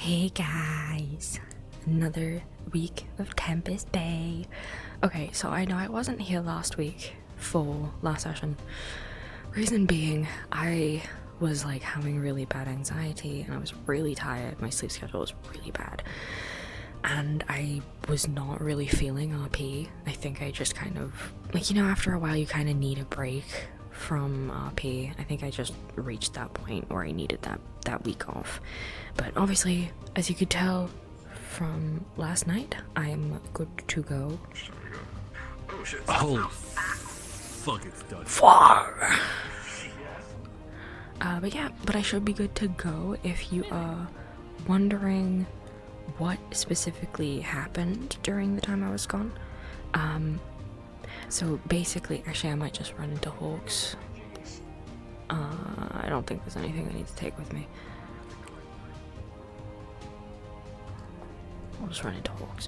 Hey guys, another week of Tempest Bay. Okay, so I know I wasn't here last week for last session. Reason being, I was like having really bad anxiety and I was really tired. My sleep schedule was really bad. And I was not really feeling RP. I think I just kind of, like, you know, after a while you kind of need a break from RP. I think I just reached that point where I needed that week off. But obviously, as you could tell from last night, I'm good to go. Oh shit. Holy fuck, it's done. Fuck! But I should be good to go. If you are wondering what specifically happened during the time I was gone, so basically, actually I might just run into Hawks. I don't think there's anything I need to take with me. I'll just run into Hawks.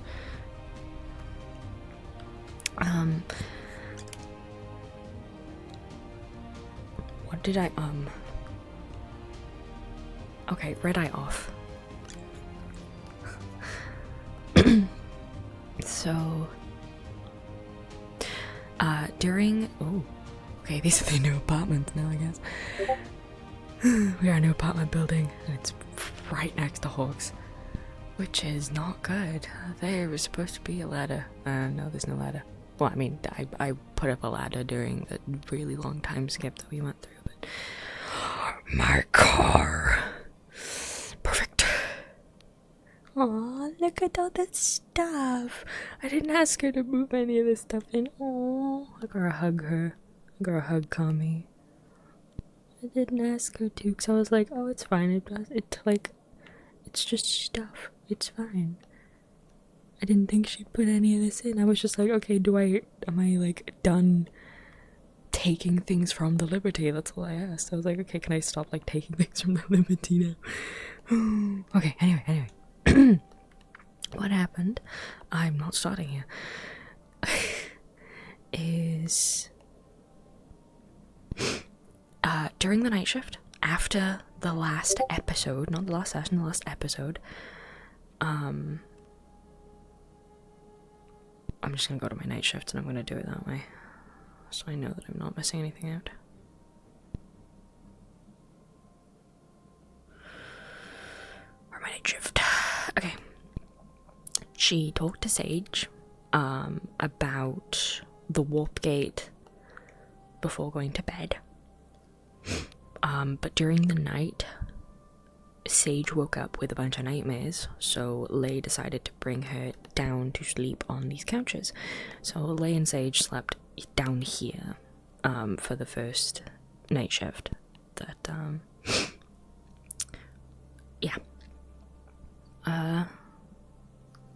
What did I, okay, red eye off. So, oh, okay, these are the new apartments now, I guess. We are a new apartment building, and it's right next to Hawks, which is not good. There was supposed to be a ladder. No, there's no ladder. Well, I mean, I put up a ladder during the really long time skip that we went through, but my car. Perfect. Aw, look at all that stuff. I didn't ask her to move any of this stuff in. Aw, I gotta hug her. I gotta hug Kami. I didn't ask her to, because I was like, oh, it's fine. It's just stuff. It's fine. I didn't think she'd put any of this in. I was just like, okay, am I like done taking things from the Liberty? That's all I asked. I was like, okay, can I stop like taking things from the Liberty now? Okay, anyway. What happened, I'm not starting here, is during the night shift, after the last episode, not the last session, the last episode, I'm just gonna go to my night shift and I'm gonna do it that way, so I know that I'm not missing anything out. Or my night shift. Okay. She talked to Sage about the warp gate before going to bed. But during the night, Sage woke up with a bunch of nightmares, so Lay decided to bring her down to sleep on these couches. So Lay and Sage slept down here for the first night shift.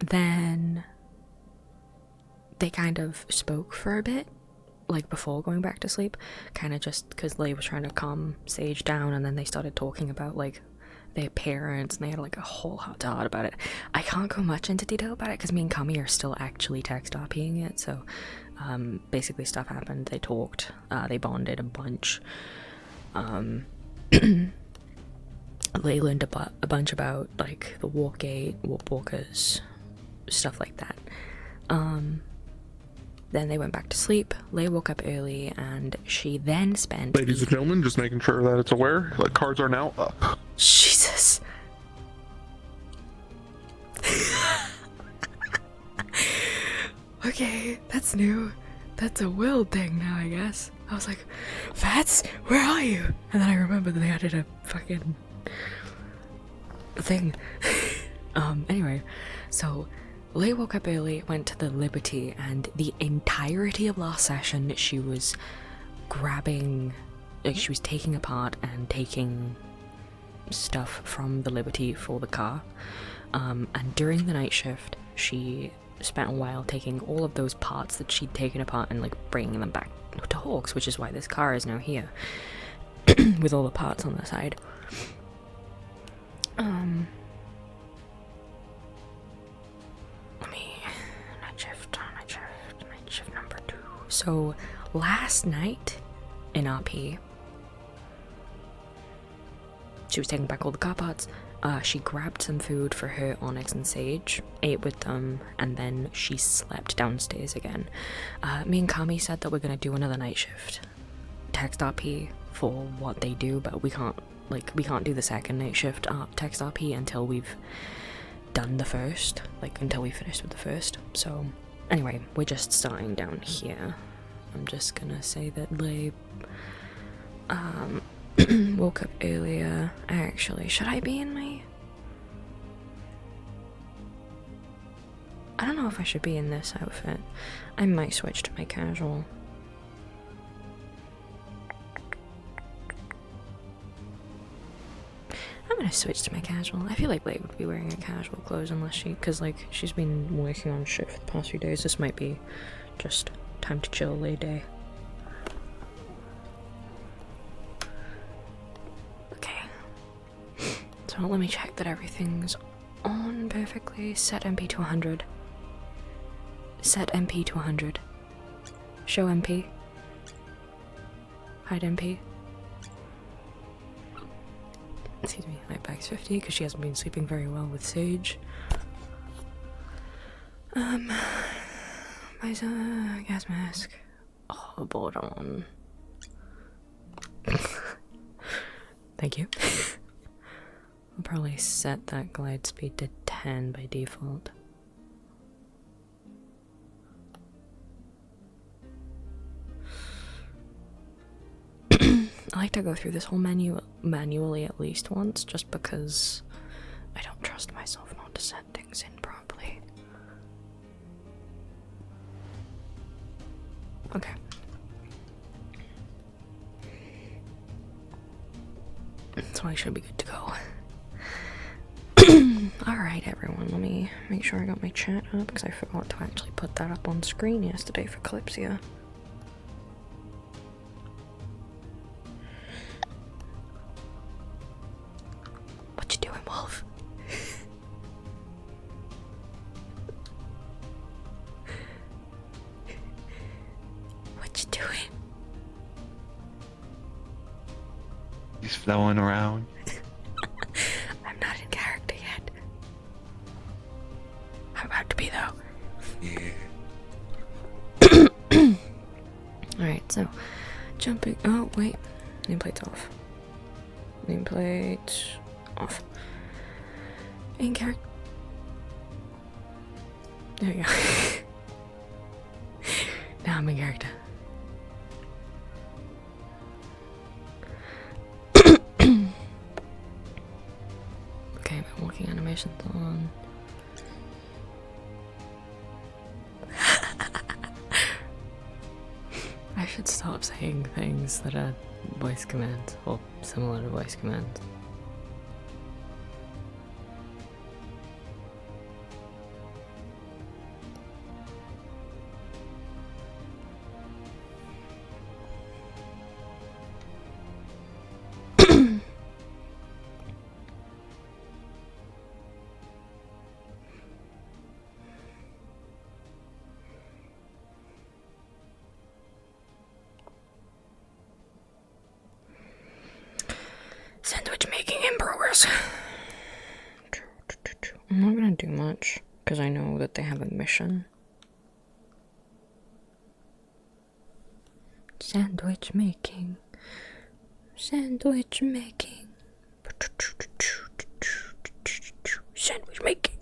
Then they kind of spoke for a bit, like before going back to sleep, kind of just because Lay was trying to calm Sage down, and then they started talking about like their parents, and they had like a whole heart-to-heart about it. I can't go much into detail about it because me and Kami are still actually text RPing it, so basically stuff happened, they talked, they bonded a bunch. Lay learned a bunch about like the warp gate, warp walkers, stuff like that. Then they went back to sleep. Lay woke up early, and she then spent. Ladies and gentlemen, just making sure that it's aware. Like, cards are now up. Jesus. Okay, that's new. That's a world thing now, I guess. I was like, Fats, where are you? And then I remembered that they added a fucking thing. Anyway, so Lay woke up early, went to the Liberty, and the entirety of last session she was grabbing, like she was taking apart and taking stuff from the Liberty for the car. And during the night shift, she spent a while taking all of those parts that she'd taken apart and like bringing them back to Hawks, which is why this car is now here with all the parts on the side. Night shift number 2. So last night in RP, she was taking back all the car parts, She grabbed some food for her, Onyx and Sage, ate with them, and then she slept downstairs again. Me and Kami said that we're gonna do another night shift. Text RP for what they do, but we can't do the second night shift text RP until we've done the first, until we finished with the first. So anyway, we're just starting down here. I'm just gonna say that they woke up earlier. Actually, should I be in my... I don't know if I should be in this outfit. I might switch to my casual. I'm gonna switch to my casual. I feel like Leigh would be wearing a casual clothes unless because she's been working on shift the past few days. This might be just time to chill Leigh day. Okay. So let me check that everything's on perfectly. Set MP to 100. Set MP to 100. Show MP. Hide MP. Excuse me, my bag's 50 because she hasn't been sleeping very well with Sage. My gas mask. Oh, board on. Thank you. I'll probably set that glide speed to 10 by default. I like to go through this whole menu manually at least once, just because I don't trust myself not to set things in properly. Okay. So I should be good to go. Alright everyone, let me make sure I got my chat up, because I forgot to actually put that up on screen yesterday for Calypsia. What you doing, Wolf? What you doing? He's flowing around. I'm not in character yet. I'm about to be though. Yeah. Alright, so jumping. Oh, wait. Nameplate's off. Nameplate off. In character. There we go. Now I'm in character. Okay, my walking animation's on. I should stop saying things that are voice commands, or similar to voice commands. Sandwich making in progress. I'm not gonna do much because I know that they have a mission. Sandwich making. Sandwich making. Sandwich making.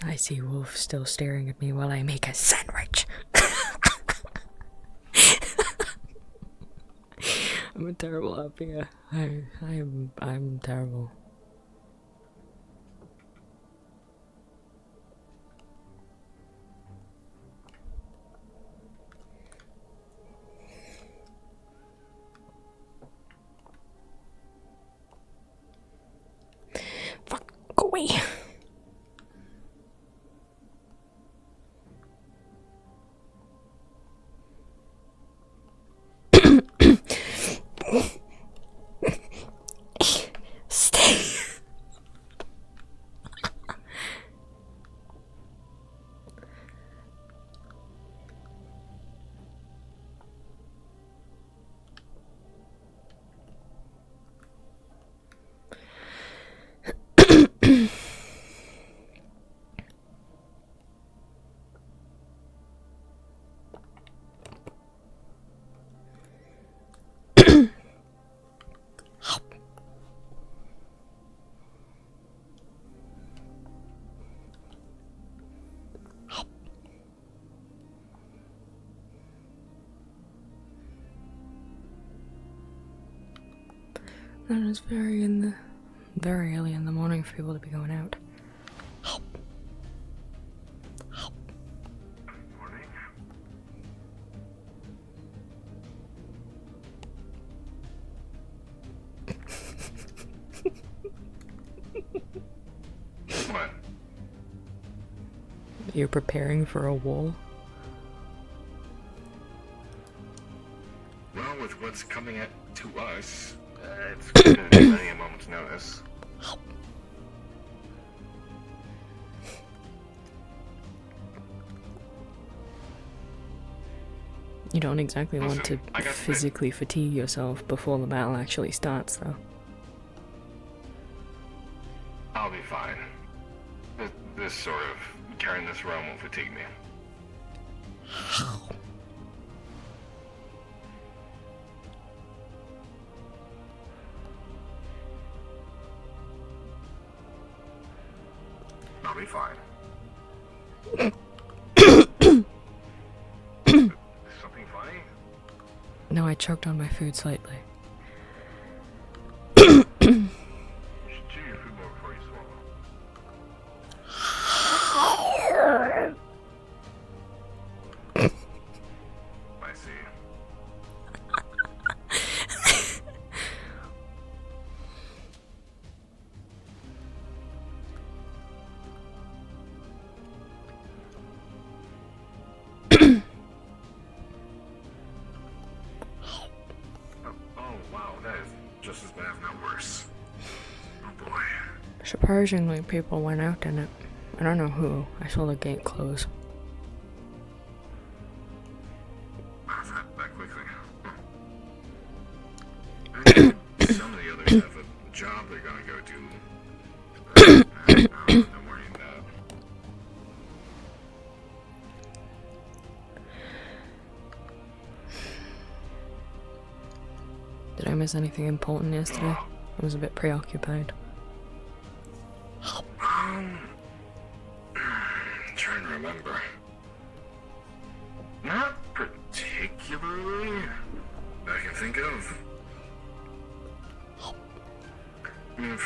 I see Wolf still staring at me while I make a sandwich. I'm a terrible RP. I'm terrible. Fuck, go away. Stay. And it's very early in the morning for people to be going out. Morning. What? You're preparing for a wall? Well, with what's coming to us, it's going to be a moment's notice. You don't exactly want to Listen, I got physically fatigue yourself before the battle actually starts, though. I'll be fine. This sort of carrying this realm won't fatigue me. I'll be fine. Something funny? No, I choked on my food slightly. You should chew your food more before you swallow. I see. Oh, wow, that is just as bad, if not worse. Oh boy. Surprisingly, people went out in it. I don't know who. I saw the gate close. Wow, that quickly. I think some of the others have a job they're gonna go do. I'm worrying about. Did I miss anything important yesterday? I was a bit preoccupied. Trying to remember. Not particularly that I can think of. I mean,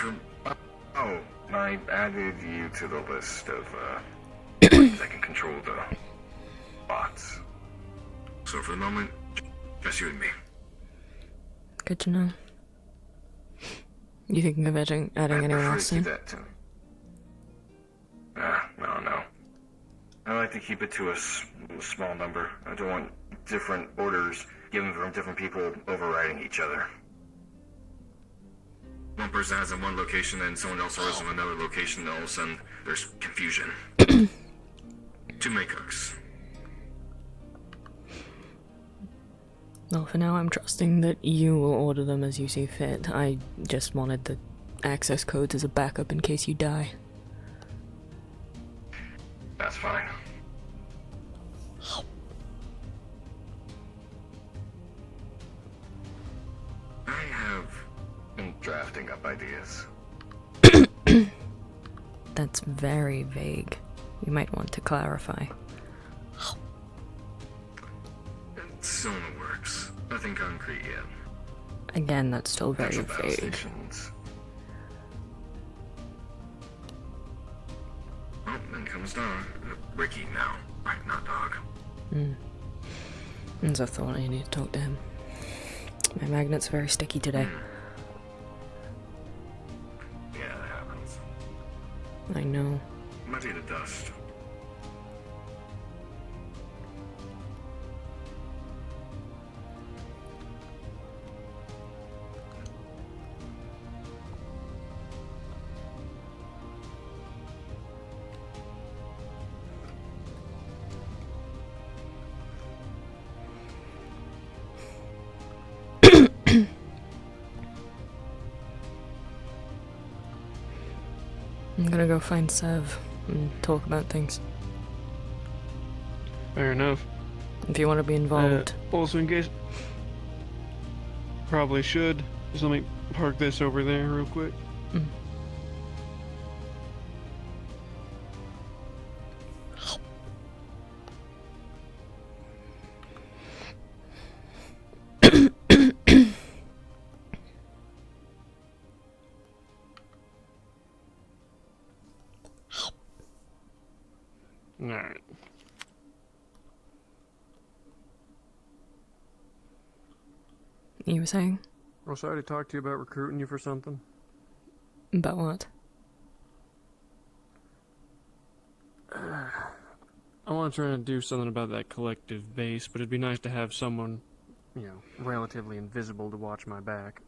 I added you to the list of ways I can control the bots. So for the moment, just you and me. Good to know. You thinking of adding anyone else keep in? that to me. No. I like to keep it to a small number. I don't want different orders given from different people overriding each other. One person has in one location and someone else has in another location, and all of a sudden there's confusion. Too many cooks. Well, for now I'm trusting that you will order them as you see fit. I just wanted the access codes as a backup in case you die. That's fine. I have been drafting up ideas. That's very vague. You might want to clarify. It's still in the works. Nothing concrete yet. Again, that's still very Potential battle vague. stations. Oh, then comes Dog. Ricky now. Right, not Dog. As I thought, I need to talk to him. My magnet's very sticky today. Yeah, that happens. I know. Might be the dust. I'm gonna go find Sev and talk about things. Fair enough. If you want to be involved. Also, in case... Probably should. Just let me park this over there real quick. Alright. You were saying? Well, sorry to talk to you about recruiting you for something. About what? I want to try and do something about that collective base, but it'd be nice to have someone, relatively invisible to watch my back.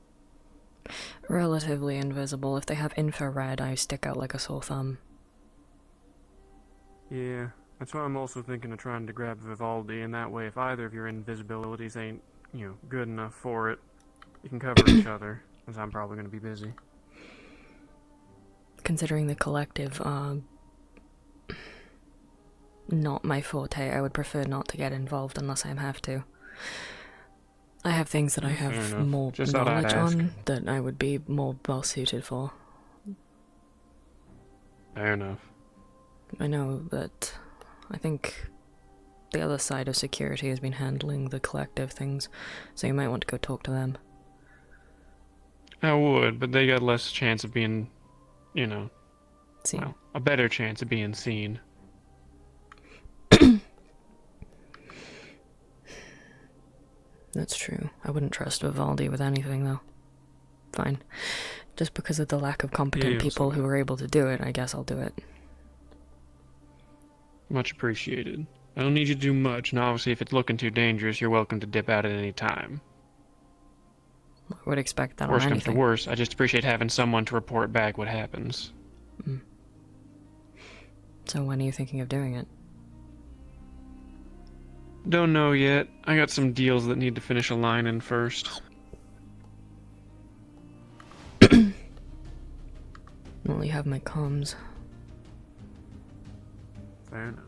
Relatively invisible. If they have infrared, I stick out like a sore thumb. Yeah, that's why I'm also thinking of trying to grab Vivaldi, and that way if either of your invisibilities ain't, good enough for it, you can cover each other, as I'm probably going to be busy. Considering the collective, not my forte, I would prefer not to get involved unless I have to. I have things that I Fair have enough. more Just thought I'd knowledge ask. on that I would be more well suited for. Fair enough. I know that I think the other side of security has been handling the collective things, so you might want to go talk to them. I would, but they got less chance of being, See, a better chance of being seen. that's true. I wouldn't trust Vivaldi with anything, though. Fine. Just because of the lack of competent Yeah, people so- who are able to do it, I guess I'll do it. Much appreciated. I don't need you to do much, and obviously if it's looking too dangerous, you're welcome to dip out at any time. I would expect that on Worst comes to anything. worst, I just appreciate having someone to report back what happens. So when are you thinking of doing it? Don't know yet. I got some deals that need to finish aligning first. Well, you have my comms. Fair enough.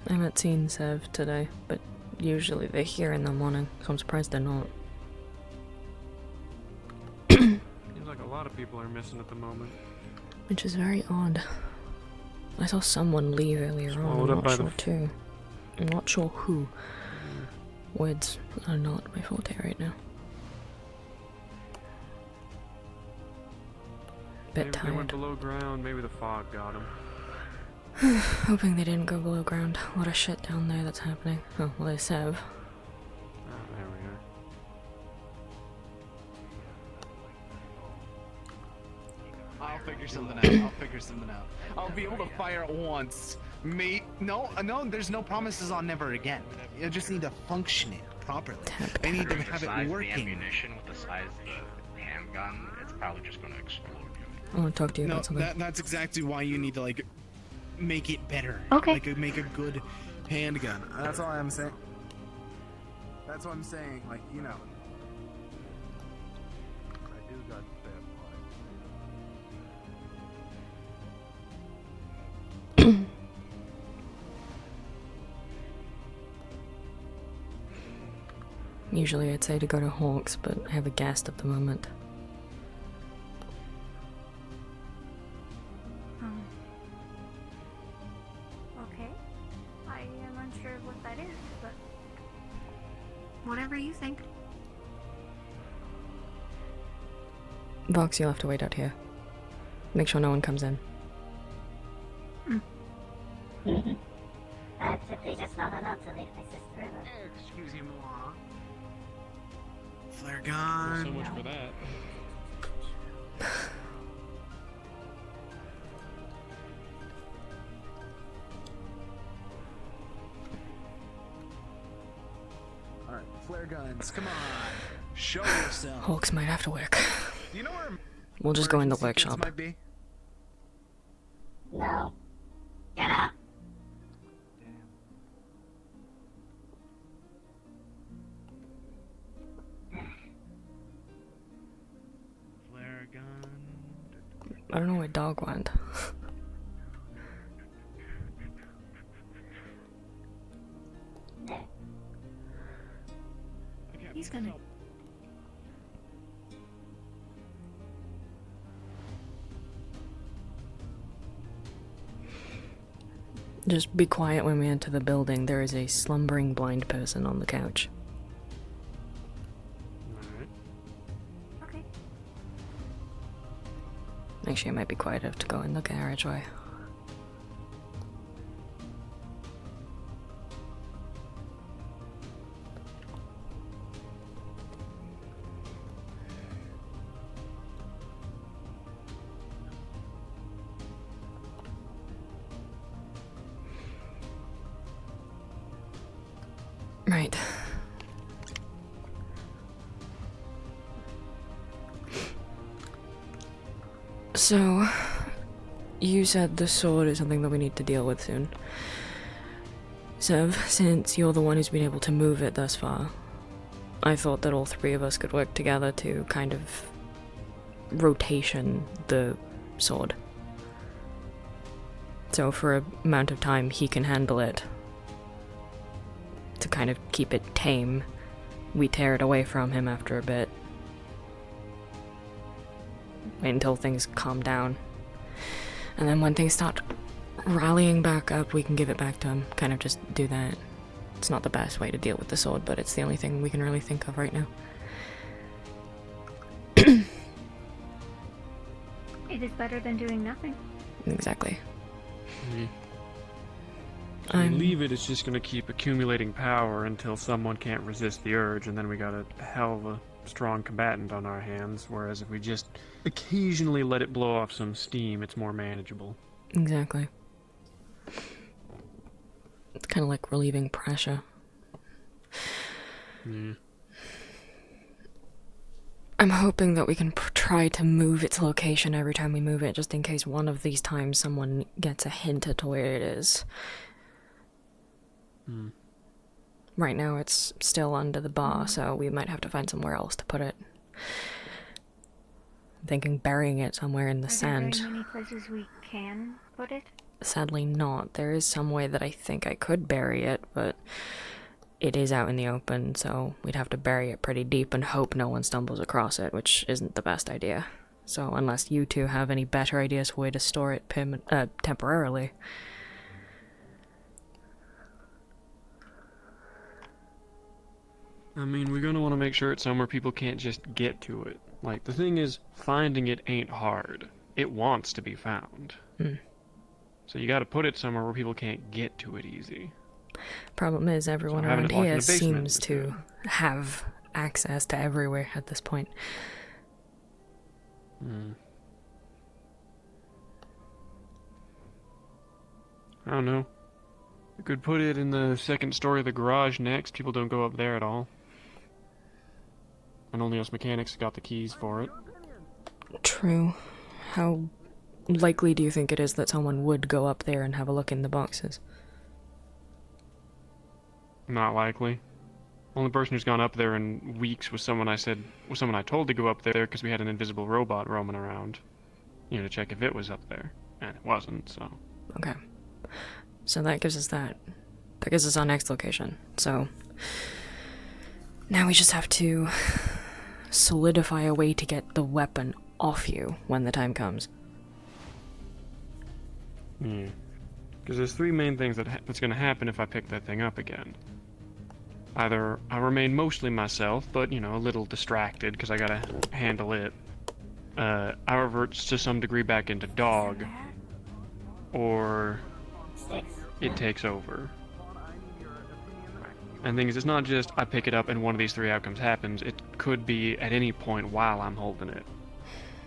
I haven't seen Sev today, but usually they're here in the morning, so I'm surprised they're not. Seems like a lot of people are missing at the moment. Which is very odd. I saw someone leave earlier Swallowed on, I'm up by not the sure too. I'm not sure who. Words are not my forte right now. Bit Maybe they went tired. below ground, maybe the fog got them. Hoping they didn't go below ground. A lot of shit down there that's happening. Oh, well, there's Sev. Oh, there we are. I'll figure something out. I'll be able to fire once. Mate, no, there's no promises on never again. You just need to function it properly. I need to have it The working. ammunition with the size of the handgun, it's probably just going to explode. I want to talk to you No, about something. that's exactly why you need to make it better. Okay. Make a good handgun. That's all I'm saying. That's what I'm saying. I do got Usually I'd say to go to Hawks, but I have a guest at the moment. Okay. I am unsure of what that is, but whatever you think. Vox, you'll have to wait out here. Make sure no one comes in. That's simply just not enough to leave my sister in it. Excuse me, moi. Flare gun. So much for that. Alright, flare guns. Come on. Show yourself. Hawks might have to work. Do you know where We'll just go in the emergency kits workshop. might be? No. Get up. Flare gun. I don't know where dog went. He's gonna Just be quiet when we enter the building. There is a slumbering blind person on the couch. Alright. Okay. Actually, it might be quiet enough to go in the carriageway. Right. So, you said the sword is something that we need to deal with soon. Sev, since you're the one who's been able to move it thus far, I thought that all three of us could work together to kind of rotation the sword. So for a amount of time he can handle it, to kind of keep it tame. We tear it away from him after a bit. Wait until things calm down. And then when things start rallying back up, we can give it back to him. Kind of just do that. It's not the best way to deal with the sword, but it's the only thing we can really think of right now. It is better than doing nothing. Exactly. If we leave it, it's just going to keep accumulating power until someone can't resist the urge, and then we got a hell of a strong combatant on our hands, whereas if we just occasionally let it blow off some steam, it's more manageable. Exactly. It's kind of like relieving pressure. Yeah. I'm hoping that we can try to move its location every time we move it, just in case one of these times someone gets a hint at where it is. Right now it's still under the bar, so we might have to find somewhere else to put it. I'm thinking burying it somewhere in the sand. Are there very many places we can put it? Sadly not. There is some way that I think I could bury it, but it is out in the open, so we'd have to bury it pretty deep and hope no one stumbles across it, which isn't the best idea. So unless you two have any better ideas for a way to store it temporarily. I mean, we're going to want to make sure it's somewhere people can't just get to it. Like, the thing is, finding it ain't hard. It wants to be found. So you gotta put it somewhere where people can't get to it easy. Problem is, everyone So having around it locked in here the basement seems is to good. have access to everywhere at this point. I don't know. We could put it in the second story of the garage next. People don't go up there at all. And only us mechanics got the keys for it. True. How likely do you think it is that someone would go up there and have a look in the boxes? Not likely. Only person who's gone up there in weeks was someone I told to go up there because we had an invisible robot roaming around. You know, to check if it was up there. And it wasn't, so. Okay. So that gives us that. That gives us our next location. So now we just have to solidify a way to get the weapon off you when the time comes. Yeah. Because there's three main things that's going to happen if I pick that thing up again. Either I remain mostly myself, but, you know, a little distracted because I got to handle it. I revert to some degree back into dog. Or it takes over. And the thing is, it's not just I pick it up and one of these three outcomes happens. It could be at any point while I'm holding it.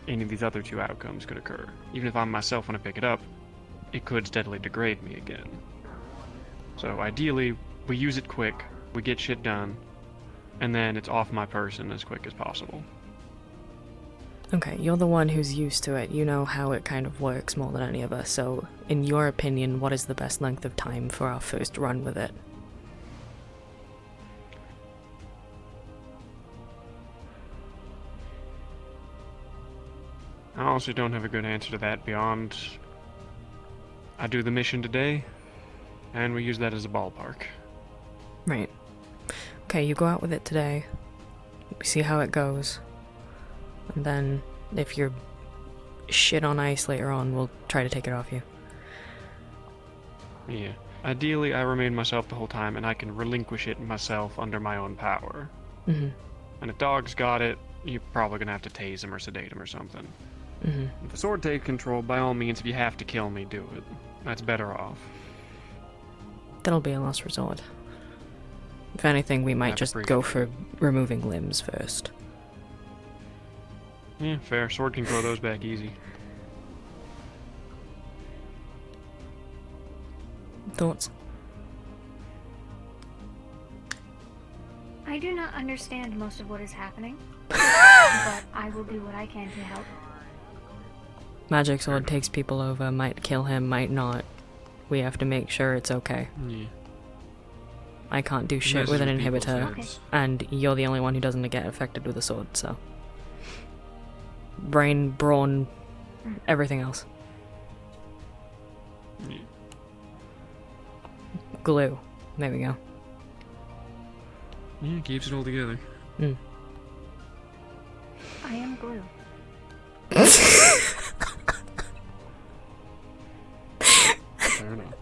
Any of these other two outcomes could occur. Even if I'm myself when I pick it up, it could steadily degrade me again. So ideally, we use it quick, we get shit done, and then it's off my person as quick as possible. Okay, you're the one who's used to it. You know how it kind of works more than any of us. So, in your opinion, what is the best length of time for our first run with it? I honestly don't have a good answer to that beyond I do the mission today, and we use that as a ballpark. Right. Okay, you go out with it today. We see how it goes. And then, if you're shit on ice later on, we'll try to take it off you. Yeah. Ideally, I remain myself the whole time, and I can relinquish it myself under my own power. Mm-hmm. And if dog's got it, you're probably gonna have to tase him or sedate him or something. Mm-hmm. If the sword takes control, by all means, if you have to kill me, do it. That's better off. That'll be a last resort. If anything, we might just go for removing limbs first. Yeah, fair. Sword can grow those back easy. Thoughts? I do not understand most of what is happening, but I will do what I can to help. Magic sword takes people over, might kill him, might not. We have to make sure it's okay. Yeah. I can't do shit with an inhibitor, Okay. and you're the only one who doesn't get affected with a sword, so. Brain, brawn, everything else. Yeah. Glue. There we go. Yeah, keeps it all together. Mm. I am glue. Fair enough.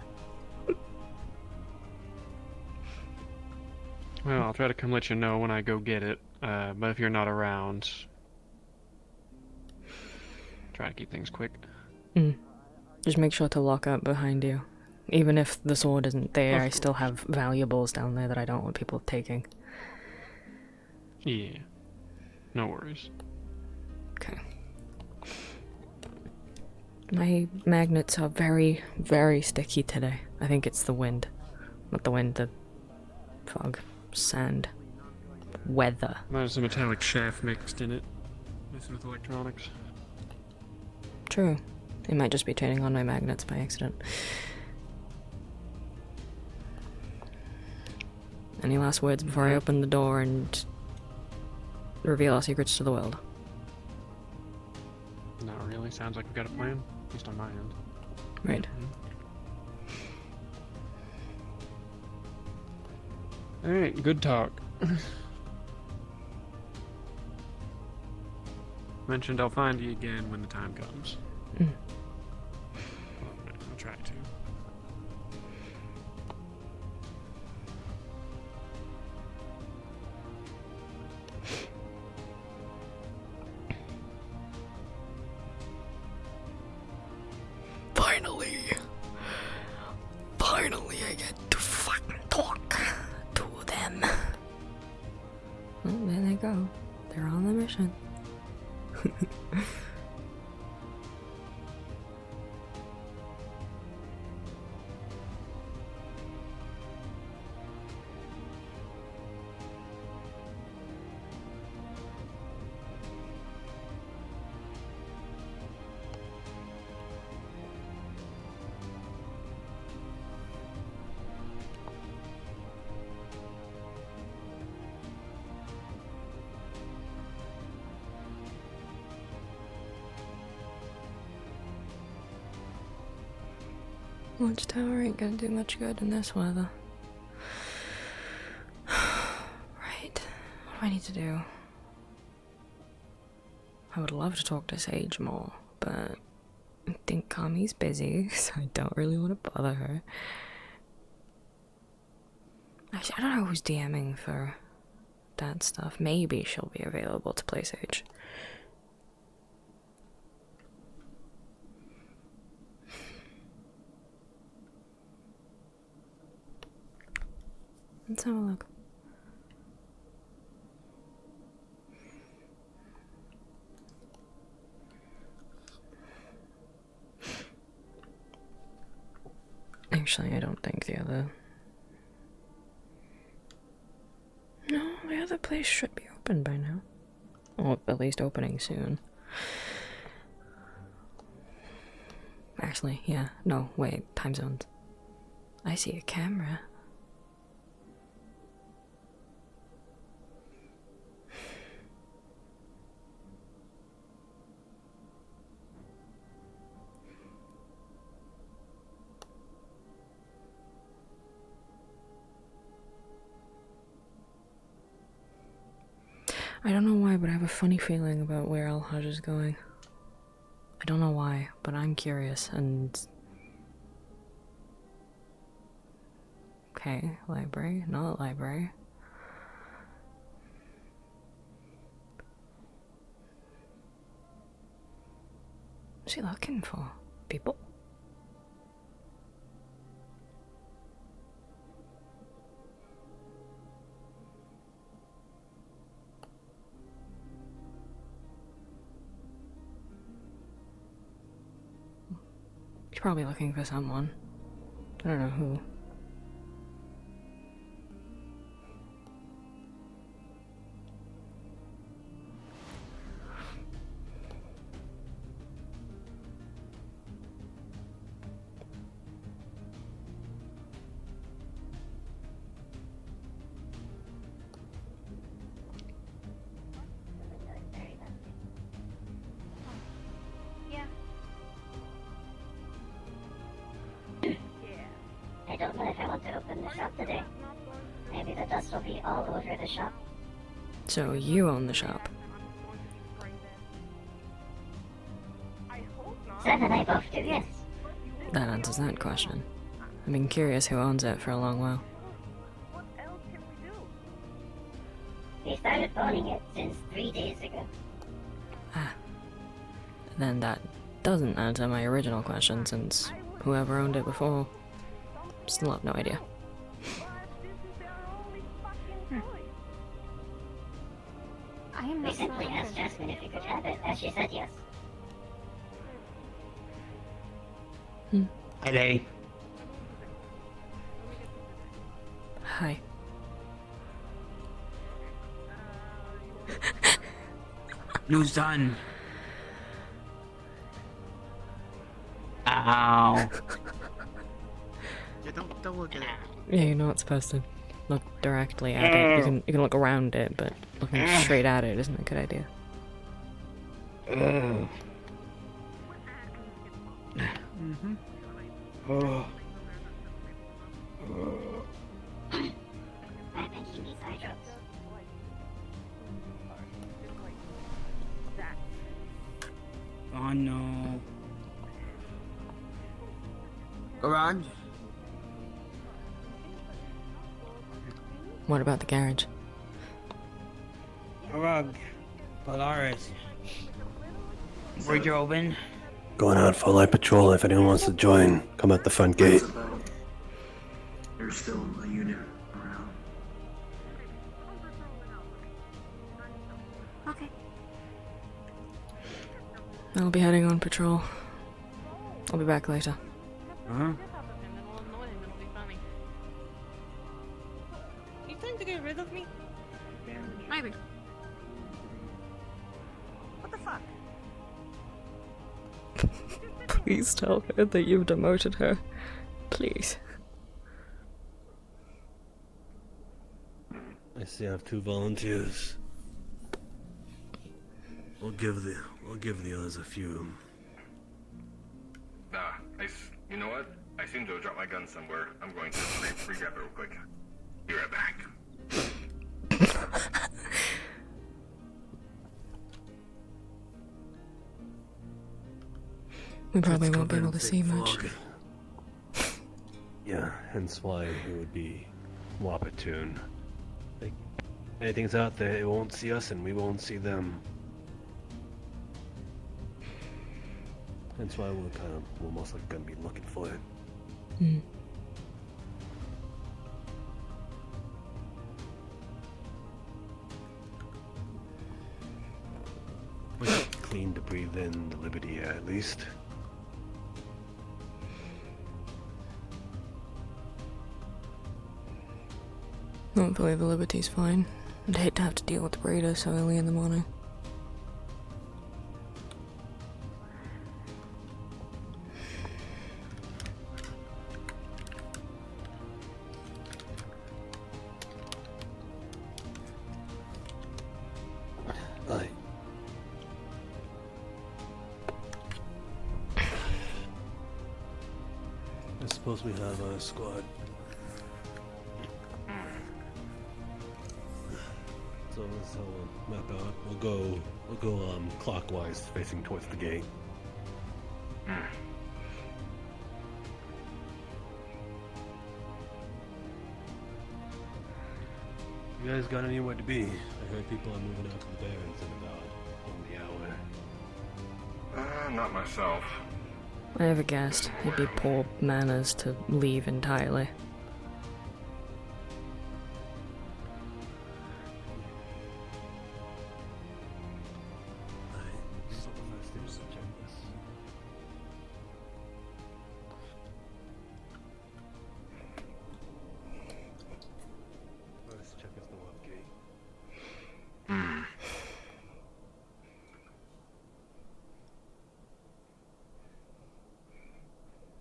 Well, I'll try to come let you know when I go get it, but if you're not around, try to keep things quick. Just make sure to lock up behind you. Even if the sword isn't there, Of I still have valuables down there that I don't want people taking. Yeah. No worries. Okay. My magnets are very, very sticky today. I think it's the wind. Not the wind, the fog, sand, weather. Might have some metallic shaft mixed in it. Messing with electronics. True. It might just be turning on my magnets by accident. Any last words before I open the door and reveal our secrets to the world? Not really. Sounds like we've got a plan. At least on my end. Right. Alright, good talk. Mentioned I'll find you again when the time comes. I'll try to. Finally I get to fucking talk to them. Well, there they go. They're on the mission. Watchtower ain't gonna do much good in this weather. Right. What do I need to do? I would love to talk to Sage more, but I think Kami's busy, so I don't really want to bother her. Actually, I don't know who's DMing for that stuff. Maybe she'll be available to play Sage. Let's have a look. Actually, I don't think the other... No, the other place should be open by now. Or at least opening soon. Actually, yeah. No, wait. Time zones. I see a camera. I don't know why, but I have a funny feeling about where Al-Hajj is going. I don't know why, but I'm curious, and Okay, library, not library. What's she looking for? People? She's probably looking for someone. I don't know who. Yeah. I don't know if I want to open the shop today. Maybe the dust will be all over the shop. So you own the shop. Sam and I both do, yes. That answers that question. I've been curious who owns it for a long while. We started owning it since 3 days ago. Then that doesn't answer my original question, since whoever owned it before still have no idea. I am We not simply sure. asked Jasmine if we could have it, and she said yes. Hello. Hi. News done. Ow. Yeah, don't look at it. Yeah, you're not supposed to look directly at it. You can look around it, but looking straight at it isn't a good idea. Mm-hmm. I think he needs eye drops. Oh no. Around? What about the garage? Rug. Polaris. Bridge open. Going out for light patrol. If anyone wants to join, come at the front gate. There's still a unit around. Okay. I'll be heading on patrol. I'll be back later. Uh-huh. You trying to get rid of me? Maybe. What the fuck? Please tell her that you've demoted her. Please. I see I have 2 volunteers. We'll give the others a few. You know what? I seem to have dropped my gun somewhere. I'm going to re-grab it real quick. Be right back. We probably won't be able to see much. Yeah, hence why it would be Wapatoon. Like, anything's out there, it won't see us and we won't see them. That's why we're most likely gonna be looking for it. Clean to breathe in the Liberty air, at least. Hopefully the Liberty's fine. I'd hate to have to deal with the Breeder so early in the morning. Aye. I suppose we have a squad. So this is how we'll map out. We'll go clockwise, facing towards the gate. You guys got anywhere to be? I heard people are moving out to the Barrens in about on the hour. Not myself. I never guessed it'd be poor manners to leave entirely.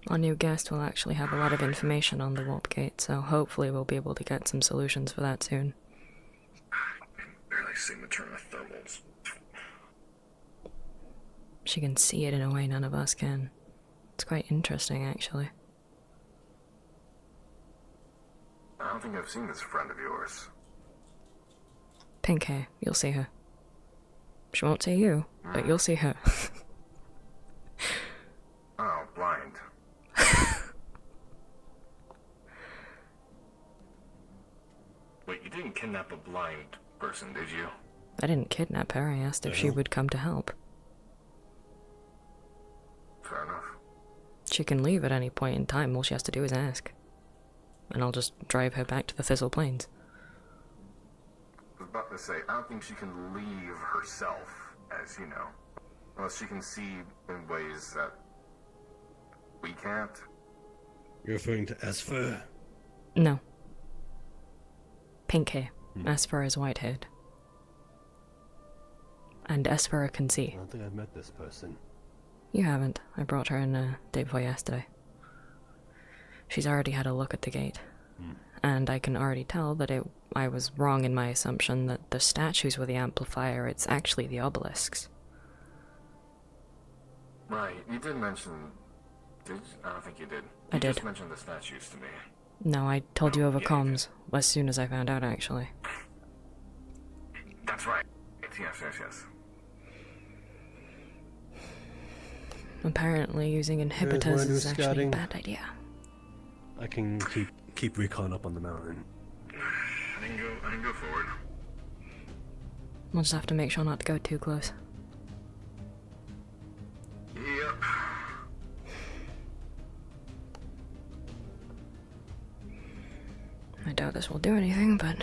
Our new guest will actually have a lot of information on the warp gate, so hopefully we'll be able to get some solutions for that soon. I can barely see Materna thermals. She can see it in a way none of us can. It's quite interesting, actually. I don't think I've seen this friend of yours. Pink hair, you'll see her. She won't see you, but you'll see her. Oh, blind. Wait, you didn't kidnap a blind person, did you? I didn't kidnap her, I asked if she would come to help. Fair enough. She can leave at any point in time, all she has to do is ask. And I'll just drive her back to the Thistle Plains. I was about to say, I don't think she can leave herself, as you know. Unless she can see in ways that we can't. You're referring to Esper? No. Pink hair. Esper is white-haired. And Esper can see. I don't think I've met this person. You haven't. I brought her in day before yesterday. She's already had a look at the gate. And I can already tell that I was wrong in my assumption that the statues were the amplifier. It's actually the obelisks. Right, you did mention... Did you? I don't think you did. I did. You just mentioned the statues to me. No, I told you over comms as soon as I found out, actually. That's right. Yes. Apparently using inhibitors is actually a bad idea. I can keep recon up on the mountain. I can go forward. We'll just have to make sure not to go too close. Yep. I doubt this will do anything, but...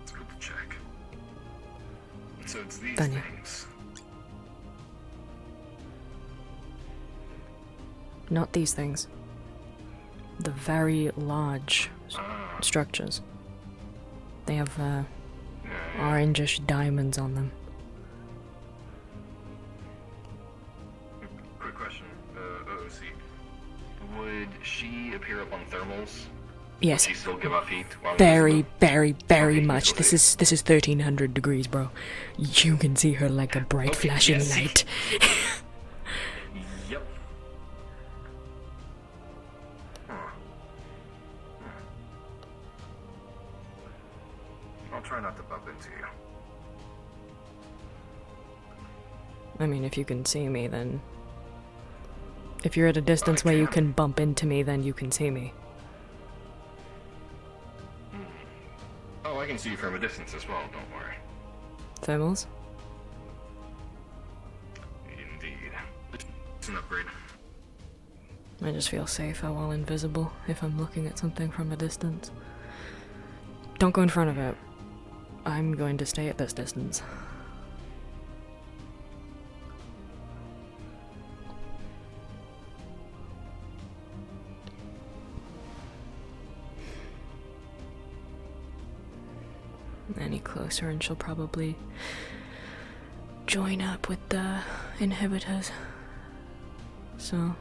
It's good to check. So it's these Done you. things. Not these things. The very large structures. They have, orangish diamonds on them. Quick question, OC. Would she appear up on thermals? Yes. Would she still give off heat? Very much. This is 1300 degrees, bro. You can see her like a bright flashing light. Yep. I'll try not to bump into you. I mean, if you can see me, then... If you're at a distance where you can bump into me, then you can see me. Oh, I can see you from a distance as well, don't worry. Thermals? Indeed. It's an upgrade. I just feel safer while invisible if I'm looking at something from a distance. Don't go in front of it. I'm going to stay at this distance. Any closer and she'll probably join up with the inhibitors. So,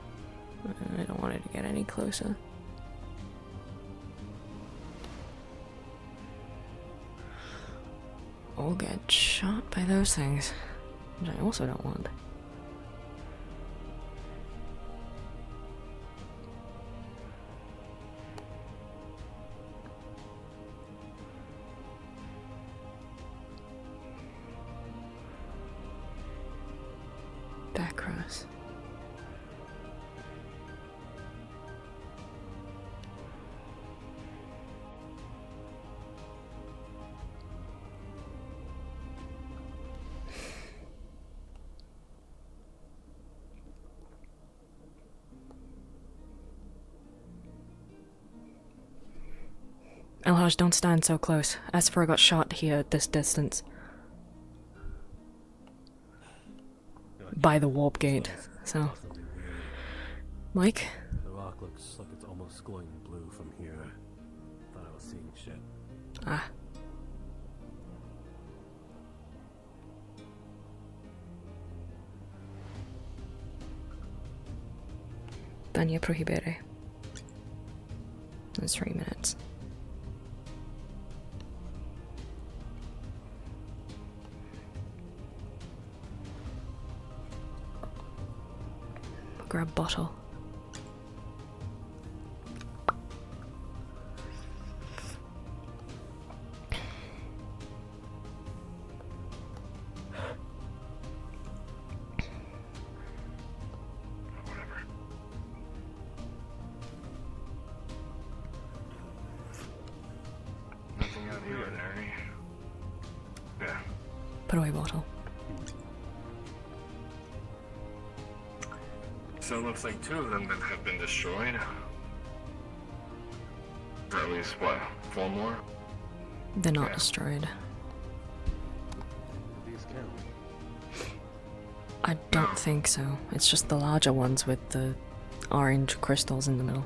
I don't want her to get any closer. Or get shot by those things, which I also don't want. Backross. Elhaj, don't stand so close. Asphora got shot here at this distance. By the warp gate, so... Mike? The rock looks like it's almost glowing blue from here. Thought I was seeing shit. Ah. Daño prohibere. That's 3 minutes. Grab bottle. Nothing out here, ordinary. Yeah. Put away bottle. So it looks like 2 of them that have been destroyed. Or at least, what, 4 more? They're not destroyed. These count. I don't think so. It's just the larger ones with the orange crystals in the middle.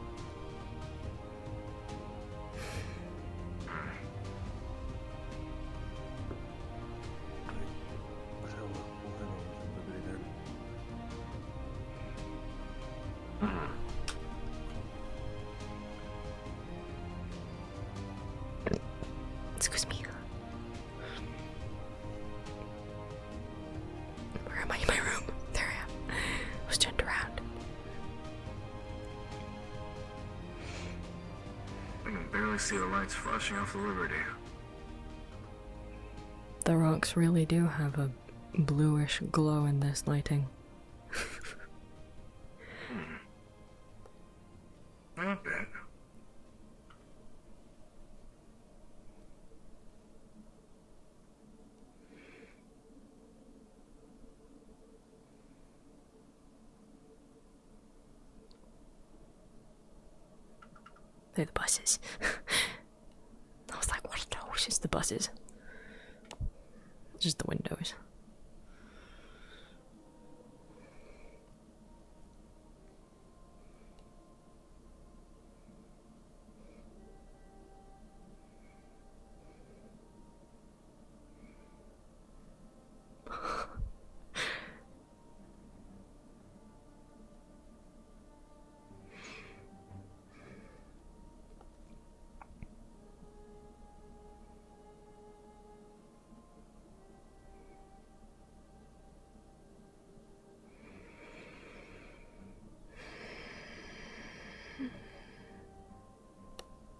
Excuse me. Where am I in my room? There I am. I was turned around. I can barely see the lights flashing off the Liberty. The rocks really do have a bluish glow in this lighting. Not bad. They're the buses. I was like, what are those? It's the buses. Just the windows.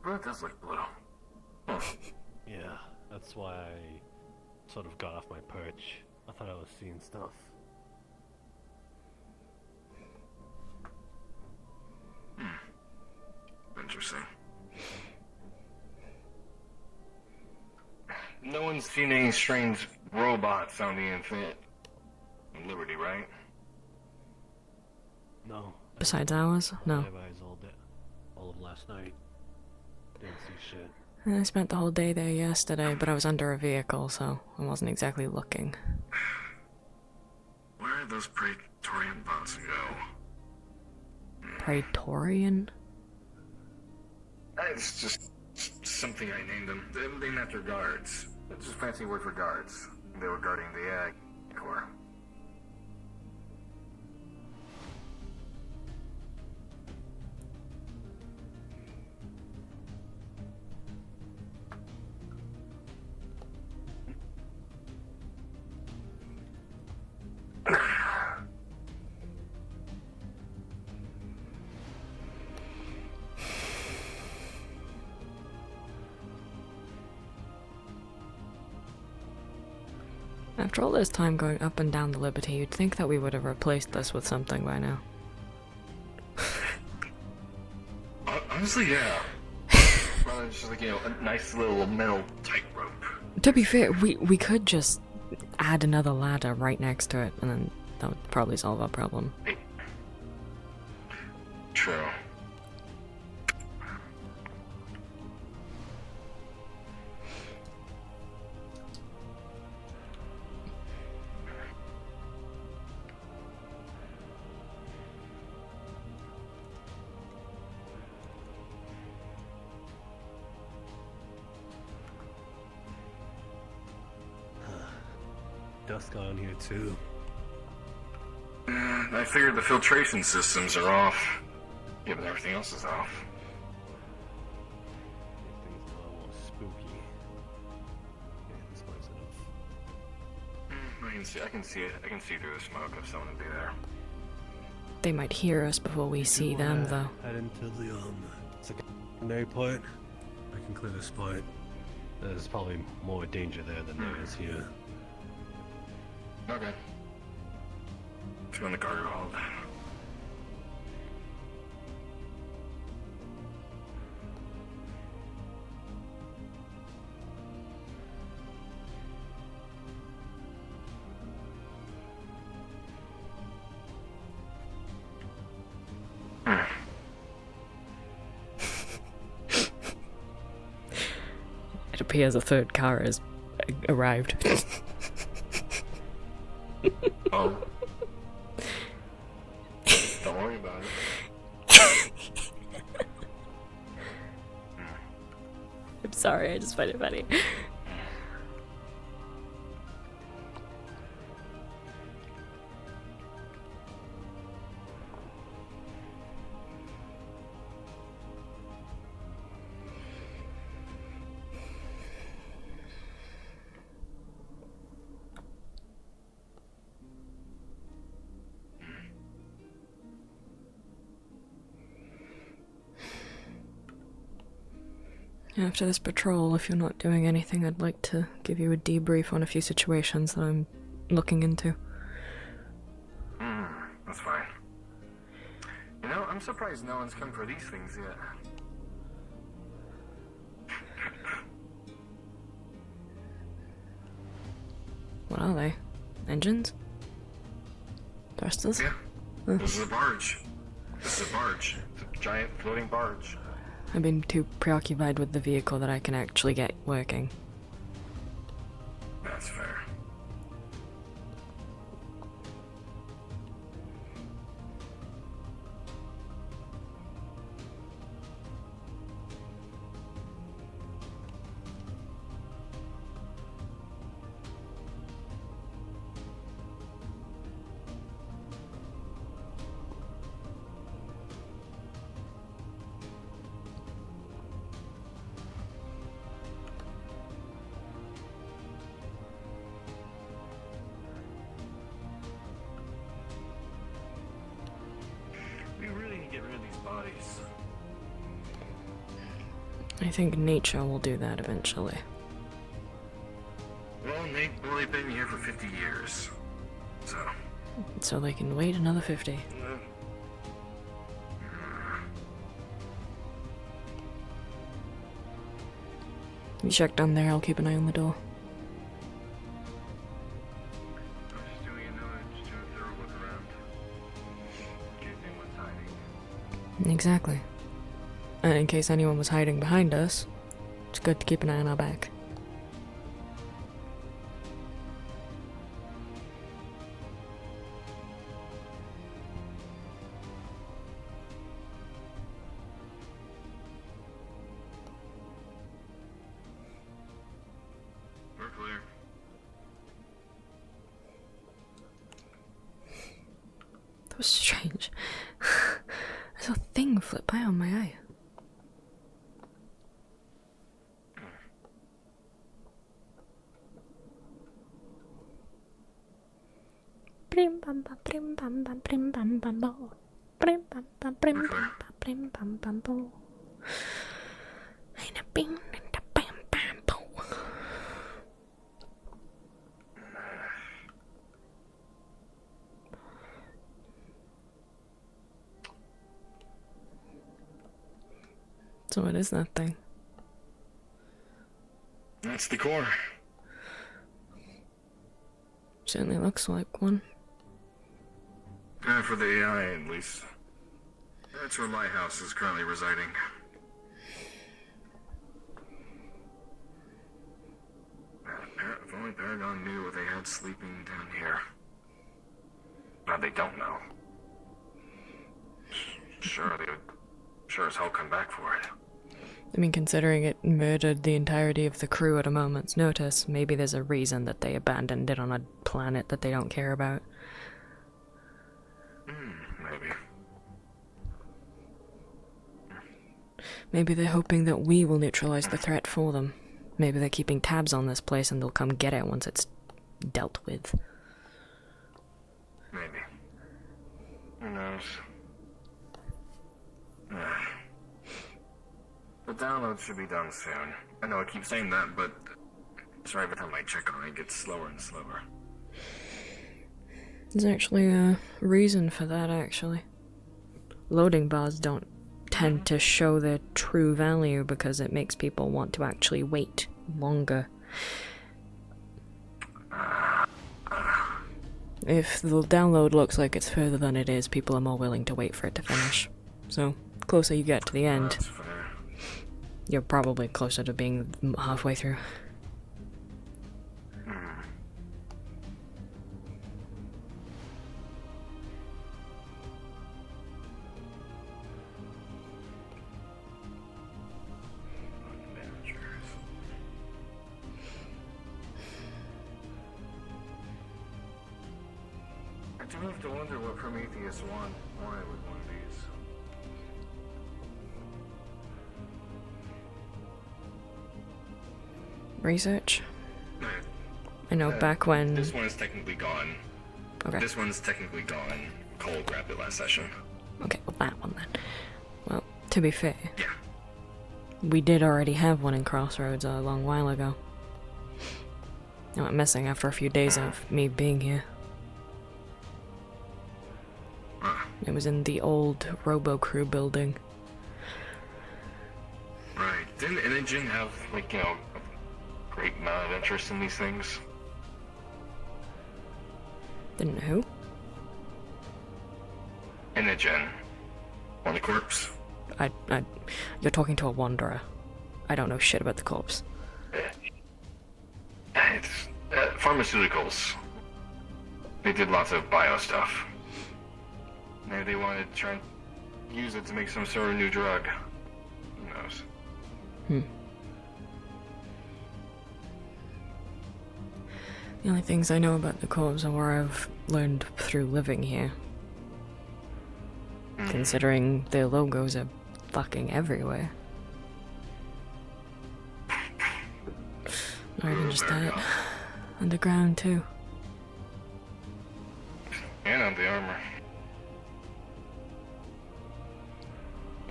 Well, it does look blue. Huh. Yeah, that's why I sort of got off my perch. I thought I was seeing stuff. Interesting. No one's seen any strange robots on the Infinite Liberty, right? No. Besides ours? No. I have eyes all of last night. Didn't see shit. I spent the whole day there yesterday, but I was under a vehicle, so I wasn't exactly looking. Where did those Praetorian bots go? Praetorian? It's just something I named them. They named after guards. It's just a fancy word for guards. They were guarding the Corps. After all this time going up and down the Liberty, you'd think that we would have replaced this with something by now. Honestly, yeah. Rather just like, a nice little metal tightrope. To be fair, we could just add another ladder right next to it, and then that would probably solve our problem. True. dust got on here too. I figured the filtration systems are off. Yeah, but everything else is off. Things are almost spooky. Yeah, this place enough. I can see it. I can see through the smoke if someone would be there. They might hear us before we see them, though. Head into the secondary part. I can clear this part. There's probably more danger there than there is here. Okay. Let's go in the cargo hold. It appears a third car has arrived. Oh. Don't worry about it. I'm sorry, I just find it funny. After this patrol, if you're not doing anything, I'd like to give you a debrief on a few situations that I'm looking into. That's fine. You know, I'm surprised no one's come for these things yet. What are they? Engines? Thrusters? Yeah. Huh. This is a barge. This is a barge. It's a giant floating barge. I've been too preoccupied with the vehicle that I can actually get working. That's fair. We really need to get rid of these bodies. I think nature will do that eventually. Well, they've only been here for 50 years. So they can wait another 50. You check down there, I'll keep an eye on the door. Just doing a thorough look around. In case anyone's hiding. Exactly. And in case anyone was hiding behind us, it's good to keep an eye on our back. We're clear. That was strange. I saw a thing flip by on my eye. Brim bam bam brim bam bam brim bam bam bo. Brim bam bam brim bam bam brim bam bam bo. Ain't a bing and a bam bam bo. So what is that thing? That's the core. Certainly looks like one. For the AI, at least. That's where my house is currently residing. If only Paragon knew what they had sleeping down here. But they don't know. Sure, they would sure as hell come back for it. I mean, considering it murdered the entirety of the crew at a moment's notice, maybe there's a reason that they abandoned it on a planet that they don't care about. Maybe. Maybe they're hoping that we will neutralize the threat for them. Maybe they're keeping tabs on this place and they'll come get it once it's dealt with. Maybe. Who knows? The download should be done soon. I know I keep saying that, but sorry, every time I check on it, it gets slower and slower. There's actually a reason for that, actually. Loading bars don't tend to show their true value because it makes people want to actually wait longer. If the download looks like it's further than it is, people are more willing to wait for it to finish. So, closer you get to the end, you're probably closer to being halfway through. I do have to wonder what Prometheus wanted with one of these. Research? I know back when... This one is technically gone. Okay. This one's technically gone. Cole grabbed it last session. Okay, well that one then. Well, to be fair, we did already have one in Crossroads a long while ago. It went missing after a few days of me being here. It was in the old Robo-Crew building. Right. Didn't Inogen have, like, you know, a great amount of interest in these things? Didn't who? Inogen. On the corpse? You're talking to a wanderer. I don't know shit about the corpse. It's pharmaceuticals. They did lots of bio stuff. Maybe they wanted to try and use it to make some sort of new drug. Who knows? The only things I know about the corpse are where I've learned through living here. Considering their logos are fucking everywhere. Not even just that. Underground too. And on the armor.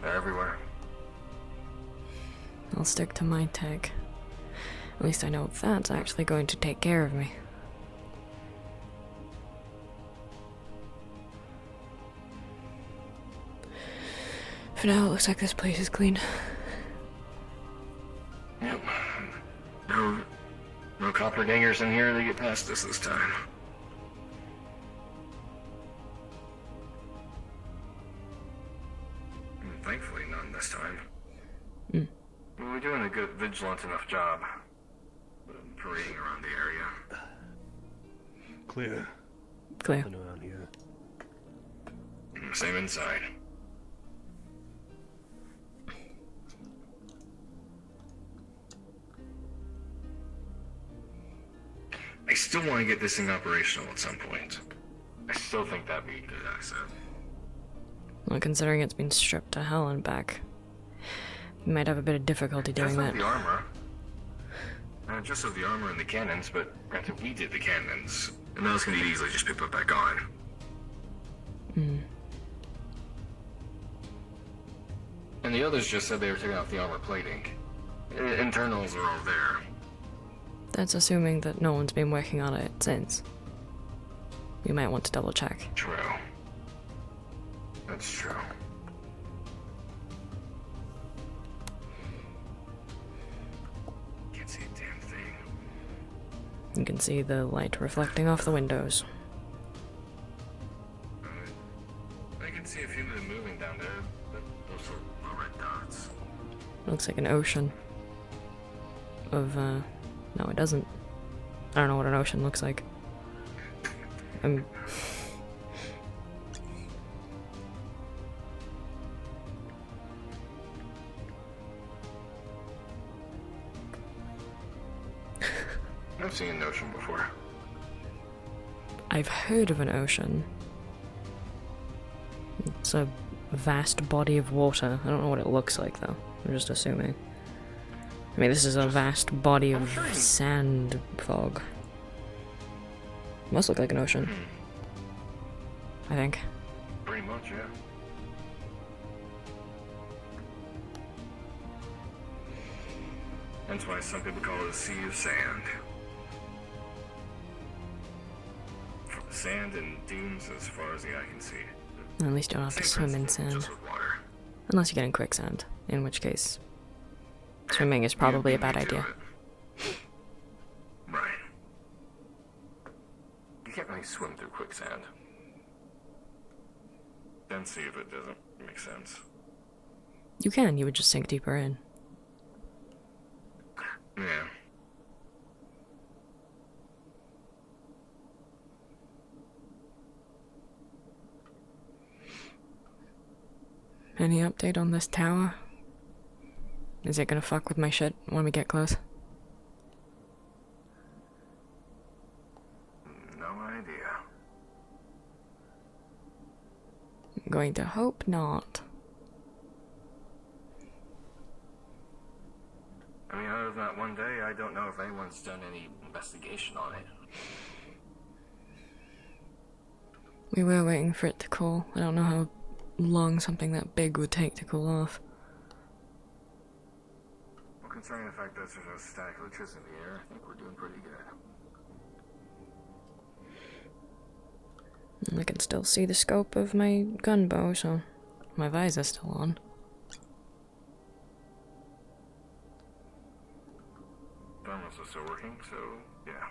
They're everywhere. I'll stick to my tech. At least I know that's actually going to take care of me. For now, it looks like this place is clean. Yep. No copper gangers in here to get past us this time. Thankfully, none this time. We're doing a good, vigilant enough job. Parading around the area. Clear. Clear. Nothing around here. Same inside. I still want to get this thing operational at some point. I still think that'd be a good asset. Well, considering it's been stripped to hell and back, you might have a bit of difficulty doing that. Just the armor. Just of the armor and the cannons, but granted, we did the cannons. And those can be easily just be put back on. And the others just said they were taking off the armor plating. Internals are all there. That's assuming that no one's been working on it since. You might want to double check. True. That's true. Can't see a damn thing. You can see the light reflecting off the windows. I can see a few of them moving down there, but those are red dots. Looks like an ocean of, no it doesn't. I don't know what an ocean looks like. I've seen an ocean before. I've heard of an ocean. It's a vast body of water. I don't know what it looks like though. I'm just assuming. I mean, this is a vast body of sand fog. Must look like an ocean. I think. Pretty much, yeah. That's why some people call it a sea of sand. Sand and dunes as far as the eye can see. At least you don't have to swim in sand. Just with water. Unless you get in quicksand, in which case swimming is probably a bad idea. Right. You can't really swim through quicksand. Then see if it doesn't make sense. You can, you would just sink deeper in. Yeah. Any update on this tower? Is it gonna fuck with my shit when we get close? No idea. I'm going to hope not. I mean, other than that one day, I don't know if anyone's done any investigation on it. We were waiting for it to cool. I don't know how long something that big would take to cool off. Well, concerning the fact that there's no static electricity in the air, I think we're doing pretty good. And I can still see the scope of my gunbow, so my visor's still on. Thermos is still working, so yeah.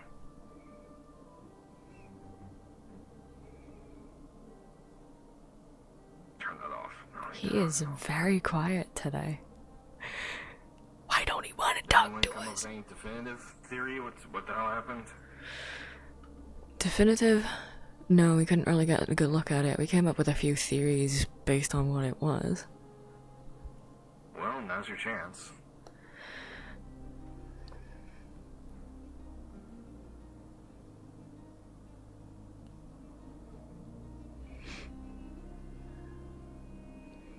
Turn that off. He is very quiet today. Why don't he want to talk to us? Any definitive theory? What the hell happened? Definitive? No, we couldn't really get a good look at it. We came up with a few theories based on what it was. Well, now's your chance.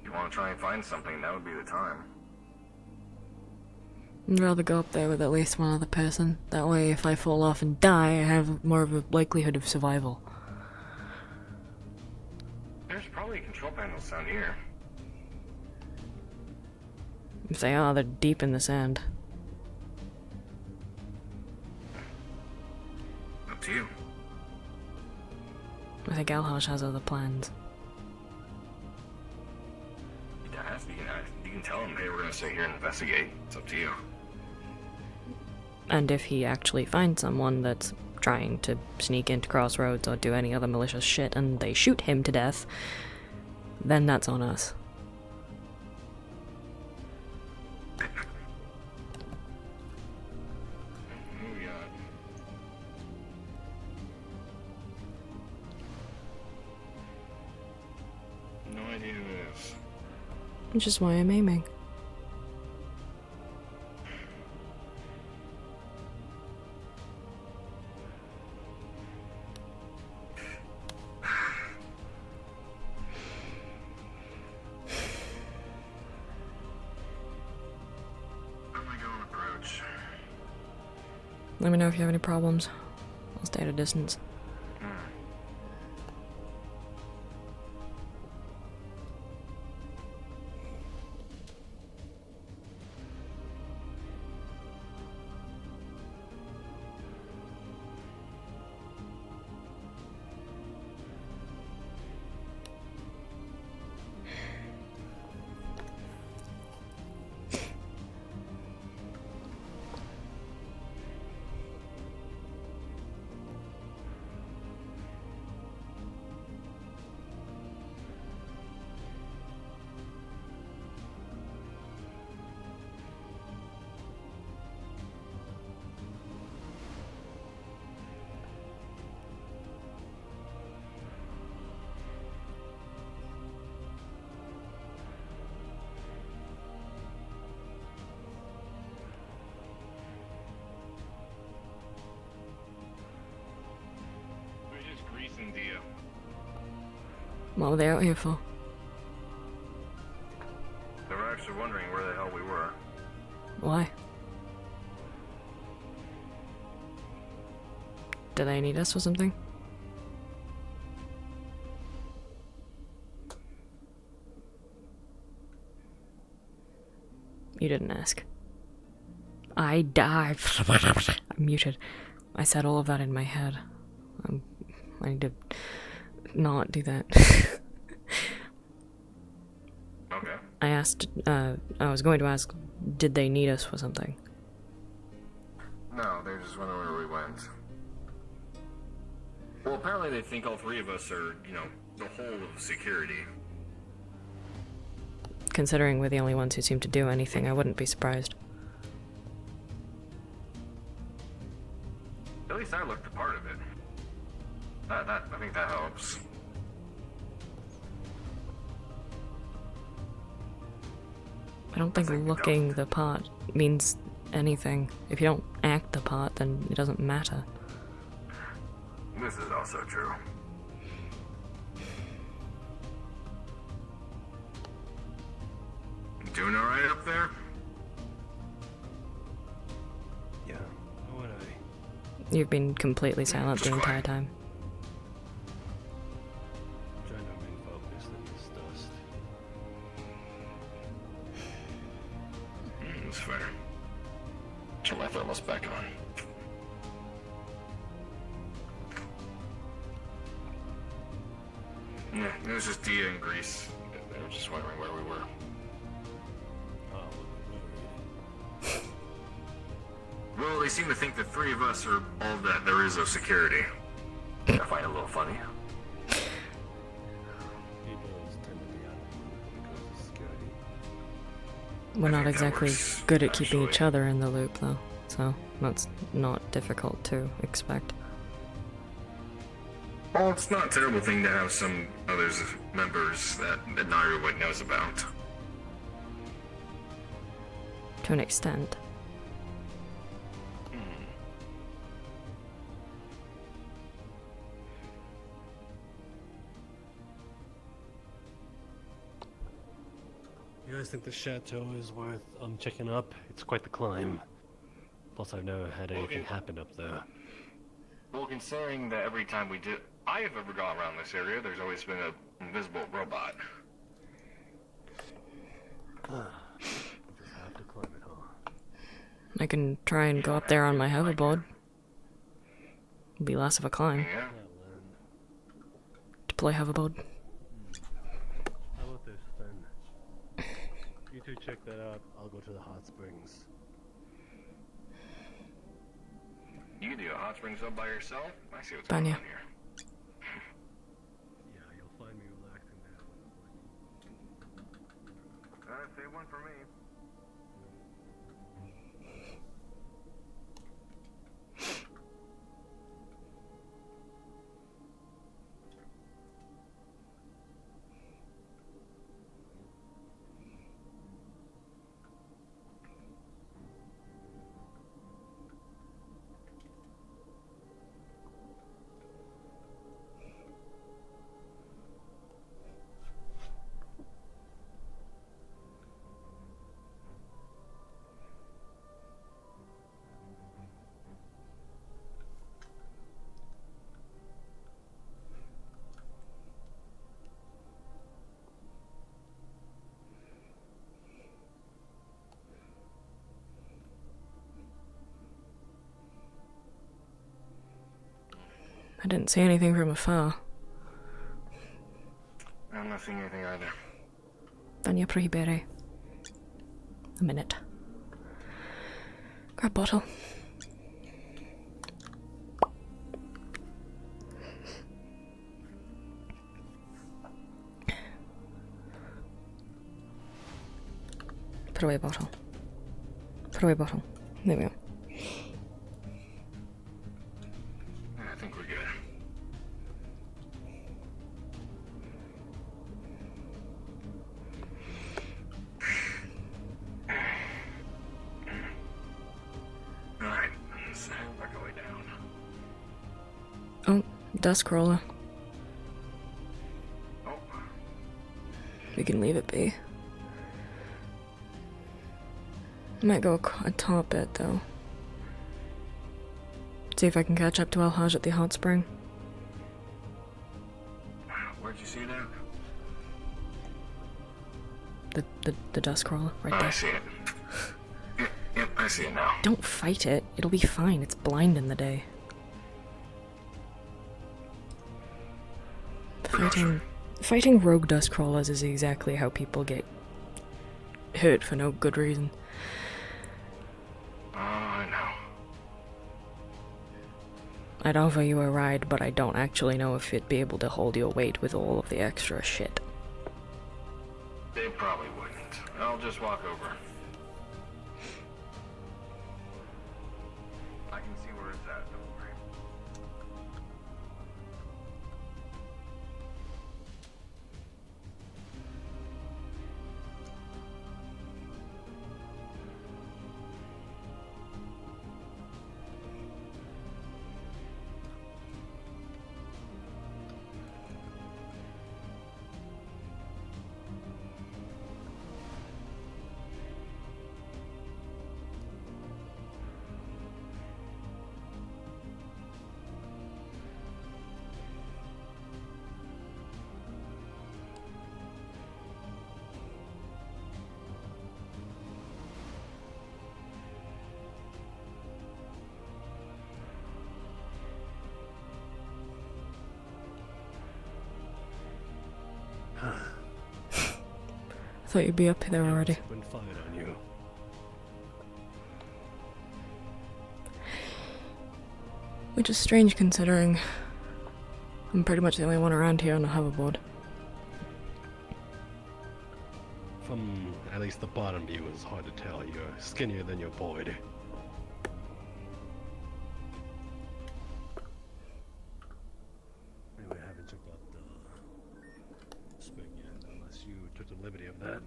If you want to try and find something, that would be the time. I'd rather go up there with at least one other person. That way, if I fall off and die, I have more of a likelihood of survival. There's probably control panels down here. If they are, they're deep in the sand. Up to you. I think Alhosh has other plans. You can tell him, hey, we're gonna sit here and investigate. It's up to you. And if he actually finds someone that's trying to sneak into Crossroads or do any other malicious shit and they shoot him to death, then that's on us. No idea who it is. Which is why I'm aiming. Let me know if you have any problems. I'll stay at a distance. What were they out here for? They were actually wondering where the hell we were. Why? Do they need us or something? You didn't ask. I died. I'm muted. I said all of that in my head. I need to not do that. Okay. I asked, I was going to ask, did they need us for something? No, they're just wondering where we went. Well, apparently they think all three of us are, you know, the whole of security. Considering we're the only ones who seem to do anything, I wouldn't be surprised. At least I looked a part of it. I think that helps. I don't think looking the part means anything. If you don't act the part, then it doesn't matter. This is also true. Doing alright up there? Yeah, how would I? You've been completely silent the entire time. Trying to remain focused in this dust. That's fair. Turn my thermos back on. Yeah, it was just Dia and Grease. They were just wondering where we were. Well, they seem to think the three of us are all that there is of security. I find it a little funny. People tend to be out of the loop when it comes to security. We're not think that exactly works, good at keeping actually. each other in the loop, though, so that's not difficult to expect. Well, it's not a terrible thing to have some others members that not everyone knows about. To an extent. You guys think the chateau is worth checking up? It's quite the climb. Plus, I've never had anything happen up there. Well, considering that every time I have ever gone around this area, there's always been an invisible robot. Just have to climb it, huh? I can try and go up there on my hoverboard. It'll be less of a climb. Yeah. Deploy hoverboard. How about this then? You two check that out. I'll go to the hot springs. You can do a hot springs up by yourself. I see what's Banya. going on here. Yeah, you'll find me relaxing there. Say one for me. I didn't see anything from afar. I'm not seeing anything either. Vanya Prihibere. A minute. Grab bottle. Put away bottle. Put away bottle. There we go. I think we're good. Alright, let's back our way down. Oh, dust crawler. Oh, we can leave it be. Might go atop it though. See if I can catch up to Alhaj at the hot spring. Where'd you see that? The dust crawler right Oh, there. I see it. Yep, I see it now. Don't fight it. It'll be fine. It's blind in the day. Fighting rogue dust crawlers is exactly how people get hurt for no good reason. Oh, I know. I'd offer you a ride, but I don't actually know if it'd be able to hold your weight with all of the extra shit. They probably wouldn't. I'll just walk over. I can see where it's at, don't worry. I thought you'd be up there already. Been fired on you. Which is strange considering I'm pretty much the only one around here on a hoverboard. From at least the bottom view, it's hard to tell. You're skinnier than your board. Anyway, I haven't checked out the spring yet, unless you took the liberty of that.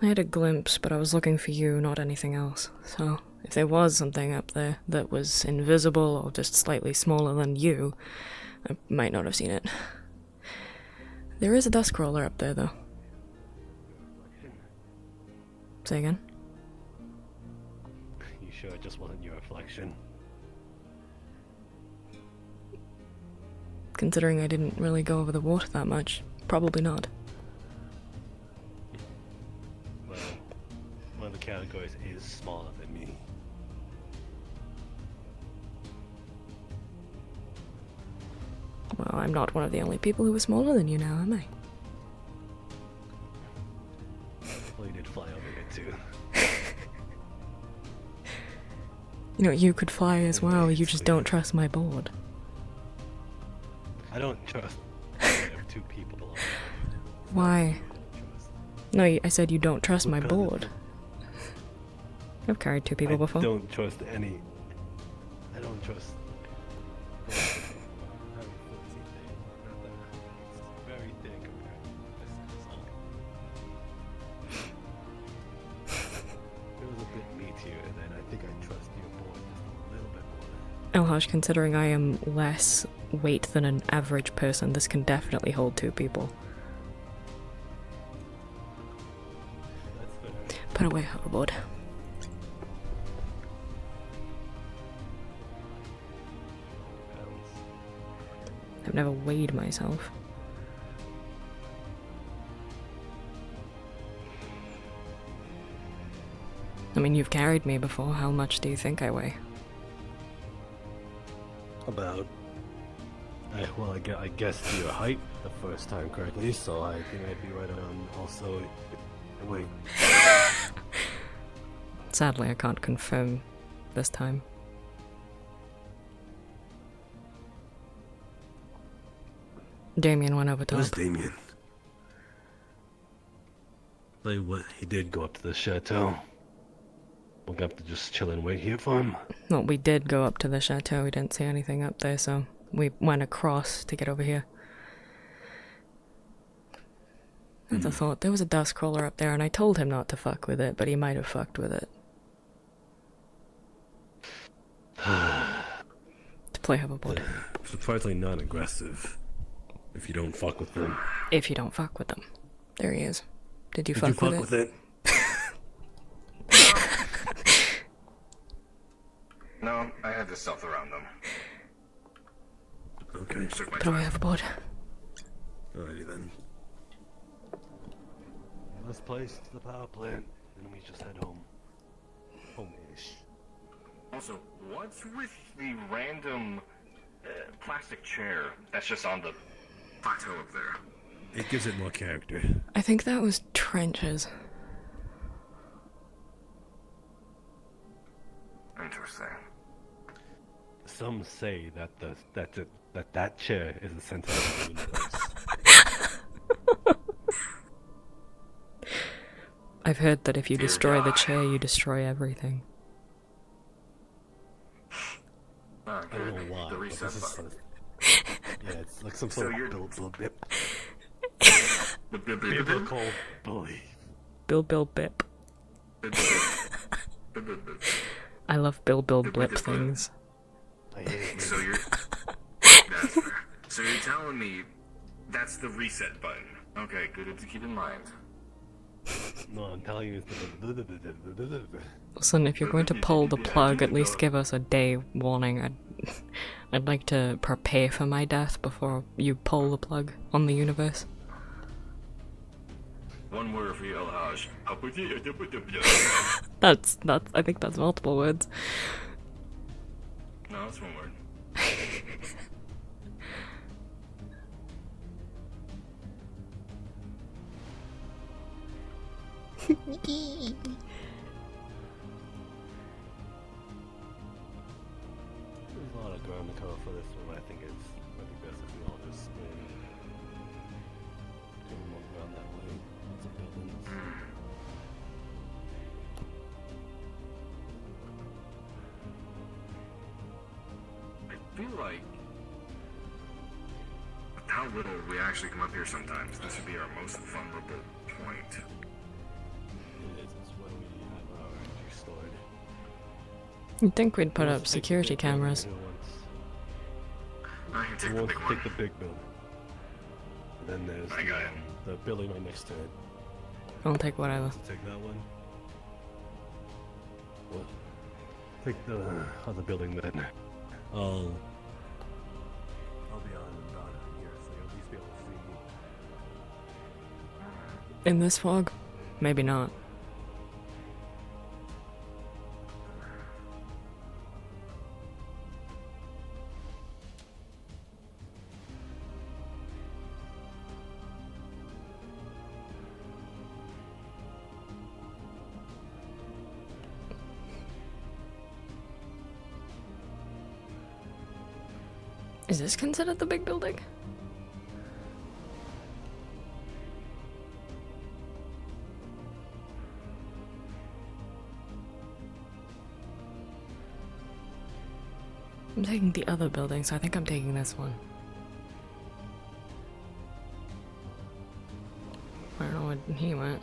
I had a glimpse, but I was looking for you, not anything else. So, if there was something up there that was invisible or just slightly smaller than you, I might not have seen it. There is a dust crawler up there, though. Say again? You sure it just wasn't your reflection? Considering I didn't really go over the water that much, probably not. Well, one of the categories is smaller than me. Well, I'm not one of the only people who are smaller than you now, am I? Well, you did fly over here too. You know, you could fly as well, you just don't trust my board. I don't trust if two people belong. Why? No, I said you don't trust my board. I've carried two people before. I don't trust any. I don't trust. Very thick. There was a bit meatier, and then I think I trust your board just a little bit more. Elhaj, considering I am less weight than an average person, this can definitely hold two people. Put away hoverboard. I've never weighed myself. I mean, you've carried me before. How much do you think I weigh? About. Well, I guessed your height the first time correctly, so I think I'd be right on. Also, wait. Sadly, I can't confirm this time. Damien went over top. Where's Damien? Tell you what, he did go up to the chateau. We're gonna have to just chill and wait here for him. Well, we did go up to the chateau. We didn't see anything up there, so we went across to get over here. That's a thought. There was a dust crawler up there, and I told him not to fuck with it, but he might have fucked with it. To play hoverboard. Surprisingly non-aggressive. If you don't fuck with them. If you don't fuck with them. There he is. Did you Did fuck, you fuck with it? No, I had to stealth around them. Okay. Took my Put away time. overboard. Alrighty then. Let's place the power plant, and we just head home. Home-ish. Also, what's with the random plastic chair that's just on the plateau up there? It gives it more character. I think that was trenches. Interesting. Some say that that chair is the center of the universe. I've heard that if you destroy the chair, you destroy everything. Ah, I don't know why, The but reset this is button. yeah, it's like some So sort you're- of The biblical bully. Bill Bip. I love Bill Blip things. I hate So you're that's fair. So you're telling me that's the reset button. Okay, good to keep in mind. No, I'm telling you, it's the Listen, if you're going to pull the plug, at least give us a day warning. I'd like to prepare for my death before you pull the plug on the universe. One word for you, El Haj. That's, I think that's multiple words. No, that's one word. There's a lot of ground to cover for this one. I think it might be best if we all just swim. Give them more ground that way. Lots of buildings. I feel like with how little we actually come up here sometimes, this would be our most vulnerable point. It is. It's where we have our energy stored. You'd think we'd put Who up wants to take security the big building? cameras. Who I can take wants the to big take one. the big building? And then there's I got it. the building right next to it. I'll take whatever. So take that one. What? Take the other building then. I'll be on about here, so you'll at least be able to see me. In this fog? Maybe not. Is this considered the big building? I'm taking the other building, so I think I'm taking this one. I don't know where he went.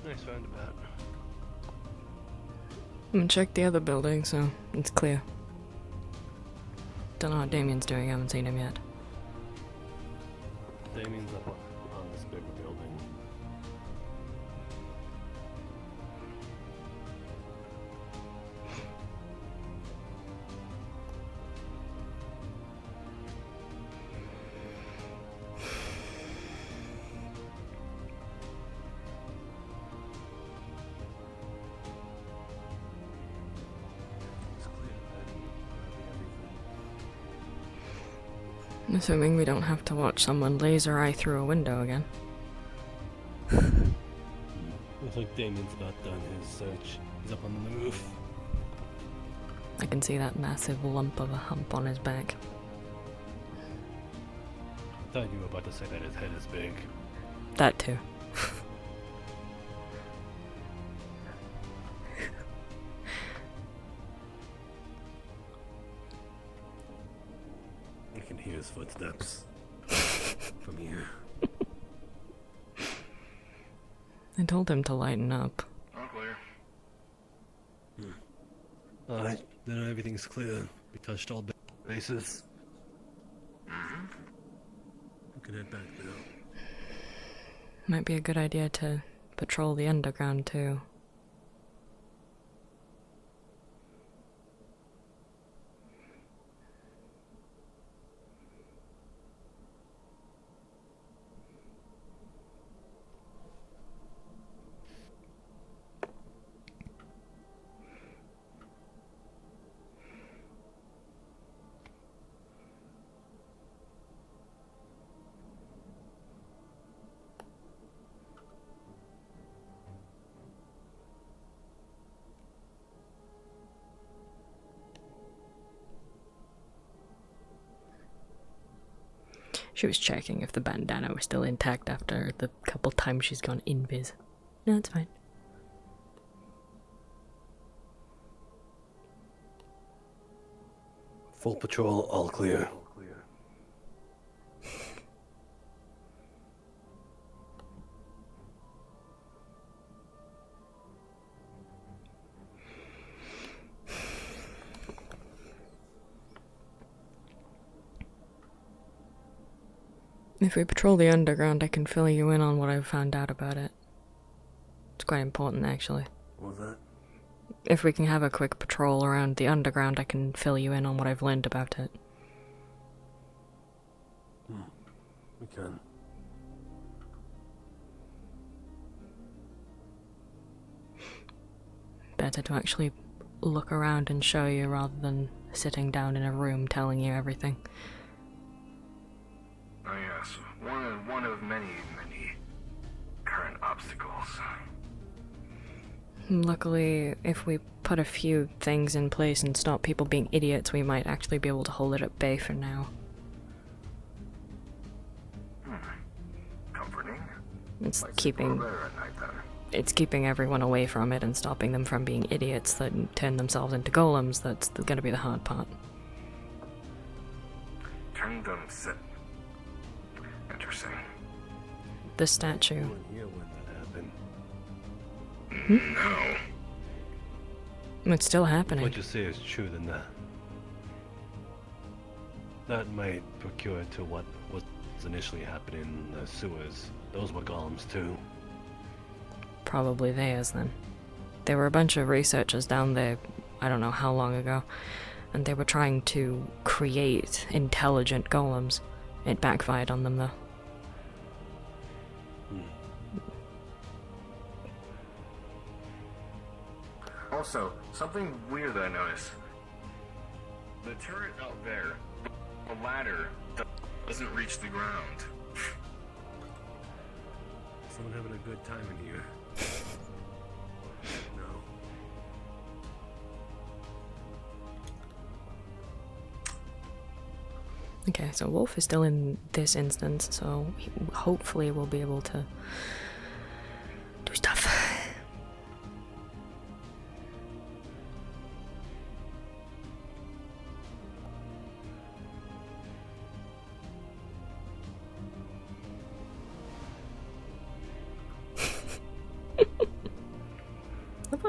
Nice roundabout. I'm gonna check the other building, so it's clear. Don't know how Damien's doing, I haven't seen him yet. Damien's up on this bigger building. Assuming we don't have to watch someone laser eye through a window again. Looks like Damien's about done his search. He's up on the roof. I can see that massive lump of a hump on his back. Thought you were about to say that his head is big. That too. I can hear his footsteps from here. I told him to lighten up. All clear. Alright, then everything's clear. We touched all bases. Mm-hmm. We can head back now. Might be a good idea to patrol the underground too. She was checking if the bandana was still intact after the couple times she's gone invis. No, it's fine. Full patrol, all clear. If we patrol the underground, I can fill you in on what I've found out about it. It's quite important, actually. What was that? If we can have a quick patrol around the underground, I can fill you in on what I've learned about it. We can. Better to actually look around and show you rather than sitting down in a room telling you everything. Oh yes, one of many current obstacles. Luckily, if we put a few things in place and stop people being idiots, we might actually be able to hold it at bay for now. Comforting. It's Might sleep keeping better at night then. it's keeping everyone away from it and stopping them from being idiots that turn themselves into golems. That's going to be the hard part. Turn them sit. Interesting. The statue. I wasn't here when that happened. No. It's still If happening. what you say is true, then that might procure to what was initially happening in the sewers. Those were golems too. Probably theirs then. There were a bunch of researchers down there, I don't know how long ago, and they were trying to create intelligent golems. It backfired on them though. Also, something weird that I noticed. The turret out there, the ladder, doesn't reach the ground. Someone having a good time in here. No. Okay, so Wolf is still in this instance, so hopefully we'll be able to do stuff.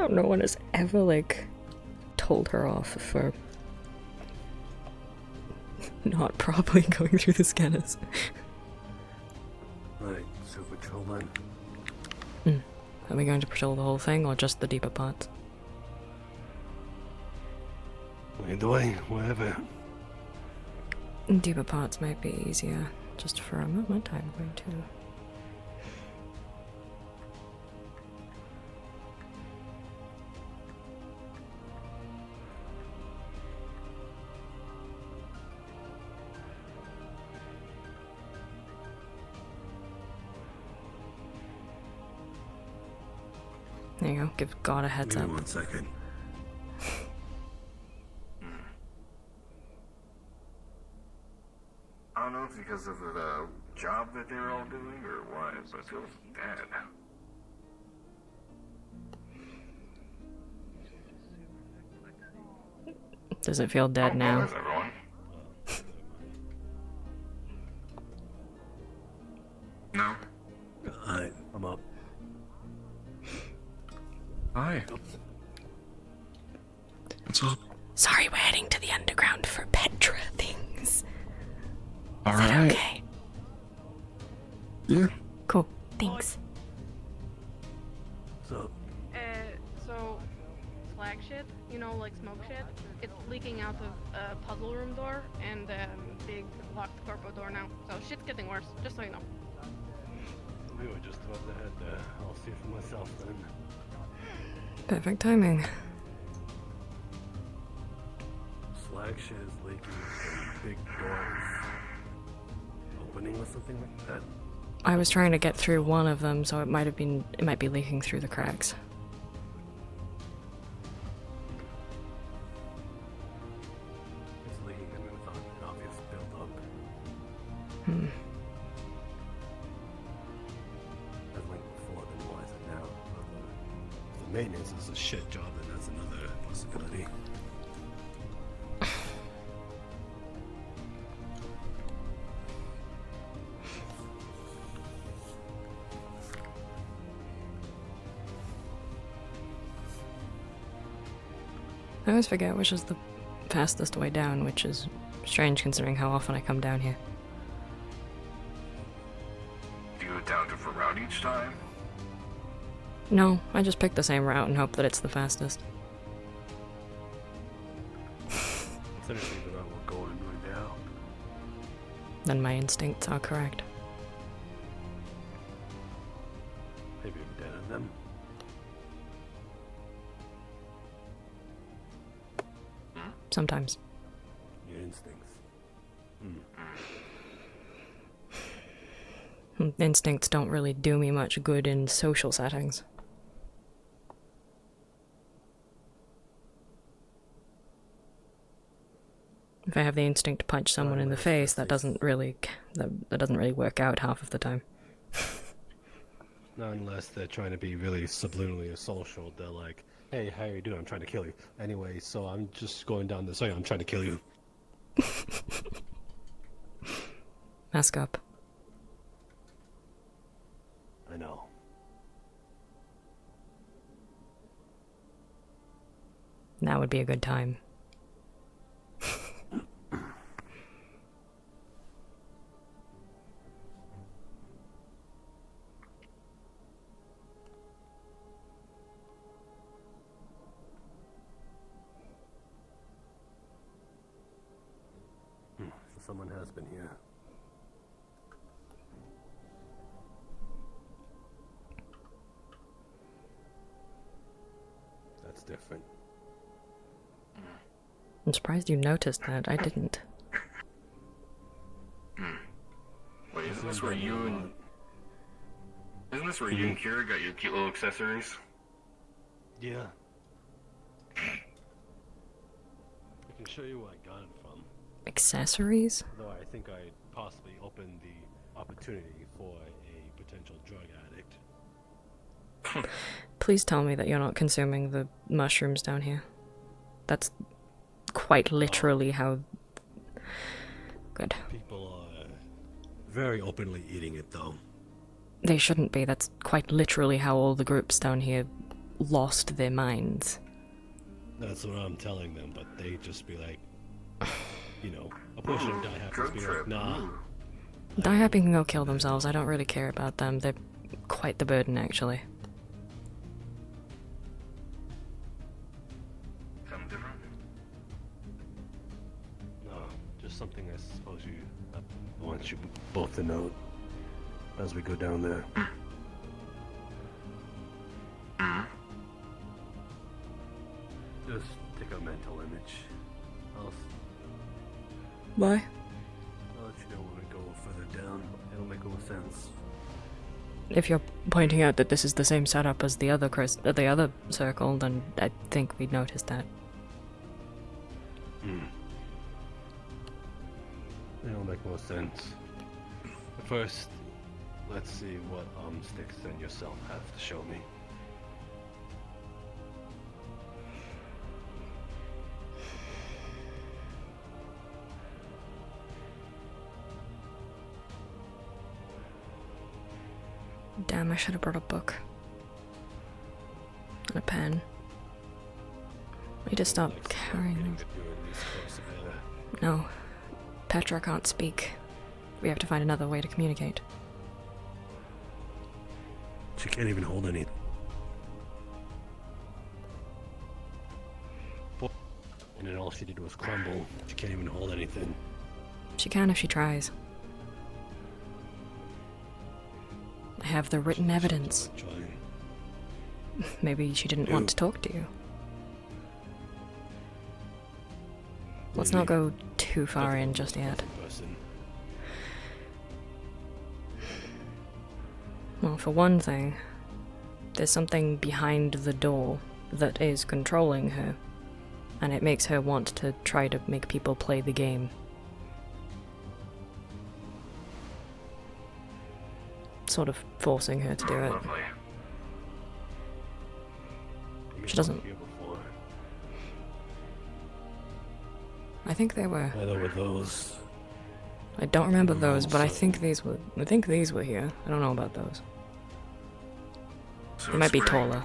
how no one has ever, like, told her off for not properly going through the scanners. Right, so patrol then. Are we going to patrol the whole thing, or just the deeper parts? Either way, wherever. Deeper parts might be easier, just for a moment. I'm going to... There you go, give God a heads Give up. me 1 second. I don't know if it's because of the job that they're all doing or what, but it feels bad. Does it feel dead now? Where's everyone? No? Alright, I'm up. Hi. What's up? Sorry, we're heading to the underground for Petra things. All Is that right. okay? Yeah. Cool. Thanks. So, So, flag shit, you know, like smoke shit, it's leaking out of a puzzle room door and big locked corpo door now. So shit's getting worse, just so you know. we were just about to head there. I'll see for myself then. Perfect timing. Slag shit is leaking from big doors. Opening or something like that. I was trying to get through one of them, so it might be leaking through the cracks. It's leaking in without an obvious build-up. As like before, then why is it now? If the maintenance is a shit job, then that's another possibility. I always forget which is the fastest way down, which is strange considering how often I come down here. Do you go down different route each time? No, I just pick the same route and hope that it's the fastest. It's anything that I will go in right now. Then my instincts are correct. Maybe I'm dead in them. Sometimes. Your instincts. Instincts don't really do me much good in social settings. If I have the instinct to punch someone in the face, that doesn't really work out half of the time. Not unless they're trying to be really subliminally social. They're like, hey, how you doing? I'm trying to kill you. Anyway, so I'm just going down this way. I'm trying to kill you. Mask up. I know. Now would be a good time. So someone has been here. That's different. I'm surprised you noticed that. I didn't. Wait, isn't this where you and Kira got your cute little accessories? Yeah. I can show you where I got it from. Accessories? Though I think I possibly opened the opportunity for a potential drug addict. Please tell me that you're not consuming the mushrooms down here. That's quite literally how... Good. People are very openly eating it, though. They shouldn't be. That's quite literally how all the groups down here lost their minds. That's what I'm telling them, but they just be like, you know, a portion of Die Happy be like, nah. Die Happy can go kill themselves. I don't really care about them. They're quite the burden, actually. Something different? No, just something I suppose I want you both to know as we go down there. Just take a mental image. Why? I'll let you know when we go further down. It'll make more sense. If you're pointing out that this is the same setup as the other circle, then I think we'd notice that. It'll make more sense. But first, let's see what Sticks and yourself have to show me. Damn, I should have brought a book. And a pen. I need to stop carrying them. No. Petra can't speak. We have to find another way to communicate. She can't even hold any. And then all she did was crumble. She can't even hold anything. She can if she tries. I have the written evidence. Maybe she didn't want to talk to you. Let's not go too far in just yet. Well, for one thing, there's something behind the door that is controlling her, and it makes her want to try to make people play the game. Sort of forcing her to do it. She doesn't. I think they were. Either were those. I don't remember those, but I think these were. I think these were here. I don't know about those. They might be taller.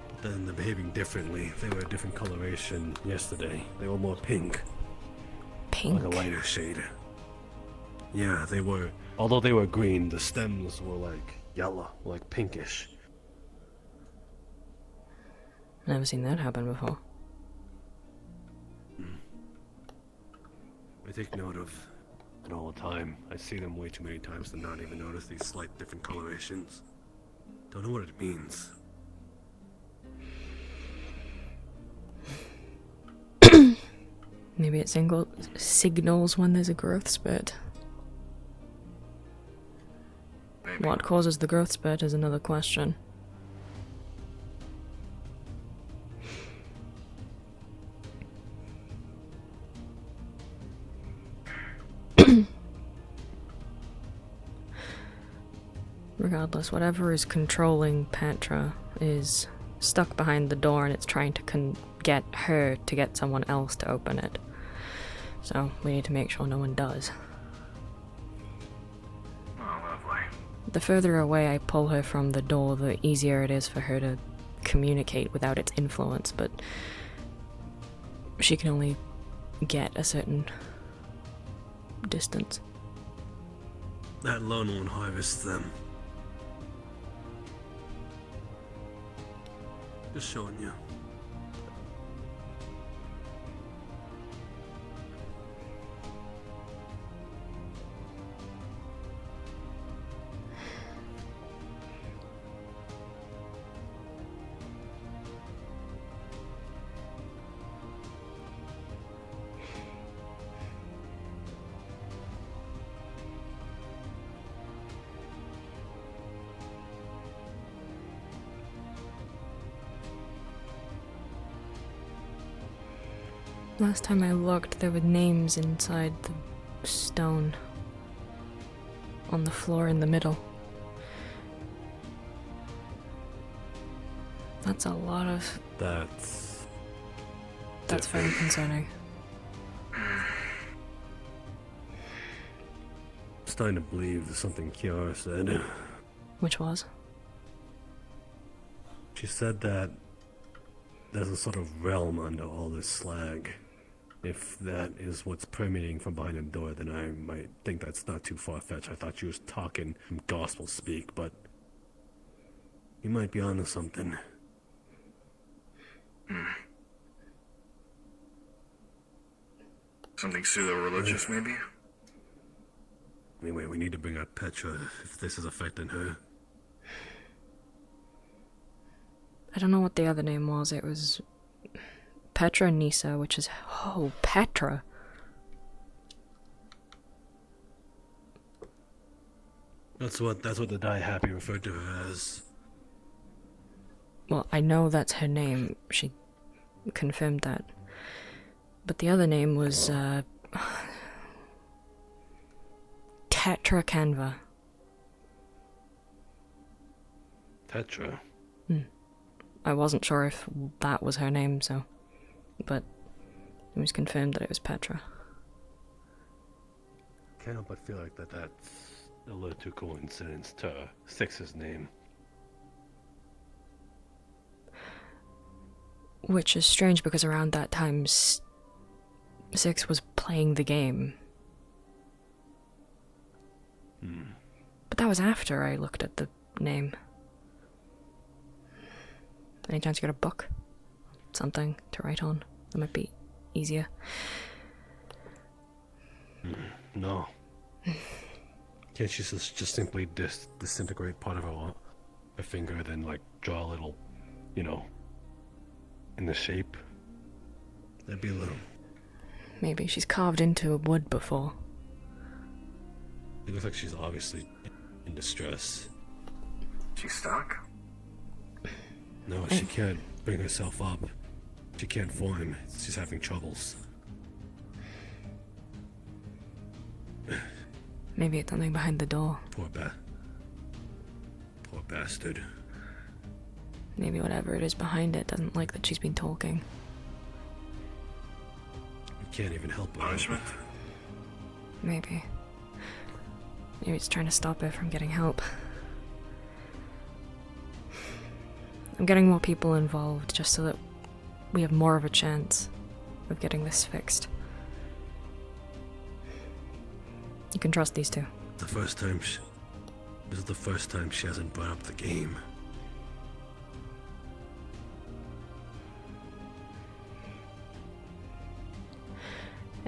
But then they're behaving differently. They were a different coloration yesterday. They were more pink. Pink? Like a lighter shade. Yeah, they were. Although they were green, the stems were like yellow, like pinkish. Never seen that happen before. I take note of it all the time. I see them way too many times to not even notice these slight different colorations. Don't know what it means. Maybe it signals when there's a growth spurt. Maybe. What causes the growth spurt is another question. Regardless, whatever is controlling Petra is stuck behind the door and it's trying to get her to get someone else to open it. So we need to make sure no one does. Oh, lovely. The further away I pull her from the door, the easier it is for her to communicate without its influence, but she can only get a certain distance. That alone won't harvest them. Just showing you. Last time I looked, there were names inside the stone. On the floor in the middle. That's a lot of... That's very concerning. Starting to believe there's something Kiara said. Which was? She said that there's a sort of realm under all this slag. If that is what's permeating from behind the door, then I might think that's not too far-fetched. I thought she was talking gospel speak, but you might be onto something. Something pseudo-religious, maybe? Anyway, we need to bring out Petra if this is affecting her. I don't know what the other name was. It was Petra Nisa, which is... Oh, Petra. That's what the Die Happy referred to her as. Well, I know that's her name. She confirmed that. But the other name was, Tetra Canva. Petra? I wasn't sure if that was her name, so... But it was confirmed that it was Petra. Can't help but feel like that's a little too coincidence to Six's name. Which is strange because around that time, Six was playing the game. But that was after I looked at the name. Any chance you got a book? Something to write on? That might be easier. No. Can't she just simply disintegrate part of her finger, then like draw a little, you know, in the shape? That'd be a little... Maybe she's carved into wood before. It looks like she's obviously in distress. She's stuck? No, she can't bring herself up. She can't form. She's having troubles. Maybe it's something behind the door. Poor bastard. Maybe whatever it is behind it doesn't like that she's been talking. You can't even help her. Punishment? Maybe. Maybe it's trying to stop her from getting help. I'm getting more people involved just so that we have more of a chance of getting this fixed. You can trust these two. This is the first time she hasn't brought up the game.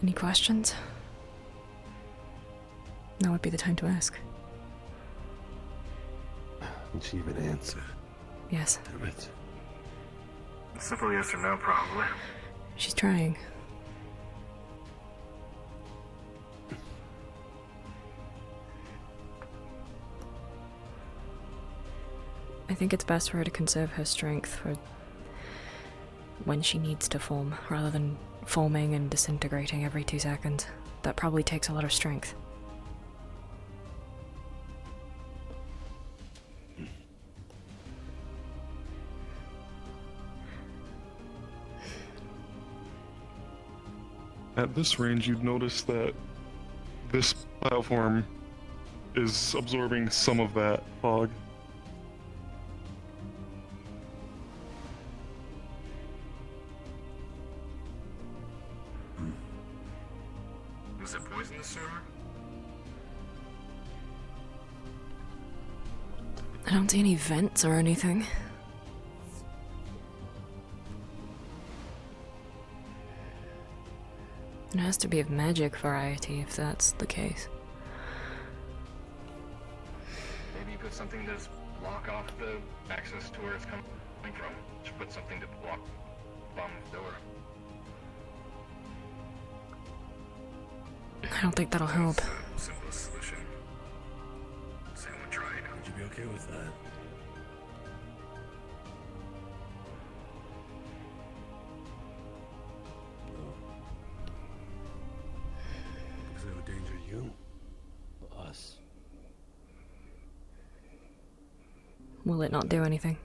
Any questions? Now would be the time to ask. Did she even answer? Yes. Damn it. Simple yes or no, probably. She's trying. I think it's best for her to conserve her strength for when she needs to form, rather than forming and disintegrating every 2 seconds. That probably takes a lot of strength. At this range, you'd notice that this platform is absorbing some of that fog. Was it poisonous, sir? I don't see any vents or anything. It has to be of magic variety if that's the case. Maybe you put something to block off the access to where it's coming from. Just put something to block the door. I don't think that'll help. That's the simplest solution. Someone tried. Would you be okay with that? Because it would endanger you? Or us? Will it not do anything?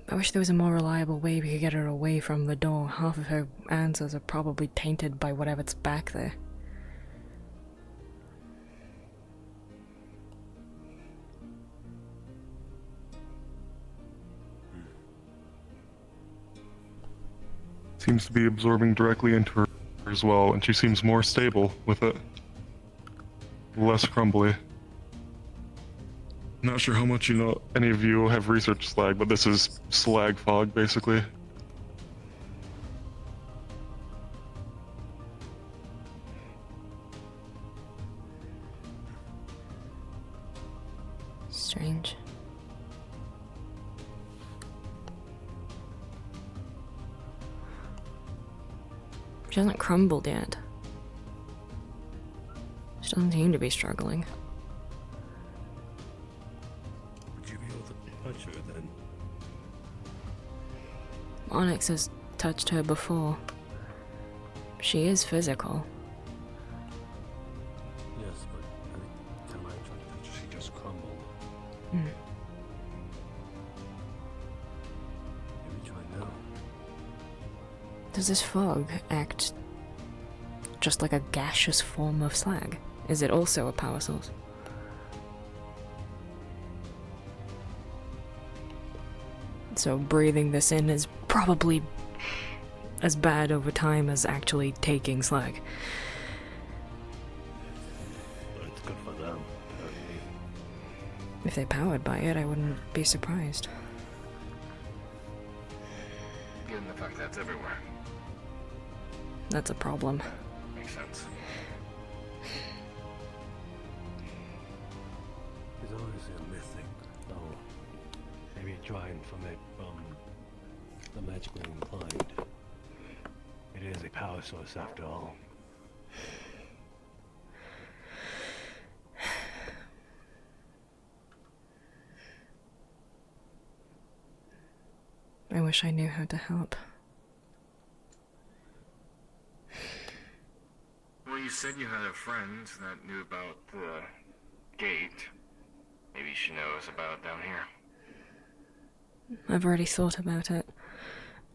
I wish there was a more reliable way we could get her away from the door. Half of her answers are probably tainted by whatever's back there. seems to be absorbing directly into her as well, and she seems more stable with it. Less crumbly. Not sure how much any of you have researched slag, but this is slag fog, basically. Strange. She hasn't crumbled yet. She doesn't seem to be struggling. Would you be able to touch her then? Onyx has touched her before. She is physical. Yes, but I think the time I tried to touch her, she just crumbled. Hmm. Maybe try now. Does this fog act just like a gaseous form of slag? Is it also a power source? So breathing this in is probably as bad over time as actually taking slag. But it's good for them, apparently. If they're powered by it, I wouldn't be surprised. Given the fact that's everywhere. That's a problem. Makes sense. There's always a mythic, though. Maybe drawing from it from the magically inclined. It is a power source after all. I wish I knew how to help. Well, you said you had a friend that knew about the gate. Maybe she knows about it down here. I've already thought about it.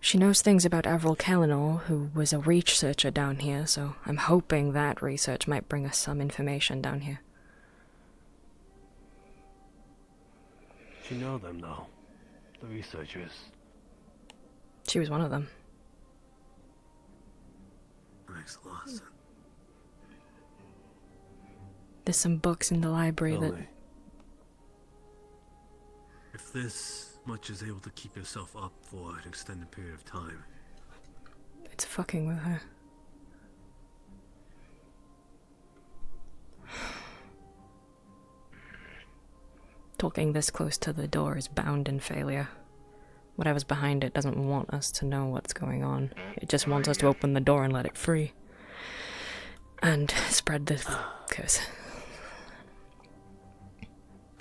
She knows things about Avril Kellinor, who was a researcher down here, so I'm hoping that research might bring us some information down here. You know them, though. The researchers. She was one of them. Makes a lot of sense. There's some books in the library Tell that... me, if this much is able to keep yourself up for an extended period of time, It's fucking with her. Talking this close to the door is bound in failure. Whatever's behind it doesn't want us to know what's going on. It just wants us to open the door and let it free. And spread the curse.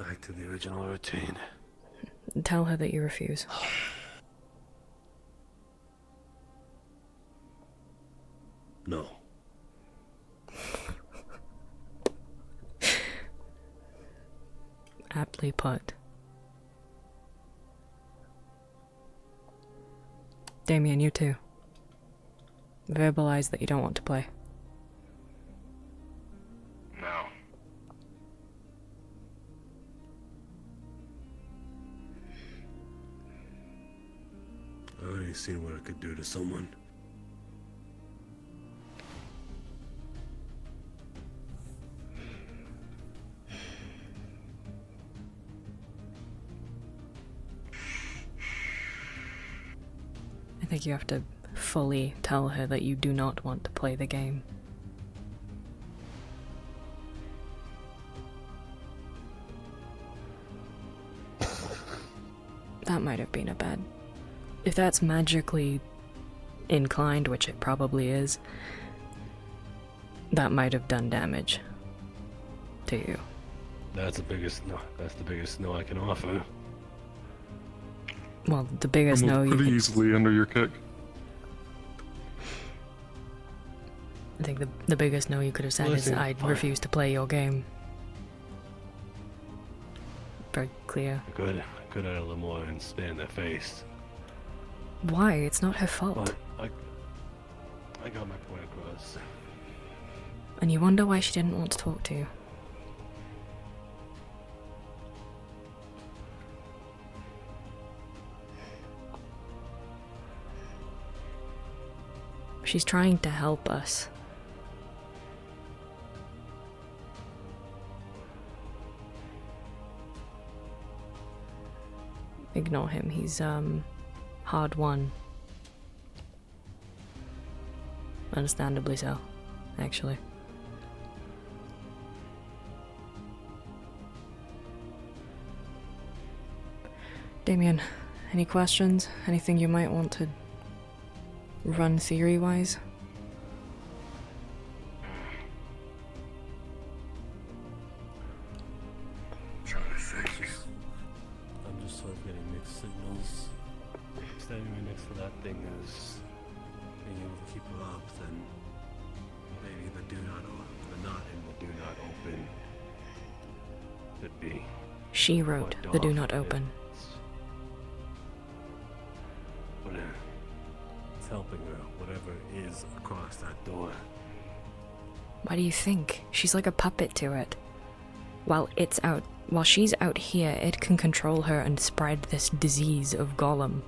back to the original routine. Tell her that you refuse. No. Aptly put. Damien, you too. Verbalize that you don't want to play. No. I've already seen what it could do to someone. I think you have to fully tell her that you do not want to play the game. That might have been a bad... If that's magically inclined, which it probably is, that might have done damage to you. That's the biggest no. That's the biggest no I can offer. Well, the biggest no you pretty could... easily under your kick. I think the biggest no you could have said is, Listen, I fine. refuse to play your game. Very clear. I could add a little more and spit in their face. Why? It's not her fault. But I got my point across. And you wonder why she didn't want to talk to you. She's trying to help us. Ignore him, he's, hard won. Understandably so, actually. Damien, any questions? Anything you might want to run theory-wise? Trying to think. I'm just sort of getting mixed signals. Standing right next to that thing is being able to keep her up, then maybe the knot in the do not open could be. She wrote the do not open. It's helping her, whatever is across that door. Why do you think? She's like a puppet to it. While she's out here, it can control her and spread this disease of Golem.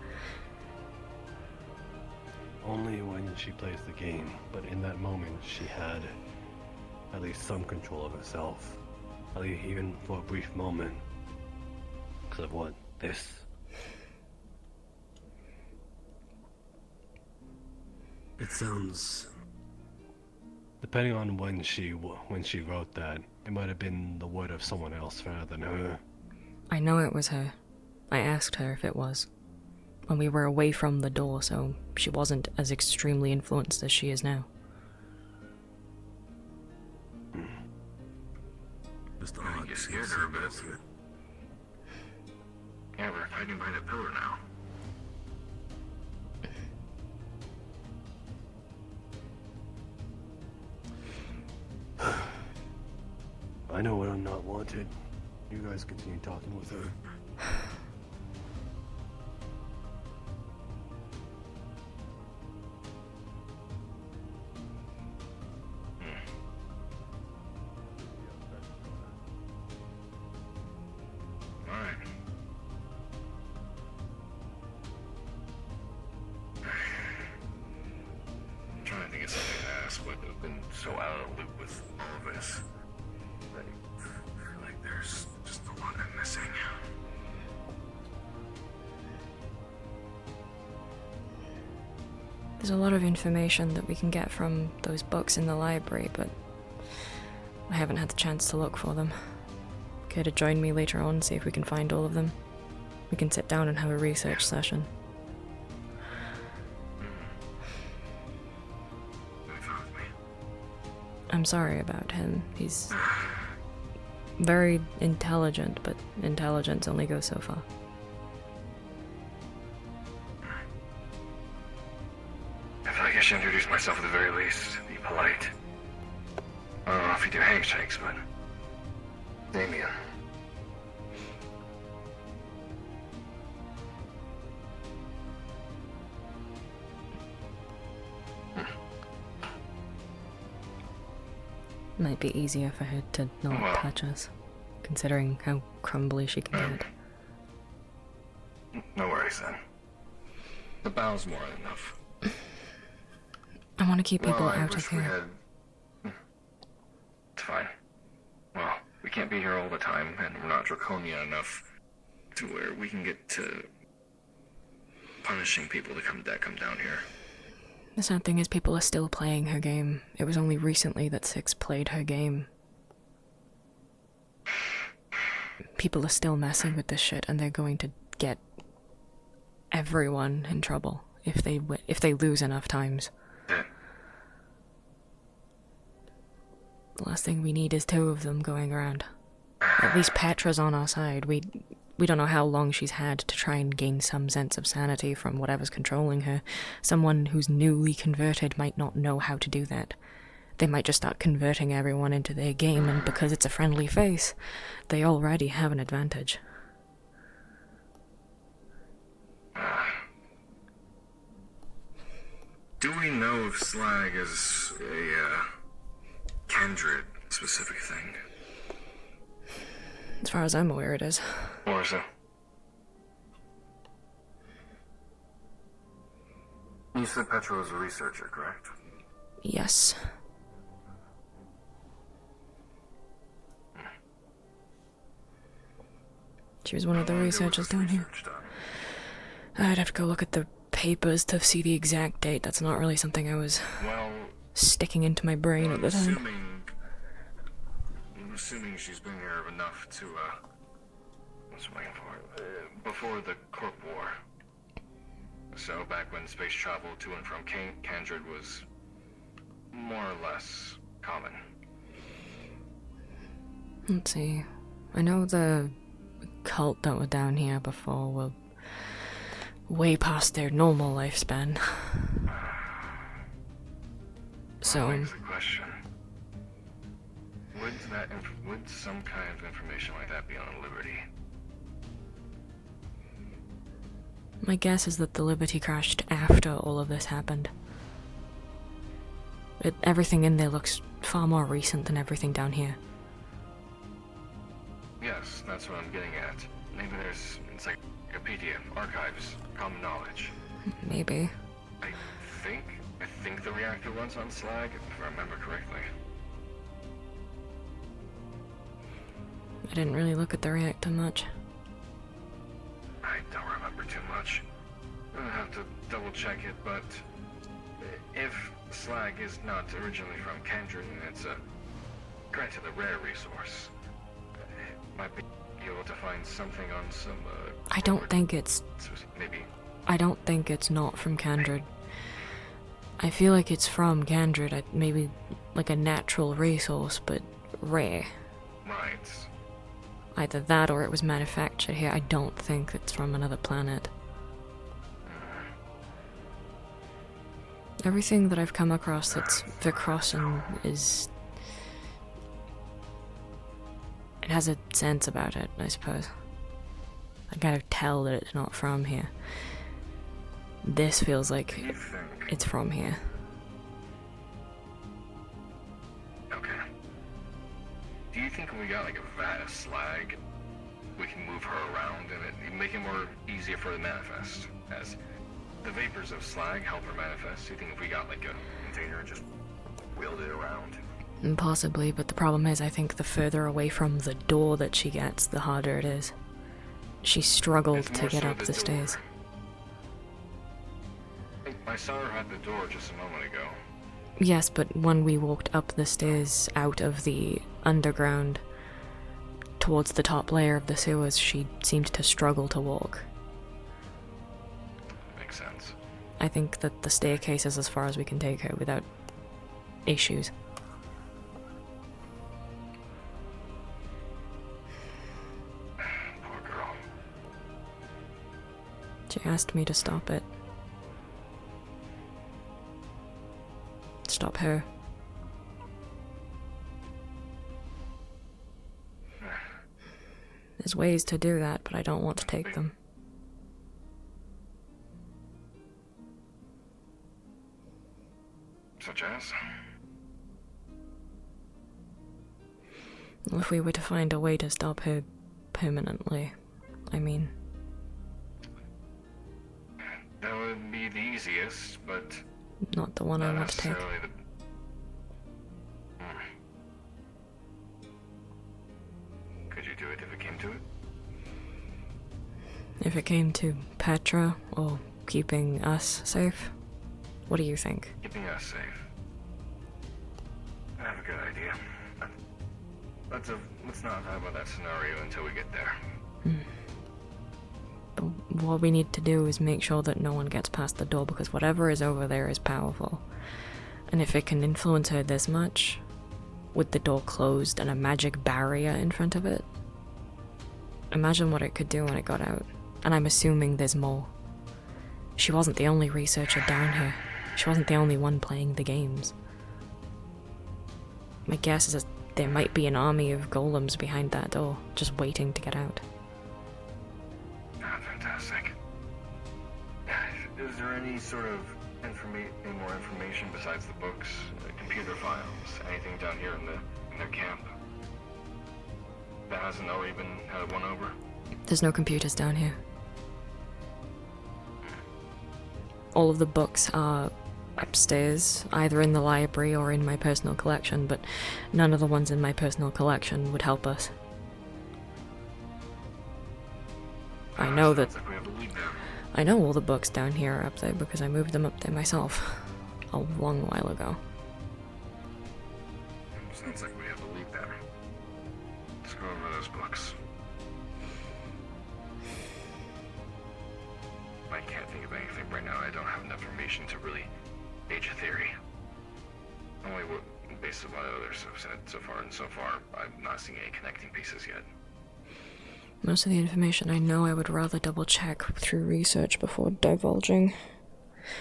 Only when she plays the game, but in that moment she had at least some control of herself. At least even for a brief moment. Because of what? This. It sounds... Depending on when she wrote that, it might have been the word of someone else rather than her. I know it was her. I asked her if it was. When we were away from the door, so she wasn't as extremely influenced as she is now. Just I think you scared her a bit. Yeah, we're hiding behind a pillar now. I know when I'm not wanted. You guys continue talking with her. Alright. I'm trying to think of something to ask, but I've been so out of the loop with all of this. I feel like there's just a lot I'm missing. There's a lot of information that we can get from those books in the library, but I haven't had the chance to look for them. Care to join me later on, see if we can find all of them? We can sit down and have a research session. I'm sorry about him. He's very intelligent, but intelligence only goes so far. I feel like I should introduce myself at the very least. Be polite. I don't know if you do handshakes, but... Damien. Might be easier for her to not touch us, considering how crumbly she can get. No worries then. The bow's more than enough. I want to keep people I out of wish we here. had... It's fine. Well, we can't be here all the time, and we're not draconian enough to where we can get to punishing people that come down here. The sad thing is people are still playing her game. It was only recently that Six played her game. People are still messing with this shit, and they're going to get everyone in trouble if they lose enough times. The last thing we need is two of them going around. At least Petra's on our side. We don't know how long she's had to try and gain some sense of sanity from whatever's controlling her. Someone who's newly converted might not know how to do that. They might just start converting everyone into their game, and because it's a friendly face, they already have an advantage. Do we know if slag is a kindred specific thing? As far as I'm aware, it is. Or is it? You said Petra was a researcher, correct? Yes. She was one of the researchers down here. I'd have to go look at the papers to see the exact date. That's not really something I was sticking into my brain at the time. I'm assuming she's been here enough to, what's I'm waiting for? Before the Corp War. So back when space travel to and from Kandrid was more or less common. Let's see. I know the cult that were down here before were way past their normal lifespan. So That begs the question. Would some kind of information like that be on Liberty? my guess is that the Liberty crashed after all of this happened. Everything in there looks far more recent than everything down here. Yes, that's what I'm getting at. Maybe there's encyclopedia, archives, common knowledge. Maybe. I think the reactor runs on slag, if I remember correctly. I didn't really look at the reactor much. I don't remember too much. I'll have to double check it, but if slag is not originally from Kandrid and it's granted a rare resource, it might be able to find something on some I don't think it's not from Kandrid. I feel like it's from Kandrid, maybe like a natural resource, but rare. Right. Either that or it was manufactured here. I don't think it's from another planet. Everything that I've come across that's Vicrossen is... it has a sense about it, I suppose. I kind of tell that it's not from here. This feels like it's from here. Okay. Do you think when we got like a vat of slag, we can move her around and make it more easier for her to manifest? As the vapors of slag help her manifest, do you think if we got like a container and just wheeled it around? Possibly, but the problem is I think the further away from the door that she gets, the harder it is. She struggled to get up the stairs. I saw her at the door just a moment ago. Yes, but when we walked up the stairs out of the underground towards the top layer of the sewers, she seemed to struggle to walk. Makes sense. I think that the staircase is as far as we can take her without issues. Poor girl. She asked me to stop it. Stop her. There's ways to do that, but I don't want to take them. Such as? If we were to find a way to stop her permanently, I mean. That would be the easiest, but not the one I want to take. Could you do it if it came to it? If it came to Petra or keeping us safe? What do you think? Keeping us safe. I have a good idea. Let's not talk about that scenario until we get there. But what we need to do is make sure that no one gets past the door, because whatever is over there is powerful. And if it can influence her this much, with the door closed and a magic barrier in front of it, imagine what it could do when it got out. And I'm assuming there's more. She wasn't the only researcher down here. She wasn't the only one playing the games. My guess is that there might be an army of golems behind that door, just waiting to get out. Ah, fantastic. Is there any sort of any more information besides the books, computer files, anything down here in their camp that hasn't already been won over? There's no computers down here. all of the books are upstairs, either in the library or in my personal collection, but none of the ones in my personal collection would help us. I know that... I know all the books down here are up there because I moved them up there myself a long while ago. Sounds like we have a lead there. Let's go over those books. I can't think of anything right now. I don't have enough information to really gauge a theory. Only what, based on what others have said so far, and so far, I'm not seeing any connecting pieces yet. Most of the information I know I would rather double check through research before divulging.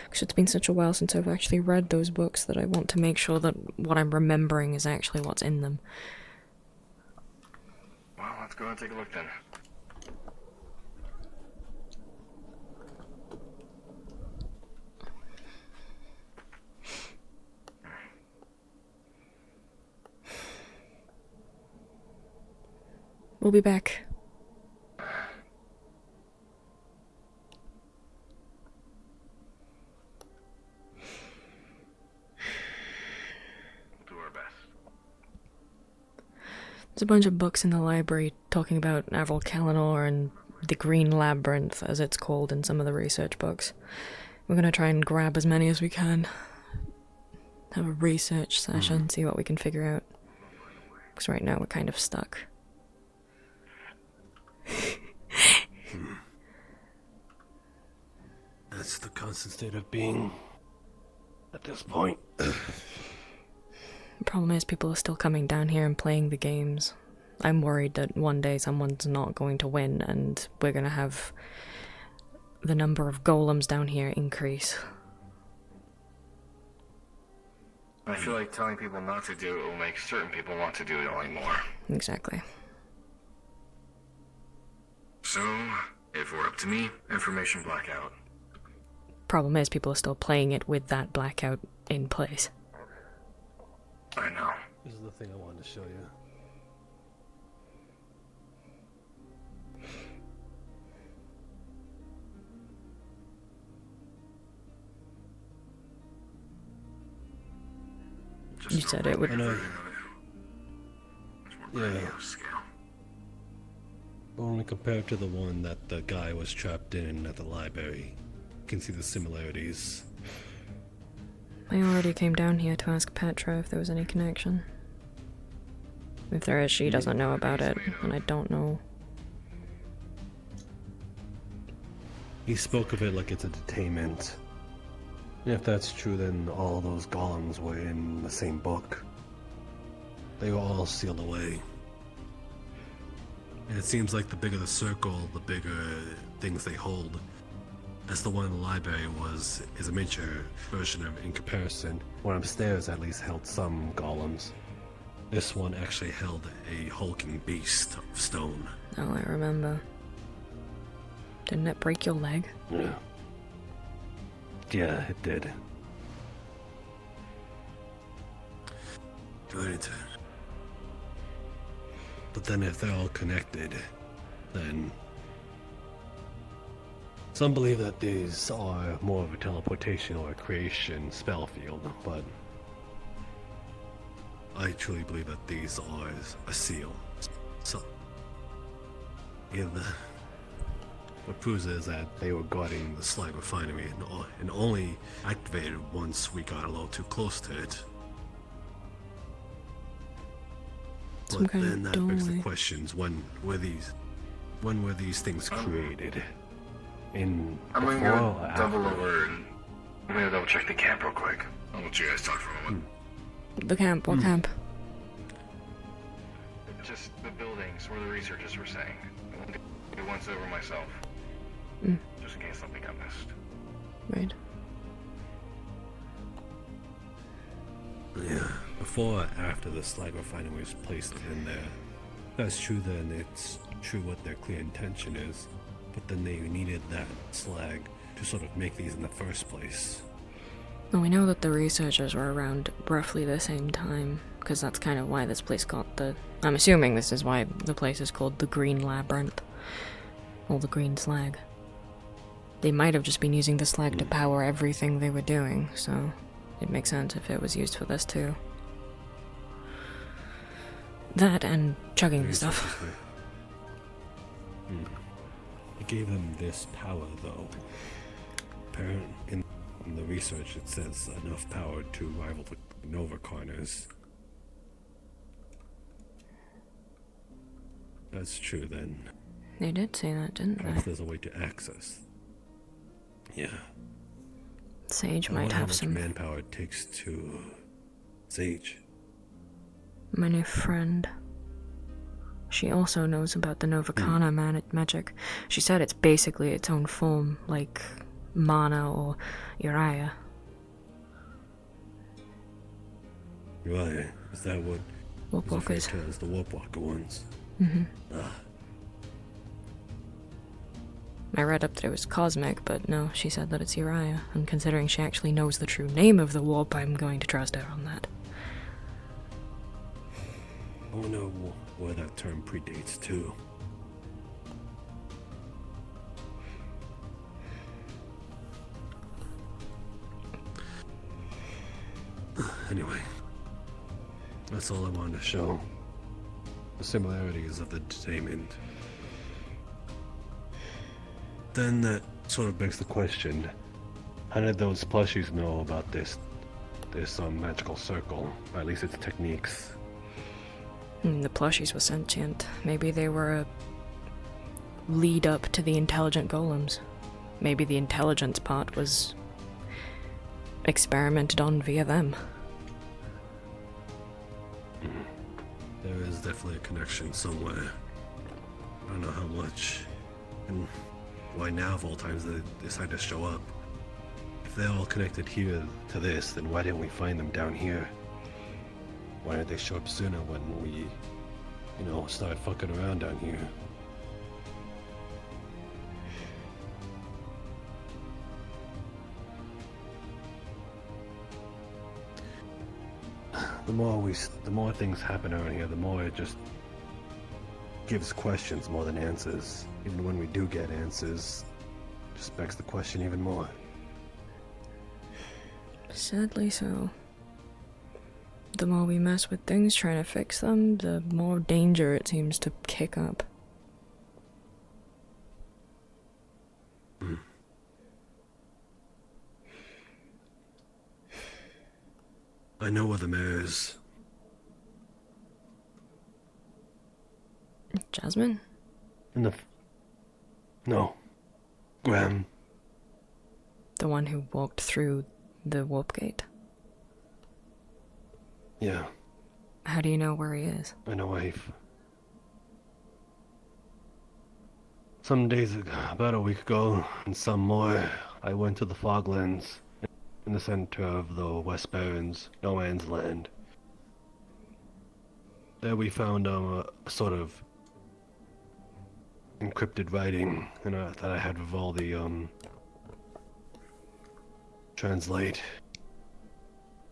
Because it's been such a while since I've actually read those books that I want to make sure that what I'm remembering is actually what's in them. Well, let's go and take a look then. We'll be back. There's a bunch of books in the library talking about Avril Kalinor and the Green Labyrinth, as it's called in some of the research books. We're gonna try and grab as many as we can. Have a research session, see what we can figure out. Because right now we're kind of stuck. That's the constant state of being at this point. The problem is people are still coming down here and playing the games. I'm worried that one day someone's not going to win and we're gonna have the number of golems down here increase. I feel like telling people not to do it will make certain people want to do it only more. Exactly. So, if we're up to me, information blackout. Problem is people are still playing it with that blackout in place. I know. This is the thing I wanted to show you. You said it would... Yeah. But when we compare it to the one that the guy was trapped in at the library, you can see the similarities. I already came down here to ask Petra if there was any connection. If there is, she doesn't know about it, and I don't know. He spoke of it like it's a detainment. If that's true, then all those golems were in the same book. They were all sealed away. And it seems like the bigger the circle, the bigger things they hold. As the one in the library is a miniature version of in comparison. One upstairs at least held some golems. This one actually held a hulking beast of stone. Oh, I remember. Didn't it break your leg? Yeah. Yeah, it did. Good. But then if they're all connected, then... Some believe that these are more of a teleportation or a creation spell field, but... I truly believe that these are a seal. So... What proves is that they were guarding the slag refinery and only activated once we got a little too close to it. But then that begs the questions: when were these things created? I'm gonna go double over and I'm gonna double check the camp real quick. I'll let you guys talk for a moment. The camp? What camp? Just the buildings where the researchers were saying. I want to do once over myself. Just in case something got missed. Right. Yeah. Before or after the slag refinery was placed in there. That's true, then it's true what their clear intention is. But then they needed that slag to sort of make these in the first place. Well, we know that the researchers were around roughly the same time, because that's kind of why this place got the... I'm assuming this is why the place is called the Green Labyrinth. Or the Green Slag. They might have just been using the slag to power everything they were doing, so it makes sense if it was used for this too. That and chugging the stuff. It gave them this power, though. Apparently, in the research, it says enough power to rival the Nova Corners. That's true, then. They did say that, didn't Perhaps they? there's a way to access. Yeah. Sage I might wonder how have much some. manpower it takes to... Sage. My new friend. She also knows about the Novakana magic. She said it's basically its own form, like mana or Uriah. Uriah? Is that what... Warp walkers. To as the Warp Walker ones? Mm-hmm. Ah. I read up that it was cosmic, but no, she said that it's Uriah, and considering she actually knows the true name of the warp, I'm going to trust her on that. I wonder where that term predates too. Anyway, that's all I wanted to show. The similarities of the Daemon. Then that sort of begs the question, how did those plushies know about this magical circle, or at least its techniques? The plushies were sentient. Maybe they were a lead up to the intelligent golems. Maybe the intelligence part was experimented on via them. There is definitely a connection somewhere. I don't know how much, and why now of all times they decide to show up. If they're all connected here to this, then why didn't we find them down here? Why didn't they show up sooner when we, started fucking around down here? The more things happen around here, the more it just gives questions more than answers. Even when we do get answers, it just begs the question even more. Sadly so. The more we mess with things trying to fix them, the more danger it seems to kick up. I know where the mayor is. Jasmine? No. Graham. The one who walked through the warp gate? Yeah. How do you know where he is? I know some days ago, about a week ago, and some more, I went to the Foglands, in the center of the West Barrens, no man's land. There we found a sort of encrypted writing that I had Vivaldi translate.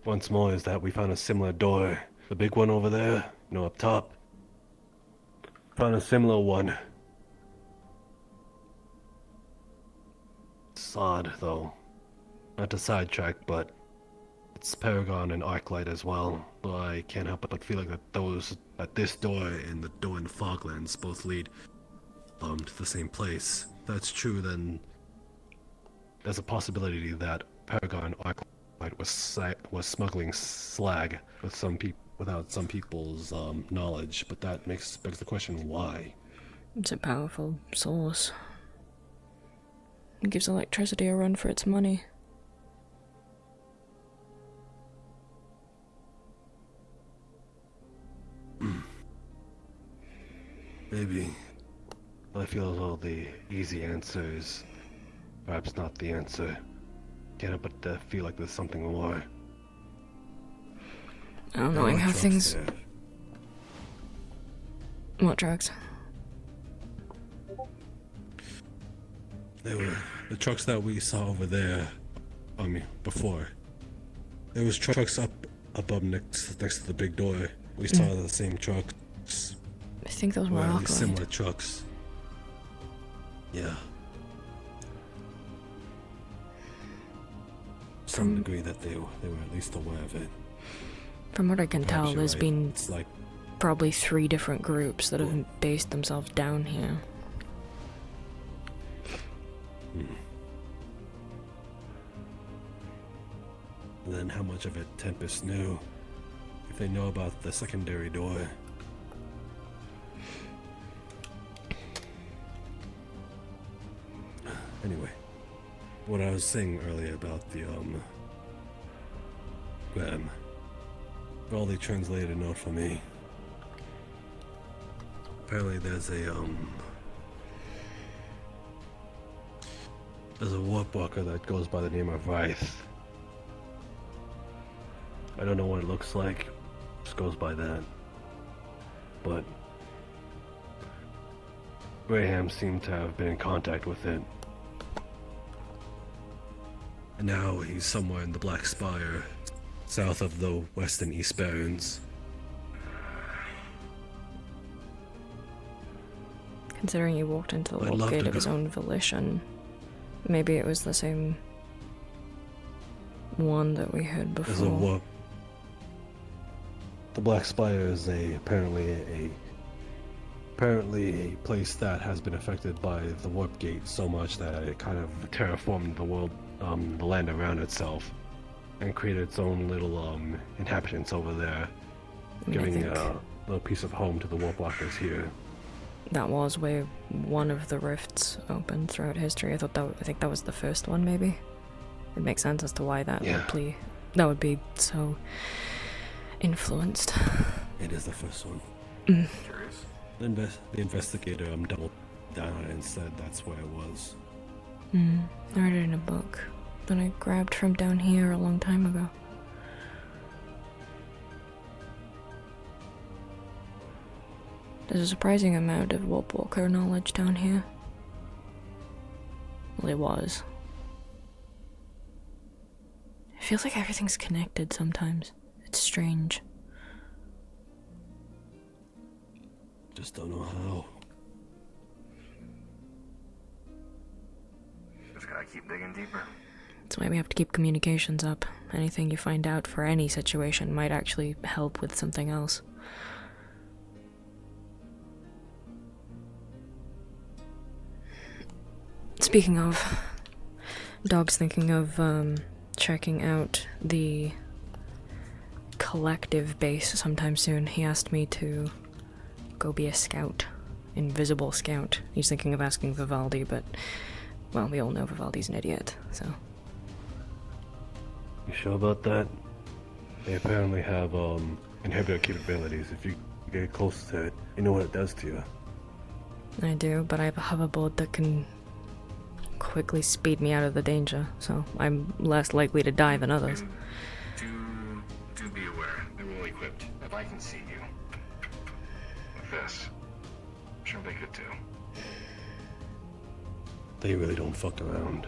Once more is that we found a similar door. The big one over there, up top. Found a similar one. It's odd, though. Not to sidetrack, but it's Paragon and Arclight as well. So I can't help but feel like that this door and the door in the Foglands both lead to the same place. If that's true, then there's a possibility that Paragon and Arclight was smuggling slag without some people's knowledge, but that begs the question, why? It's a powerful source. It gives electricity a run for its money. Maybe. I feel as though the easy answer is perhaps not the answer. Can't help but feel like there's something more. I don't know how things... There. What drugs? They were the trucks that we saw over there. Before. There was trucks up next to the big door. We saw the same trucks. I think those were at Arclight. least similar trucks. Yeah. some degree that they were at least aware of it. From what I can Perhaps tell, you're there's right. been It's like probably 3 different groups that have based themselves down here. And then how much of it Tempest knew? If they know about the secondary door. Anyway, what I was saying earlier about the Graham. Raleigh translated a note for me. Apparently there's a warp walker that goes by the name of Wraith. I don't know what it looks like, just goes by that. But Graham seemed to have been in contact with it. And now he's somewhere in the Black Spire, south of the Western East Barrens. Considering he walked into the I'd warp love gate to of his go. own volition, maybe it was the same one that we heard before. There's a warp. The Black Spire is apparently a place that has been affected by the warp gate so much that it kind of terraformed the world, the land around itself, and created its own little inhabitants over there, I mean, giving I think a little piece of home to the warp walkers here. that was where one of the rifts opened throughout history. I think that was the first one, maybe. It makes sense as to why that would be so influenced. It is the first one. Curious. The investigator doubled down on it and said that's where it was. I read it in a book that I grabbed from down here a long time ago. There's a surprising amount of warp walker knowledge down here. Well, it was. It feels like everything's connected sometimes. It's strange. Just don't know how. Just gotta keep digging deeper. That's why we have to keep communications up. Anything you find out for any situation might actually help with something else. Speaking of, Dog's thinking of checking out the collective base sometime soon. He asked me to go be a scout, invisible scout. He's thinking of asking Vivaldi, but, well, we all know Vivaldi's an idiot, so. You sure about that? They apparently have inhibitor capabilities. If you get close to it, you know what it does to you. I do, but I have a hoverboard that can quickly speed me out of the danger, so I'm less likely to die than others. Do be aware. They're well equipped. If I can see you with this, I'm sure they could too. They really don't fuck around.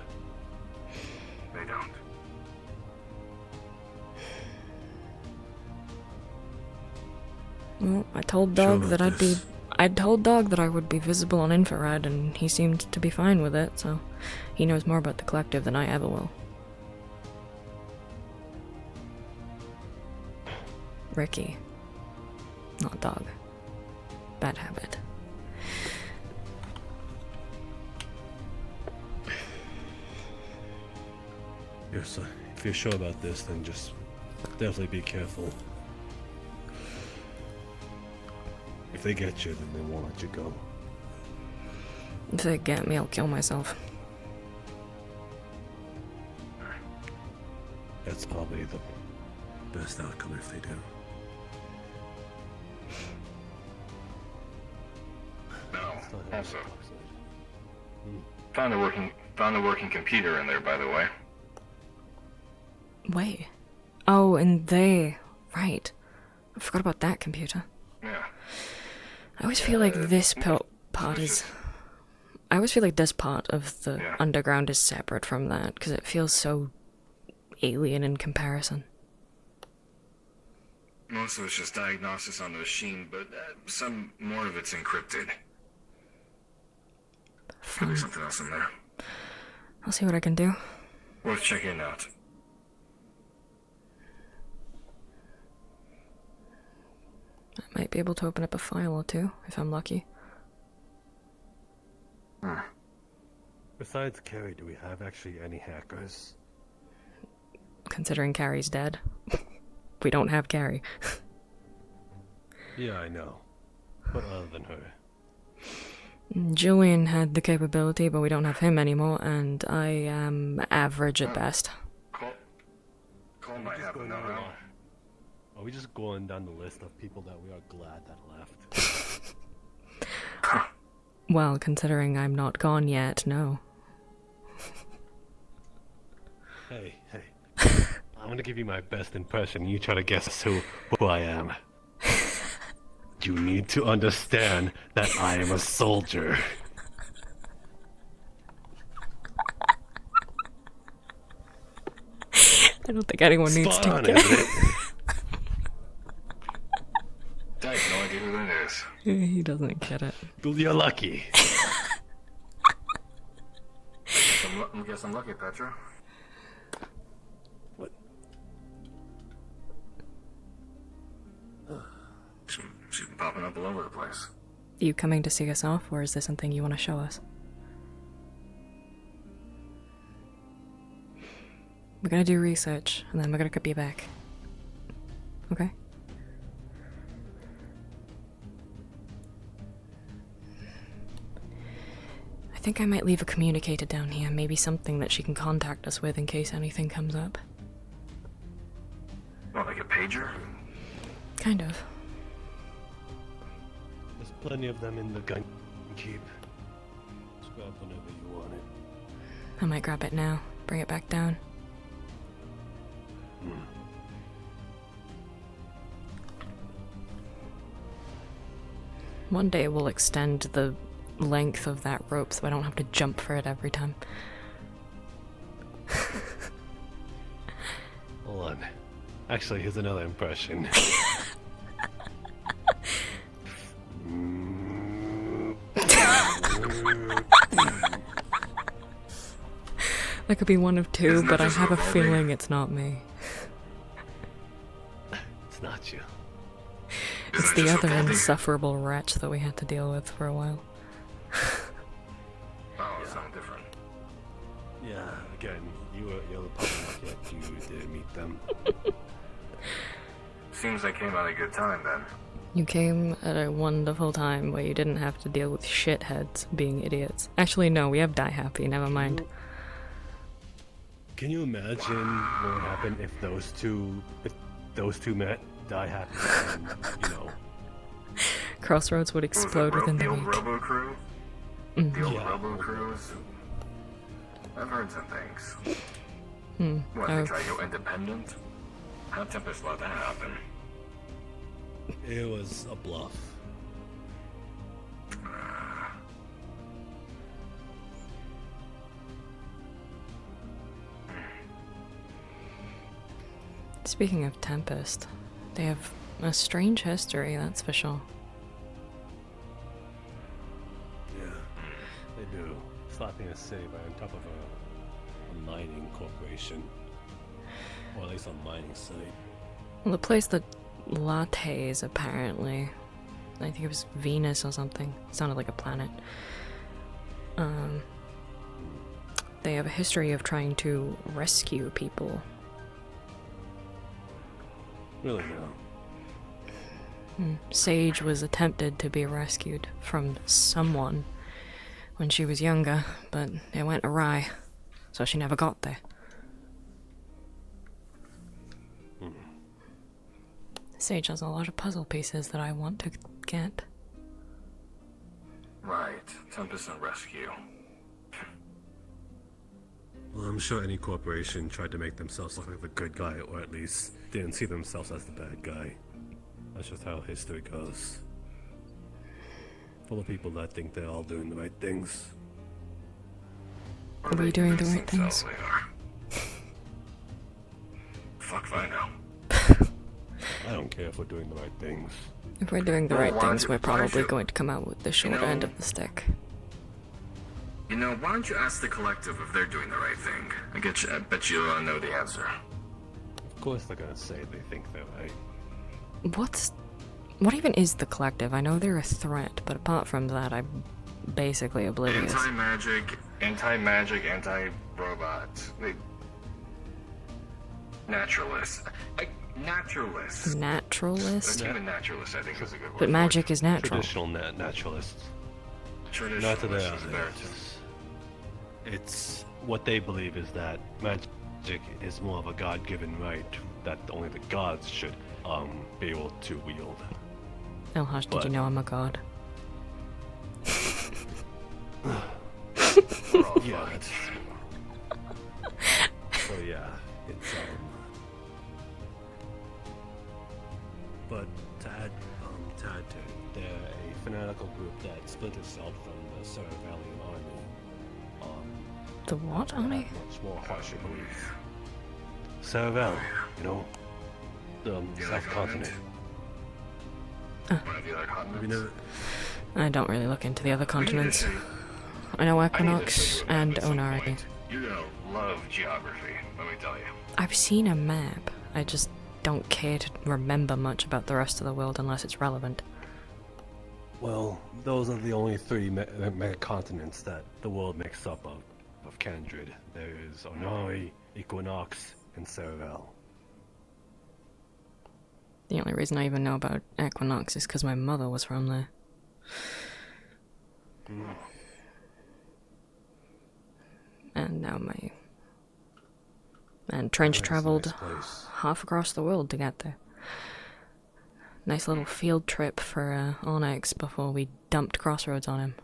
They don't. Well, I told Dog that I told Dog that I would be visible on infrared, and he seemed to be fine with it, so he knows more about the collective than I ever will. Ricky. Not Dog. Bad habit. Yes, if you're sure about this, then just definitely be careful. If they get you, then they won't let you go. If they get me, I'll kill myself. That's probably the best outcome if they do. No. Also, found a working computer in there, by the way. Wait. Oh, and they. Right. I forgot about that computer. Yeah. I always feel like this part is... I always feel like this part of the underground is separate from that, because it feels so alien in comparison. Most of it's just diagnosis on the machine, but some more of it's encrypted. Could be something else in there. I'll see what I can do. Worth checking out. Might be able to open up a file or two, if I'm lucky. Besides Carrie, do we have actually any hackers? Considering Carrie's dead, we don't have Carrie. Yeah, I know. But other than her. Julian had the capability, but we don't have him anymore, and I am average at best. Cole might have a know-how. Are we just going down the list of people that we are glad that left? Well, considering I'm not gone yet, no. Hey. I'm gonna give you my best impression. You try to guess who I am. You need to understand that I am a soldier. I don't think anyone needs to on, get isn't it? I have no idea who that is. He doesn't get it. You're lucky. I guess I'm lucky, Petra. What? She's been popping up all over the place. You coming to see us off, or is this something you want to show us? We're gonna do research, and then we're gonna be back. Okay? I think I might leave a communicator down here, maybe something that she can contact us with in case anything comes up. What, like a pager? Kind of. There's plenty of them in the gun keep. Just grab whenever you want it. I might grab it now, bring it back down. One day we'll extend the length of that rope so I don't have to jump for it every time. Hold on. Actually, here's another impression. That could be one of two, but I have a feeling it's not me. It's not you. It's the other insufferable wretch that we had to deal with for a while. Oh, it's something different. Yeah, again, you're the public, yet you did meet them. Seems I came at a good time then. You came at a wonderful time where you didn't have to deal with shitheads being idiots. Actually, no, we have Die Happy, never mind. Can you imagine what would happen if those two met, Die Happy, and, you know... Crossroads would explode within the week. The old Robo Crew? The old Robo Crews? I've heard some things. What, they try to go independent? How Tempest let that happen? It was a bluff. Speaking of Tempest, they have a strange history, that's for sure. Yeah, they do. Slapping a city right on top of a mining corporation. Or at least a mining site. Well, the place that lattes, apparently. I think it was Venus or something. It sounded like a planet. They have a history of trying to rescue people. Really no. Sage was attempted to be rescued from someone when she was younger, but it went awry, so she never got there. Sage has a lot of puzzle pieces that I want to get. Right, Tempest and Rescue. Well, I'm sure any corporation tried to make themselves look like the good guy, or at least didn't see themselves as the bad guy. That's just how history goes. Full of people that think they're all doing the right things. Are we doing the right things? Fuck if I know. I don't care if we're doing the right things. If we're doing the Well, right why things, don't we're you- why don't probably you- going to come out with the short know- end of the stick. You know, why don't you ask the collective if they're doing the right thing? I bet you know the answer. Of course they're gonna say they think they're right. What even is the Collective? I know they're a threat, but apart from that, I'm basically oblivious. Anti-magic, anti-robot. Naturalists. Naturalists. Naturalist? Even naturalist, I think, is a good word. But magic is natural. Traditional naturalists. Traditional Not that they is are. better. It's what they believe is that magic is more of a God-given right that only the gods should be able to wield. Oh hush, did you know I'm a god? Yeah. So yeah, it's but to add to it, they're a fanatical group that split itself from the Cerevellian army. The what army? Much more harsher beliefs. Cerevel, you know, the South Continent. Have you like hot Have you never? I don't really look into the other continents. I know Equinox and Onari. You're gonna love geography, let me tell you. I've seen a map. I just don't care to remember much about the rest of the world unless it's relevant. Well, those are the only three megacontinents that the world makes up of Kindred. There is Onari, Equinox, and Cerevel. The only reason I even know about Equinox is because my mother was from there. And now Trench traveled half across the world to get there. Nice little field trip for Onyx before we dumped Crossroads on him.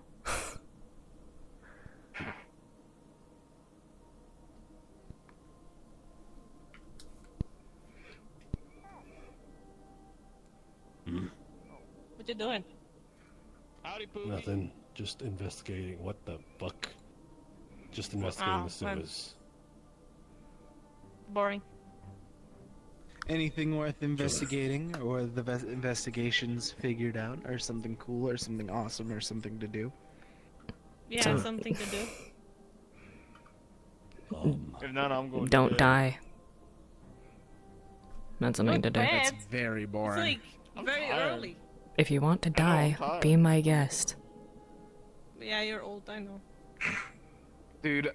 What you doing? Howdy, Poogie. Nothing. Just investigating. What the fuck? Just investigating the sewers. Boring. Anything worth investigating, or the investigations figured out, or something cool, or something awesome, or something to do? Yeah, something to do. If not, I'm going. Don't die. That's something to do. It's very boring. It's like very early. If you want to die, be my guest. Yeah, you're old, I know. Dude,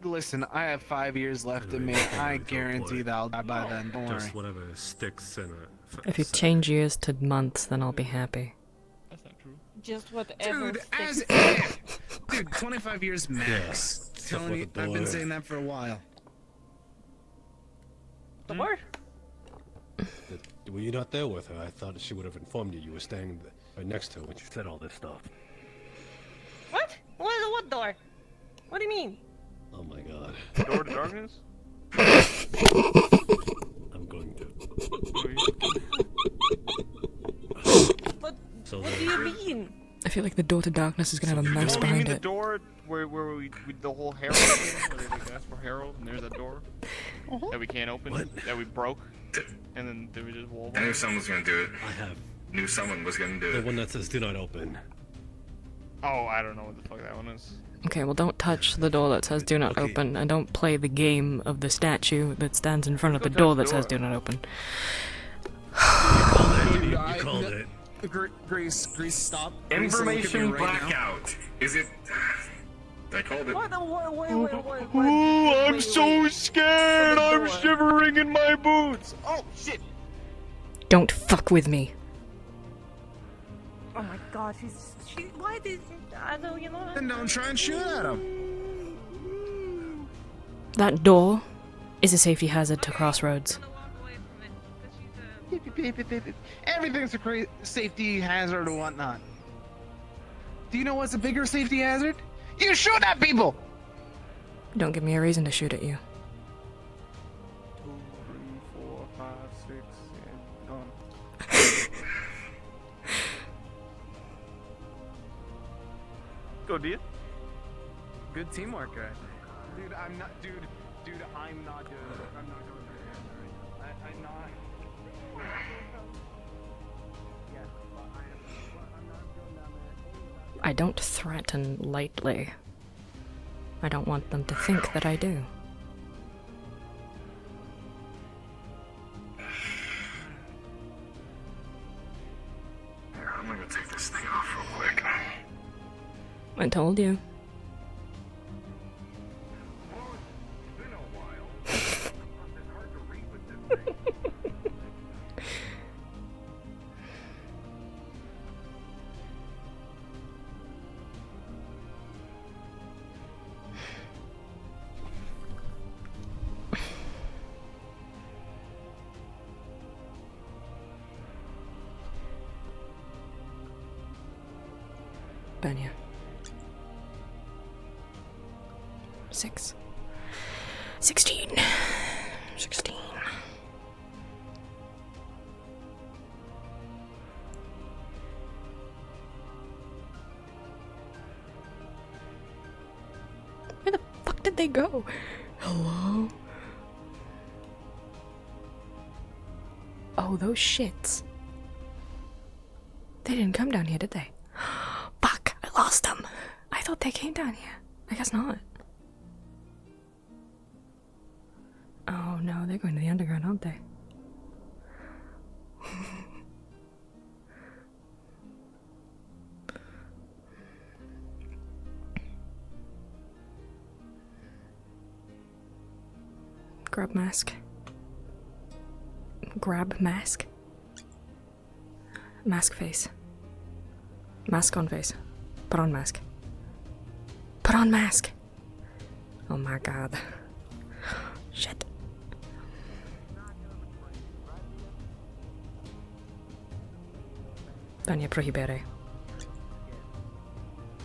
listen, I have 5 years left in me. I guarantee that I'll die by then. Don't worry. Just whatever sticks in it. If you change years to months, then I'll be happy. That's not true. Just whatever. Dude, as dude, 25 years max. Telling you, I've been saying that for a while. The word? Were you not there with her? I thought she would have informed you. You were staying right next to her when she said all this stuff. What? What door? What do you mean? Oh my god. Door to darkness? I'm going to. What So do you mean? I feel like the door to darkness is gonna have a mouse You mean behind the it. door where we the whole Herald thing, where they like asked for Herald, and there's that door that we can't open, that we broke, and then we just wall. I knew someone was gonna do it. I have Knew someone was gonna do the it. one that says "Do not open." Oh, I don't know what the fuck that one is. Okay, well don't touch the door that says do not open, and don't play the game of the statue that stands in front of the door that says do not open. Dude, You called it. Grace, stop. Information blackout. Is it? I called it. What? Ooh, I'm so scared. I'm shivering in my boots. Oh shit! Don't fuck with me. Oh my god, why did I don't, you know? Then don't try and shoot at him. That door is a safety hazard to Crossroads. Everything's a safety hazard or whatnot. Do you know what's a bigger safety hazard? You shoot at people! Don't give me a reason to shoot at you. 2, 3, 4, 5, 6, and gone. Go, dear. Good teamwork, right? Dude, I'm not doing it. I'm not doing it. I'm not. Yeah, but I'm not going down there. I don't threaten lightly. I don't want them to think that I do. told you. Benya. 6. 16. 16. Where the fuck did they go? Hello? Oh, those shits. They didn't come down here, did they? Fuck, I lost them. I thought they came down here. I guess not. Oh no, they're going to the underground, aren't they? Grab mask. Grab mask. Mask face. Mask on face. Put on mask. Put on mask! Oh my god. Shit. Dania prohibere.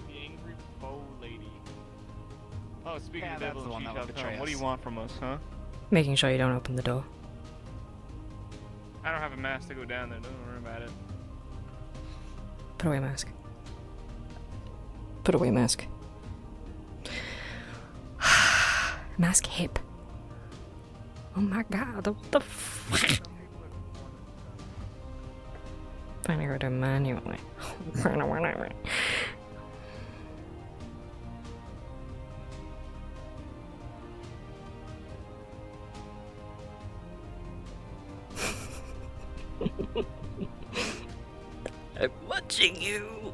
The angry bow lady. Oh, speaking Yeah, of that's devil, the one that would betray what do you us. want from us, huh? Making sure you don't open the door. I don't have a mask to go down there, don't worry about it. Put away mask. Put away mask. Mask hip. Oh my god, what the fuck? Finally heard him manually. I'm watching you.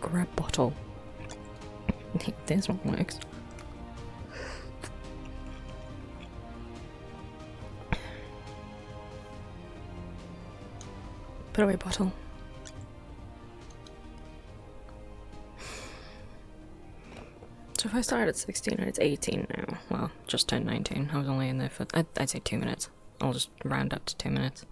Grab bottle. This one works. Put away bottle. So if I started at 16 and it's 18 now, well, just turned 19. I was only in there for, I'd say 2 minutes. I'll just round up to 2 minutes.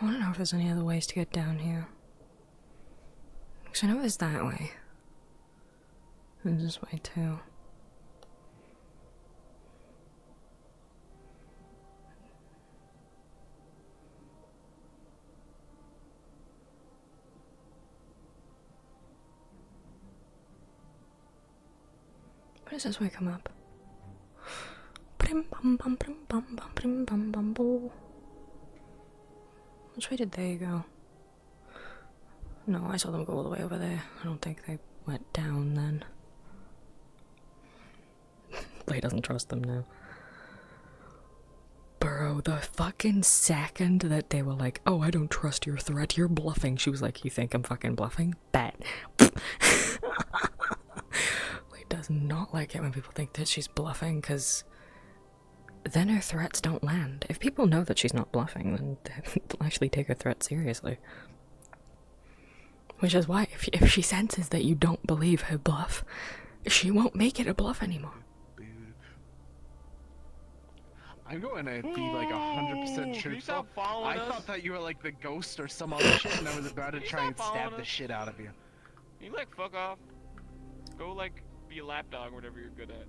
I want to know if there's any other ways to get down here. Because I know there's that way. There's this way too. Where does this way come up? Which way did they go? No, I saw them go all the way over there. I don't think they went down then. Blade doesn't trust them now. Bro, the fucking second that they were like, oh, I don't trust your threat, you're bluffing. She was like, you think I'm fucking bluffing? Bet. Blade does not like it when people think that she's bluffing, because then her threats don't land. If people know that she's not bluffing, then they'll actually take her threat seriously. Which is why, if she senses that you don't believe her bluff, she won't make it a bluff anymore. I'm going to be like 100% truthful. I thought that you were like the ghost or some other shit, and I was about to try and stab the shit out of you. You like fuck off. Go like Be a lapdog, whatever you're good at.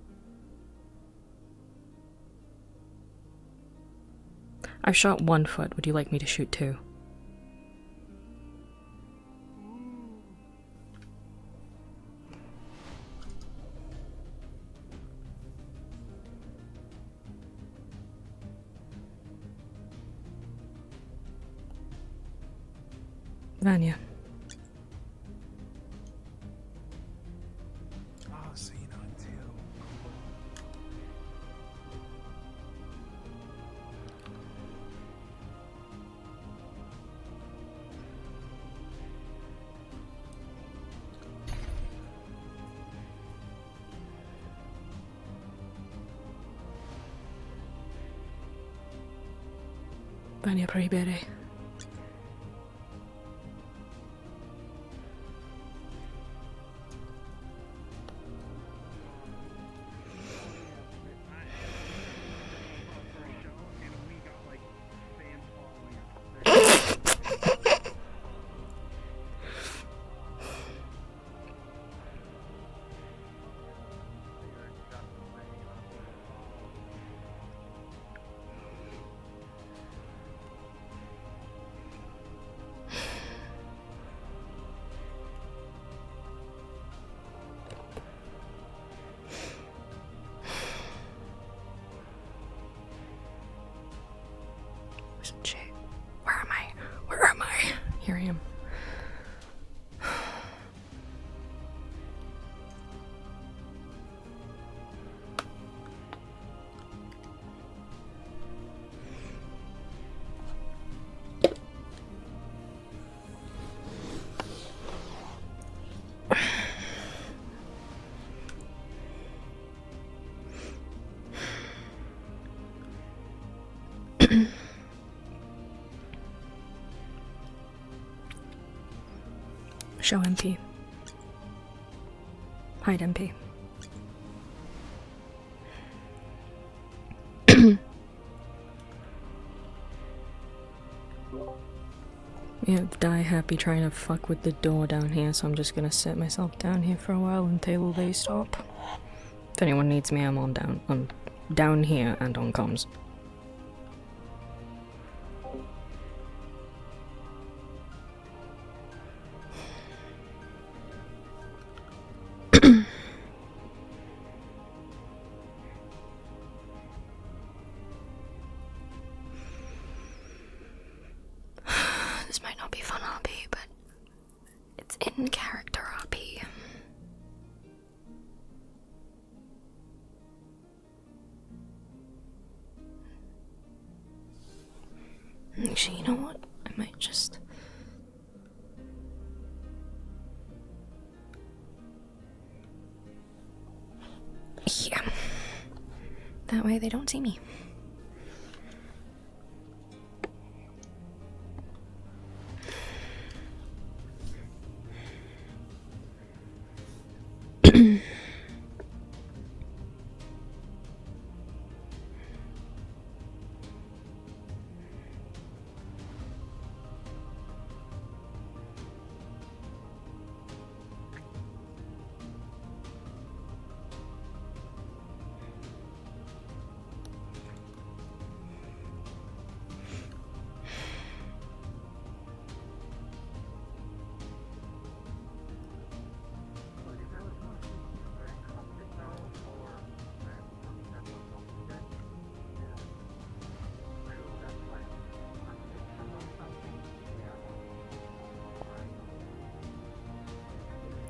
I've shot 1 foot. Would you like me to shoot 2? Vanya. Oh, so you know it too. Vanya, pretty baby. Where am I? Where am I? Here I am. Show MP. Hide MP. Yeah, die happy trying to fuck with the door down here, so I'm just gonna sit myself down here for a while until they stop. If anyone needs me, I'm down here and on comms. This might not be fun RP, but it's in character RP. Actually, you know what? I might just... Yeah. That way they don't see me.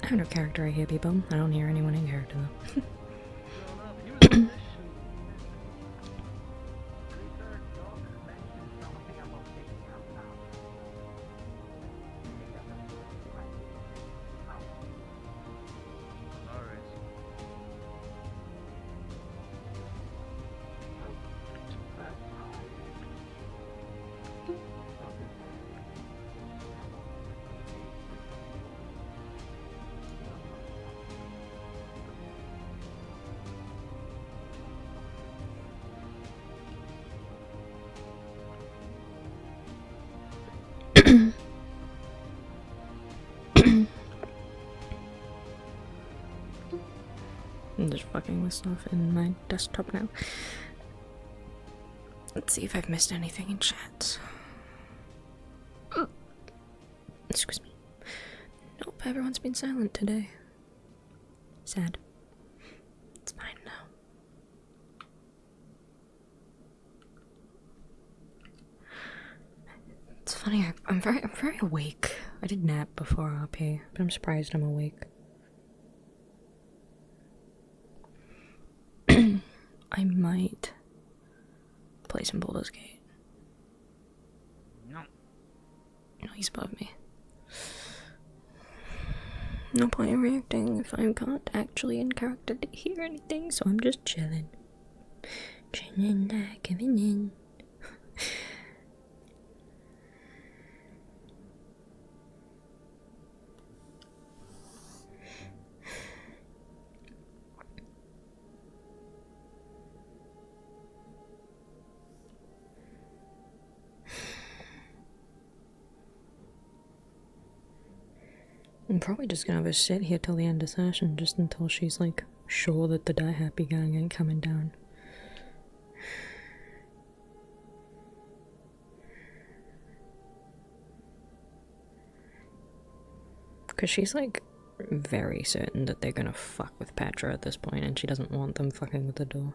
I have no character, I hear people. I don't hear anyone in character though. I'm just fucking with stuff in my desktop now. Let's see if I've missed anything in chat. Excuse me. Nope, everyone's been silent today. Sad. It's fine now. It's funny, I'm very awake. I did nap before RP, but I'm surprised I'm awake. I might play some Baldur's Gate. No. No, he's above me. No point in reacting if I can't actually in character to hear anything, so I'm just chilling. Chilling like a minion. I'm probably just gonna have her sit here till the end of session, just until she's like sure that the Die Happy gang ain't coming down. Because she's like very certain that they're gonna fuck with Petra at this point, and she doesn't want them fucking with the door.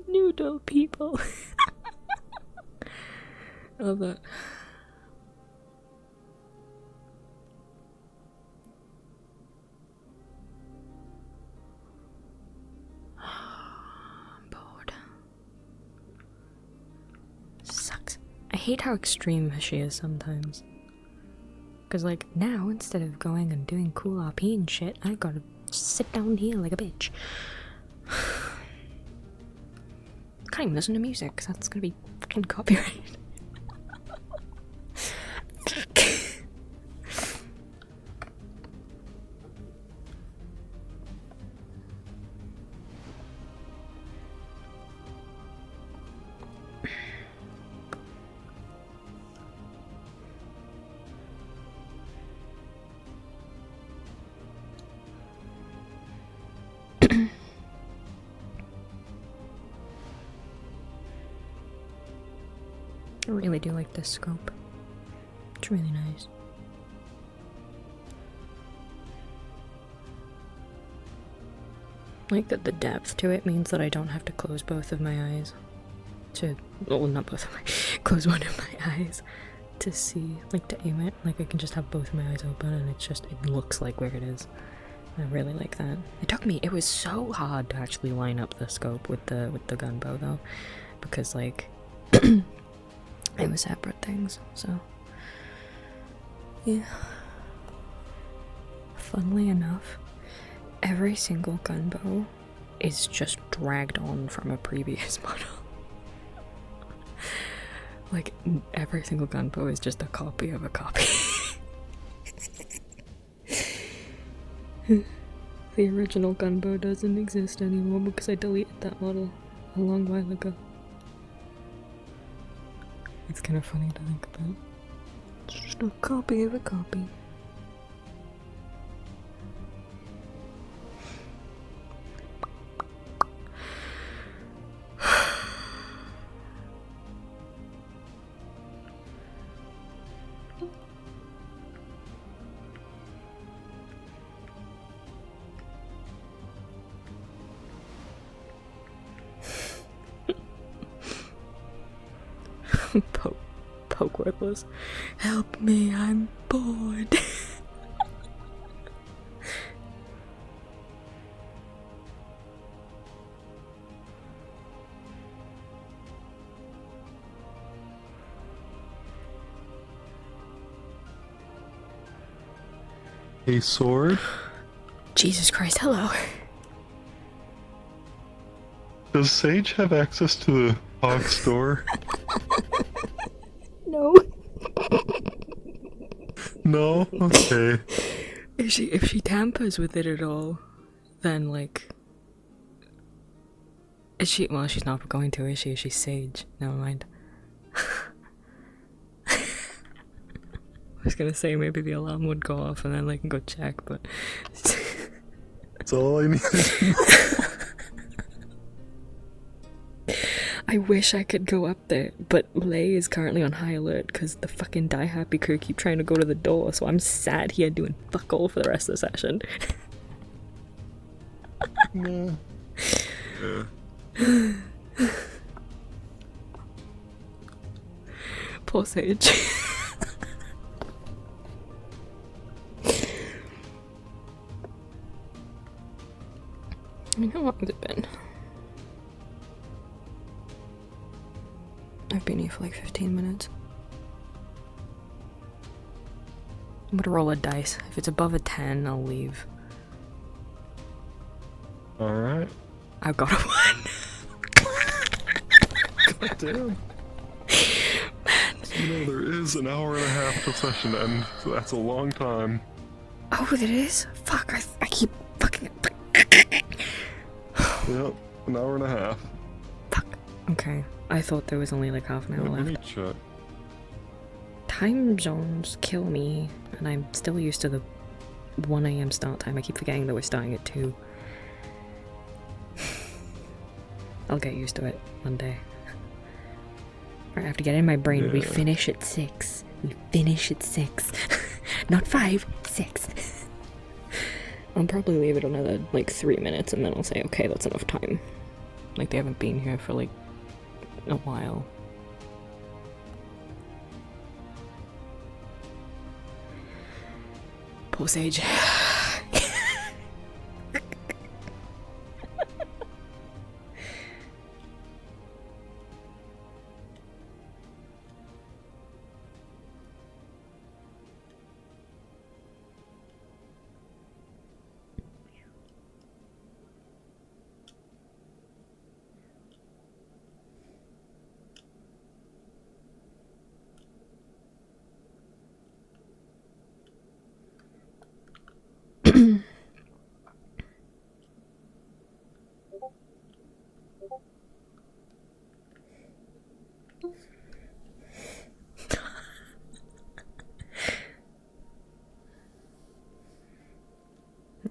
Noodle people. Love that. I'm bored. Sucks. I hate how extreme she is sometimes. Cause like now, instead of going and doing cool RP and shit, I gotta sit down here like a bitch. Can't even listen to music because that's gonna be fucking copyrighted. I really do like this scope. It's really nice. Like that the depth to it means that I don't have to close both of my eyes well, not both of my close one of my eyes to see, like to aim it. Like I can just have both of my eyes open and it looks like where it is. I really like that. It was so hard to actually line up the scope with the gunbow though, because like it was separate things, so yeah. Funnily enough, every single gunbow is just dragged on from a previous model. Like, every single gunbow is just a copy of a copy. The original gunbow doesn't exist anymore because I deleted that model a long while ago. It's kind of funny to think about. It's just a copy of a copy. Poke worthless. Help me, I'm bored. A sword? Jesus Christ, hello. Does Sage have access to the Hog store? No. No? Okay. If she tampers with it at all, then like Is she? Well, she's not going to, is she? She's Sage. Never mind. I was gonna say maybe the alarm would go off and then I can go check, but That's all I need. I wish I could go up there, but Lay is currently on high alert because the fucking Die Happy crew keep trying to go to the door, so I'm sat here doing fuck all for the rest of the session. No. Yeah. Poor Sage. I mean, how long has it been? I've been here for like 15 minutes. I'm gonna roll a dice. If it's above a 10, I'll leave. Alright. I've got a 1. God damn. You know, there is an hour and a half to session end, so that's a long time. Oh, it is? Fuck, I keep fucking... Yep, an hour and a half. Fuck. Okay, I thought there was only like half an hour Let me left. check. Time zones kill me, and I'm still used to the 1 AM start time. I keep forgetting that we're starting at 2. I'll get used to it one day. Right, I have to get in my brain. We finish at 6. We finish at 6. Not 5, 6. I'll probably leave it another like 3 minutes and then I'll say, okay, that's enough time. Like they haven't been here for like a while. Poor Sage.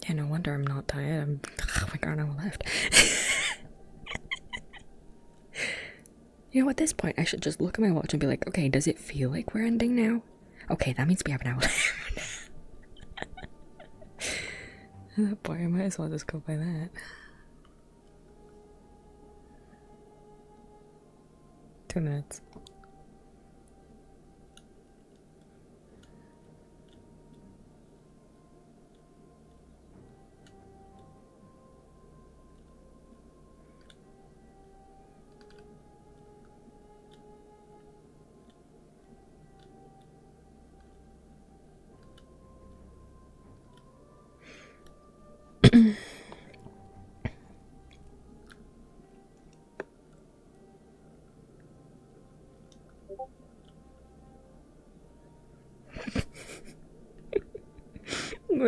Yeah, no wonder I'm not tired. I'm like an hour left. You know, at this point, I should just look at my watch and be like, okay, does it feel like we're ending now? Okay, that means we have an hour left. At that point, I might as well just go by that. 2 minutes.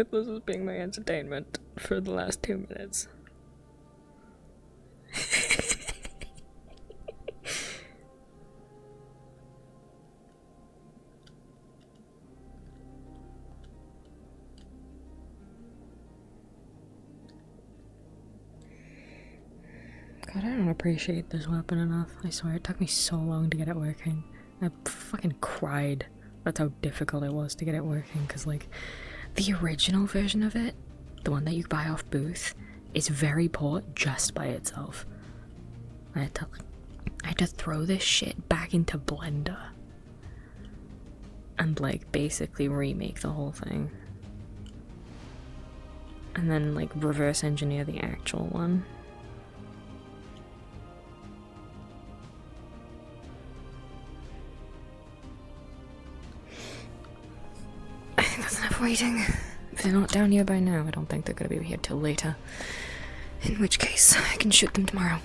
This is being my entertainment for the last 2 minutes. God, I don't appreciate this weapon enough. I swear, it took me so long to get it working. I fucking cried. That's how difficult it was to get it working, because, like, the original version of it, the one that you buy off Booth, is very poor just by itself. I had to throw this shit back into Blender and, like, basically remake the whole thing. And then, like, reverse engineer the actual one. I think that's enough waiting. If they're not down here by now, I don't think they're gonna be here till later. In which case, I can shoot them tomorrow.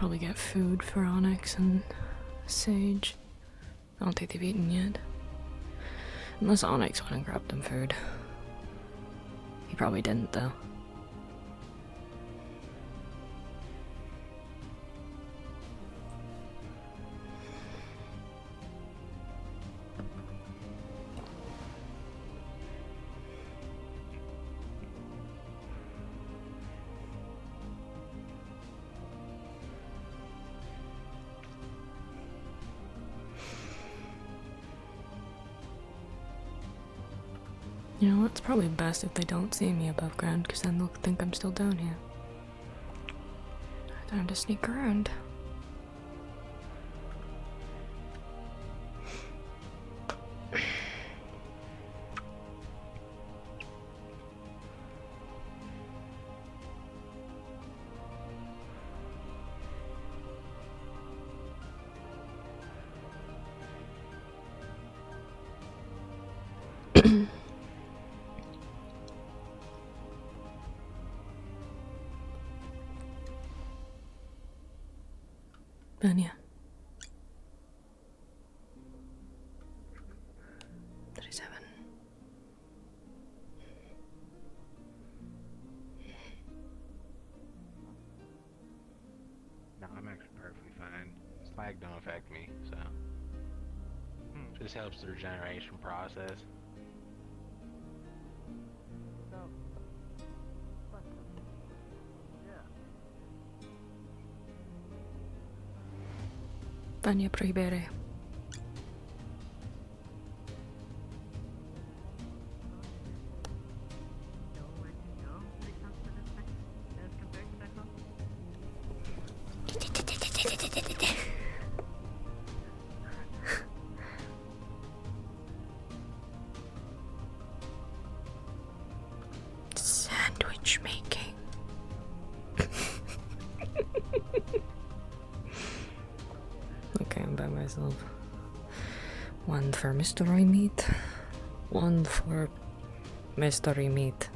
Probably get food for Onyx and Sage. I don't think they've eaten yet. Unless Onyx went and grabbed them food. He probably didn't, though. You know, it's probably best if they don't see me above ground, because then they'll think I'm still down here. Time to sneak around. Vanya. 37. No, I'm actually perfectly fine. Slag don't affect me, so. Just helps the regeneration process. Vanya prohibere. Sandwich making. Okay, I'm by myself. One for mystery meat, one for mystery meat.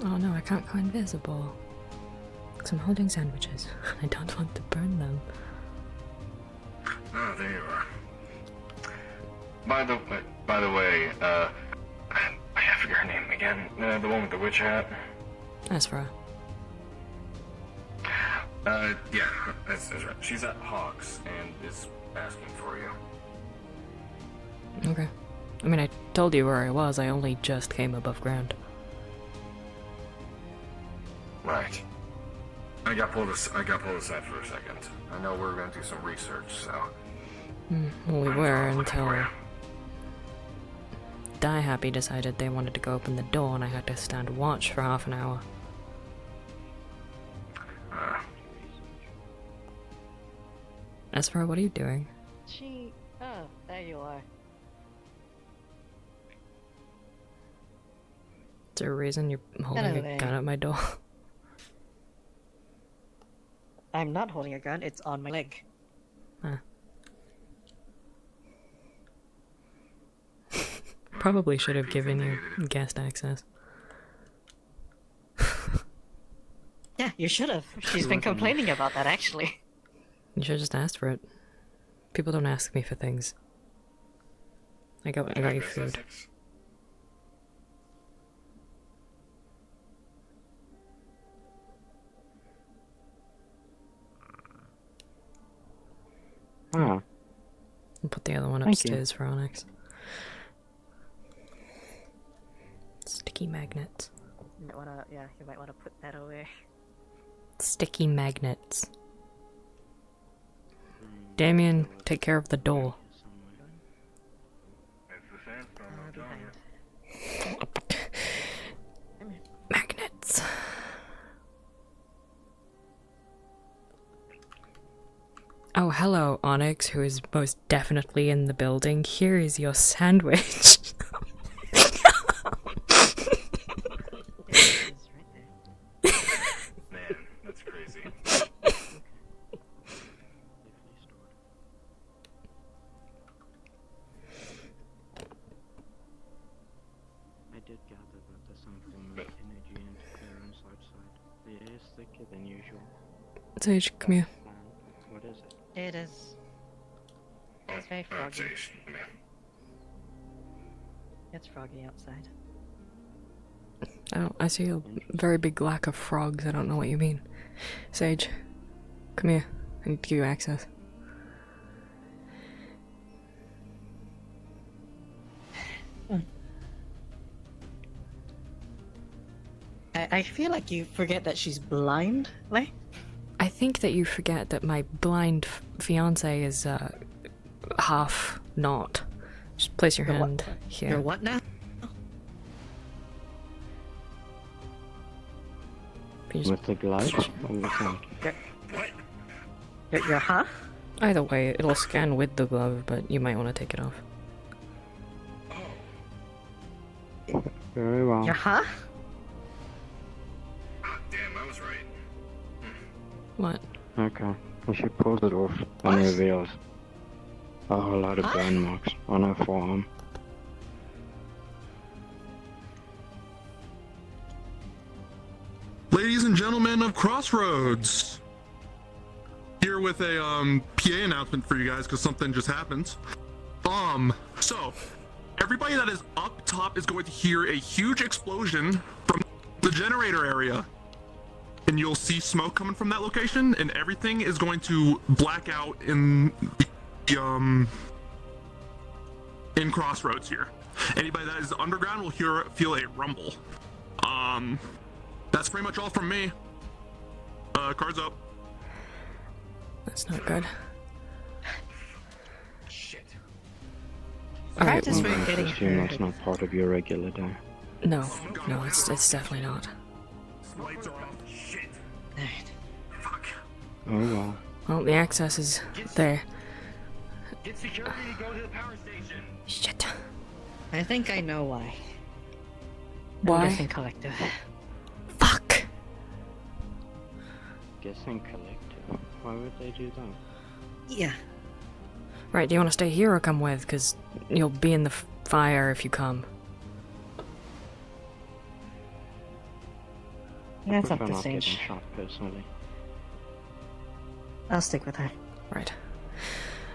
Oh no, I can't go invisible. Because I'm holding sandwiches. I don't want to burn them. Oh, there you are. By the way, I forget her name again. The one with the witch hat. Asfra. Yeah, that's right. She's at Hawks and is asking for you. Okay. I mean, I told you where I was. I only just came above ground. Right. I got pulled aside for a second. I know we're gonna do some research, so. Well, we were until Die Happy decided they wanted to go open the door, and I had to stand watch for half an hour. Asfra, what are you doing? Oh, there you are. Is there a reason you're holding Hello a there. gun at my door? I'm not holding a gun, it's on my leg. Huh. Probably should have given you guest access. Yeah, you should have. She's been complaining about that, actually. You should have just asked for it. People don't ask me for things. I got you food. Oh. I'll put the other one Thank you. upstairs for Onyx. Sticky magnets. You might wanna put that away. Sticky magnets. Damien, take care of the door. Magnets. Oh, hello, Onyx, who is most definitely in the building. Here is your sandwich. Man, that's crazy. did gather that there's some form of energy interference outside. The air is thicker than usual. Sage, come here. What is it? It is. It's very froggy. It's froggy outside. Oh, I see a very big lack of frogs. I don't know what you mean. Sage, come here. I need to give you access. I feel like you forget that she's blind, like? I think that you forget that my blind fiance is half not. Just place your hand here. You're what now? With the glove? Or without? You're huh? Either way, it'll scan with the glove, but you might want to take it off. Very well. You're huh? Damn, I was right. What? Okay. When she pulls it off, and reveals a whole lot of burn marks on her forearm. Ladies and gentlemen of Crossroads, here with a PA announcement for you guys because something just happened. So everybody that is up top is going to hear a huge explosion from the generator area, and you'll see smoke coming from that location, and everything is going to black out in the, in Crossroads here. Anybody that is underground will feel a rumble. That's pretty much all from me. Cards up. That's not good. Shit. Alright, Practice well, for getting Assume hurt. that's not part of your regular day. no, it's definitely not. Lights are off. Shit. Alright. Fuck. Oh well. Well, the access is there. Get security to go to the power station. Shit. I think I know why. Why? I'm guessing collective. Fuck! Guessing collective. Why would they do that? Yeah. Right, do you want to stay here or come with? Because you'll be in the fire if you come. That's I up prefer to not getting Sage. shot personally. I'll stick with her. Right.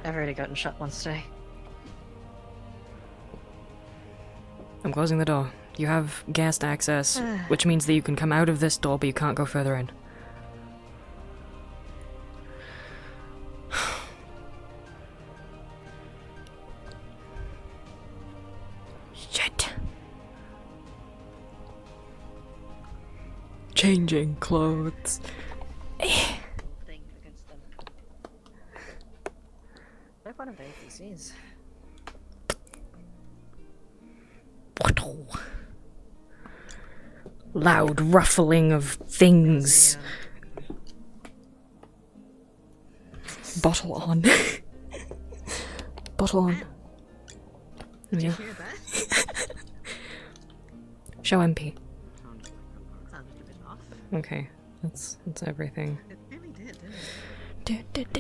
I've already gotten shot once today. I'm closing the door. You have guest access, which means that you can come out of this door, but you can't go further in. Shit. Changing clothes. Thing against them. They're one of the APCs. Loud ruffling of things. Bottle on. Bottle on. Did you Yeah. hear that? Show MP. Sounded a bit off. Okay, that's everything. It really did, didn't it?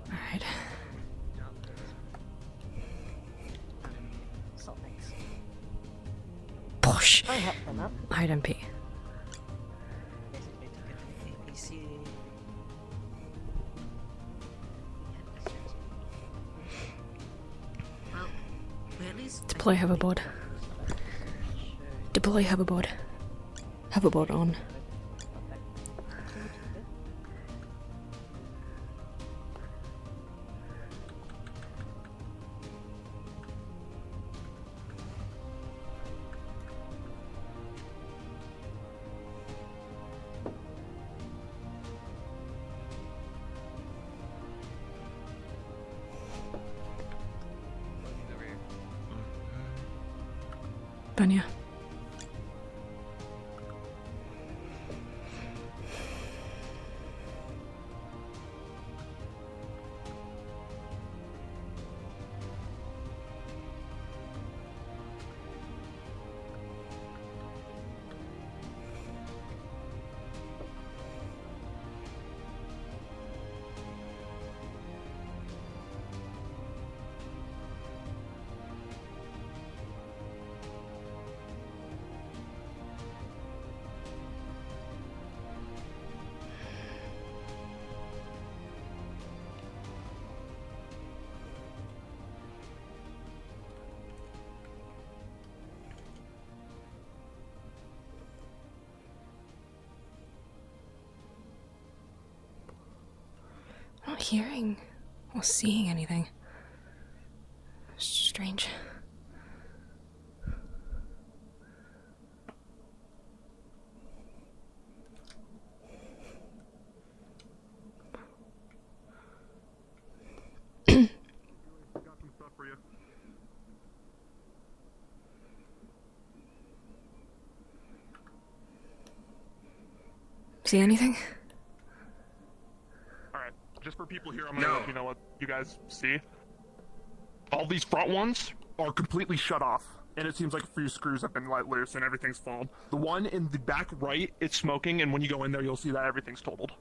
Alright. Salt mix. Push. I helped them up. Hide MP. Basically took it to APC. Well, we at least Deploy hoverboard. Deploy hoverboard. Hoverboard on. Vanya. not hearing or seeing anything. Strange. Got some stuff for you. See anything? Alright, just for people here, I'm gonna let you know what you guys see. All these front ones are completely shut off, and it seems like a few screws have been let loose and everything's fallen. The one in the back right, it's smoking, and when you go in there, you'll see that everything's totaled.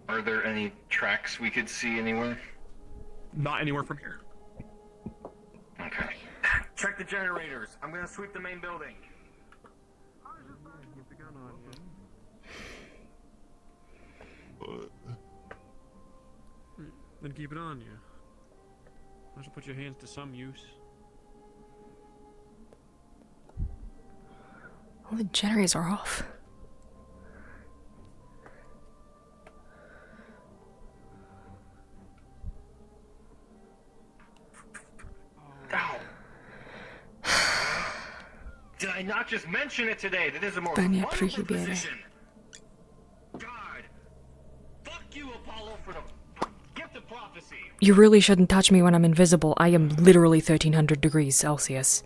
Are there any tracks we could see anywhere? Not anywhere from here. Okay. Check the generators. I'm gonna sweep the main building. Then keep it on you. Might as well put your hands to some use. All the generators are off. Did I not just mention it today that this is a more Banya vulnerable Prihibere. position? God, fuck you, Apollo, for the gift of prophecy. You really shouldn't touch me when I'm invisible. I am literally 1300 degrees Celsius.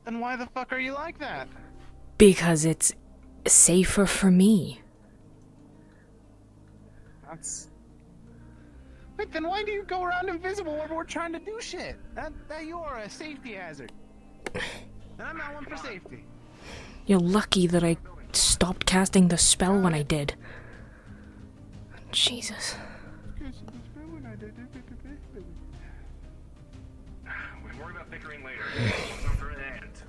Then why the fuck are you like that? Because it's safer for me. That's... Wait, then why do you go around invisible when we're trying to do shit? That you're a safety hazard. And I'm not one for safety. You're lucky that I stopped casting the spell when I did. Jesus. We can worry about bickering later. It's not for an end.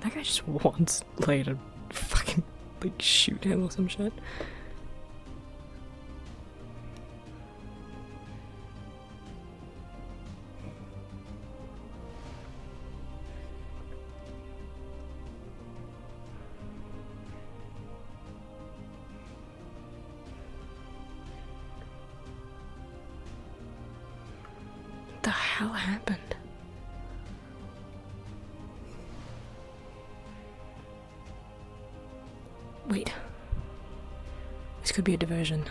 That guy just wants Leia to fucking, like, shoot him or some shit. What the hell happened? Wait. This could be a diversion.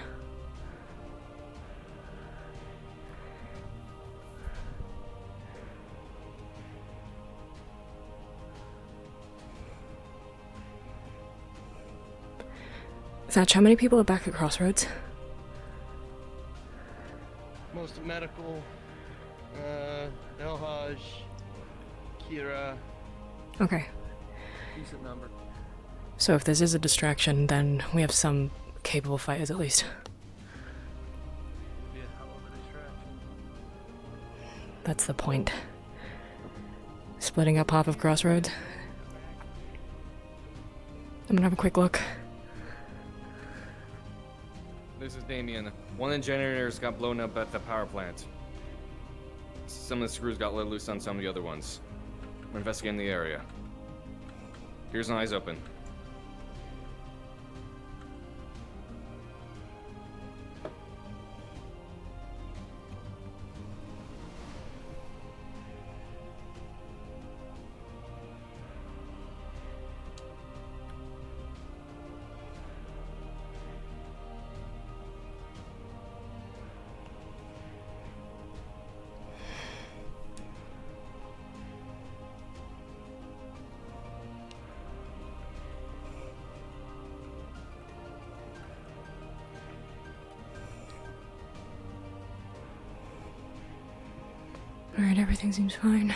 Thatch, how many people are back at Crossroads? Most medical, Elhaj, Kira. Okay. Decent number. So if this is a distraction, then we have some capable fighters at least. Be a hell of a distraction. That's the point. Splitting up half of Crossroads. I'm gonna have a quick look. This is Damien. One of the generators got blown up at the power plant. Some of the screws got let loose on some of the other ones. We're investigating the area. Ears and eyes open. Alright, everything seems fine.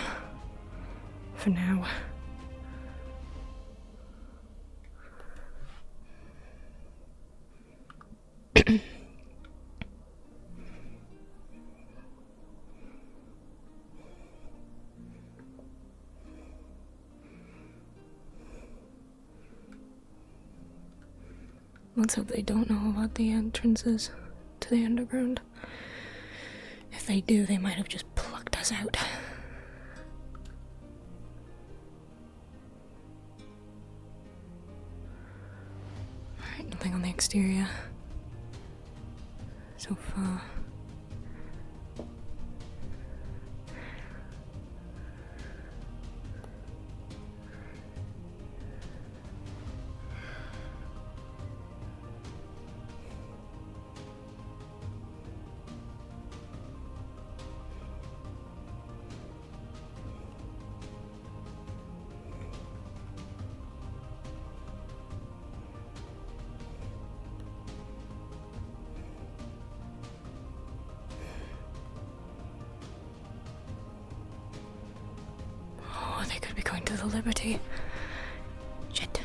For now. Let's hope they don't know about the entrances to the underground. If they do, they might have just plucked us out. exterior so far. Oh, they could be going to the Liberty. Shit.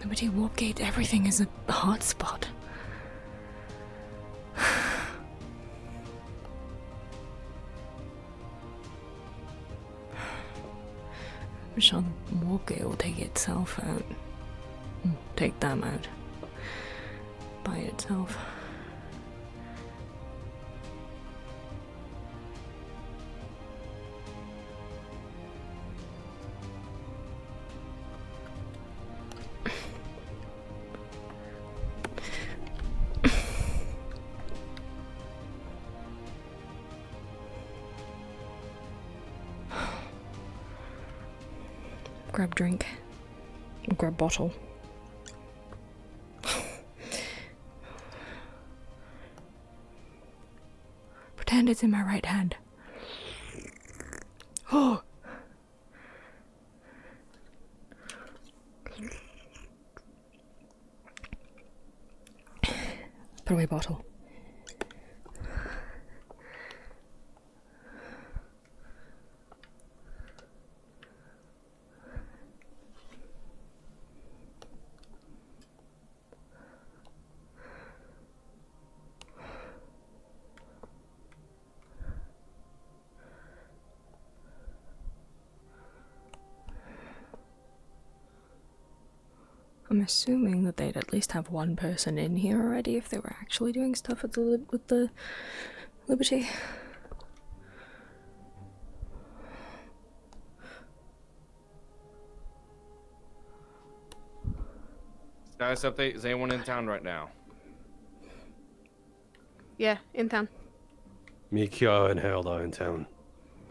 Liberty, Warpgate, everything is a hotspot. I'm sure the Warpgate will take itself out. Take them out. By itself. Grab drink. Grab bottle. Pretend it's in my right hand. Oh! Put away bottle. I'm assuming that they'd at least have one person in here already if they were actually doing stuff at with the Liberty. Status update, is anyone in town right now? Yeah, in town. Me, Kiara, and Harold are in town.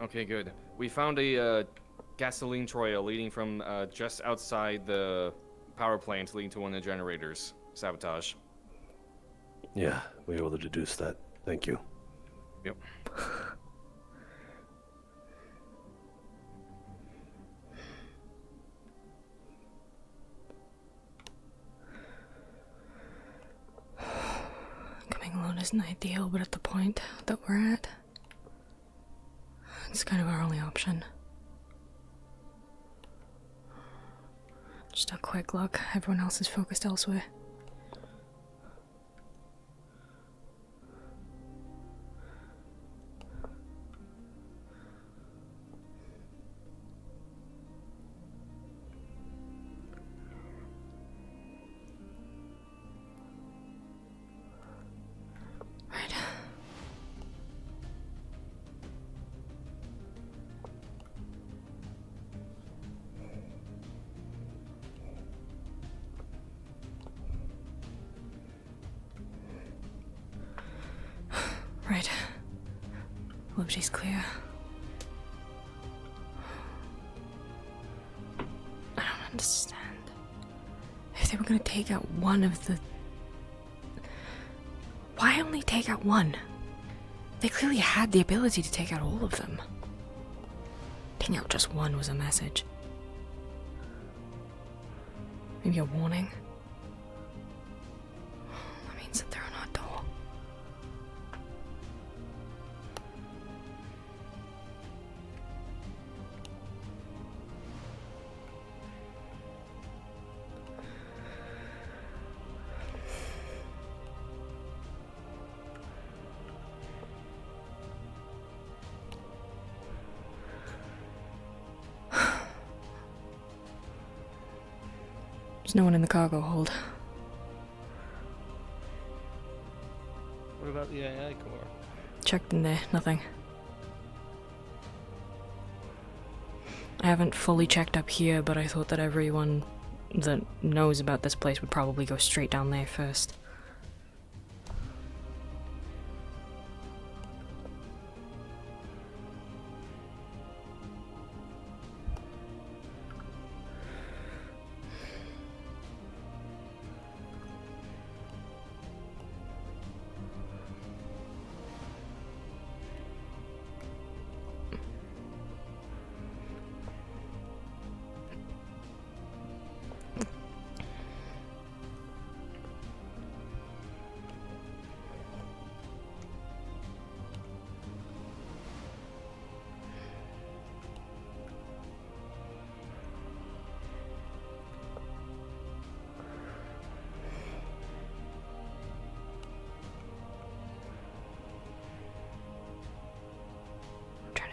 Okay, good. We found a gasoline trail leading from just outside the power plant leading to one of the generators. Sabotage. Yeah, we were able to deduce that. Thank you. Yep. Coming alone isn't ideal, but at the point that we're at, it's kind of our only option. Just a quick look. Everyone else is focused elsewhere. Right. Liberty's clear. I don't understand. If they were gonna take out one of the... Why only take out one? They clearly had the ability to take out all of them. Taking out just one was a message. Maybe a warning? That means that they're on our door. There's no one in the cargo hold. What about the AI core? checked in there, nothing. I haven't fully checked up here, but I thought that everyone that knows about this place would probably go straight down there first.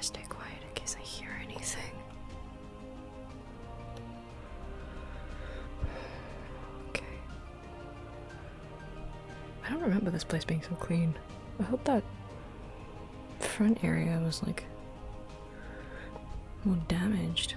Stay quiet in case I hear anything. Okay. I don't remember this place being so clean. I hope that front area was like more damaged.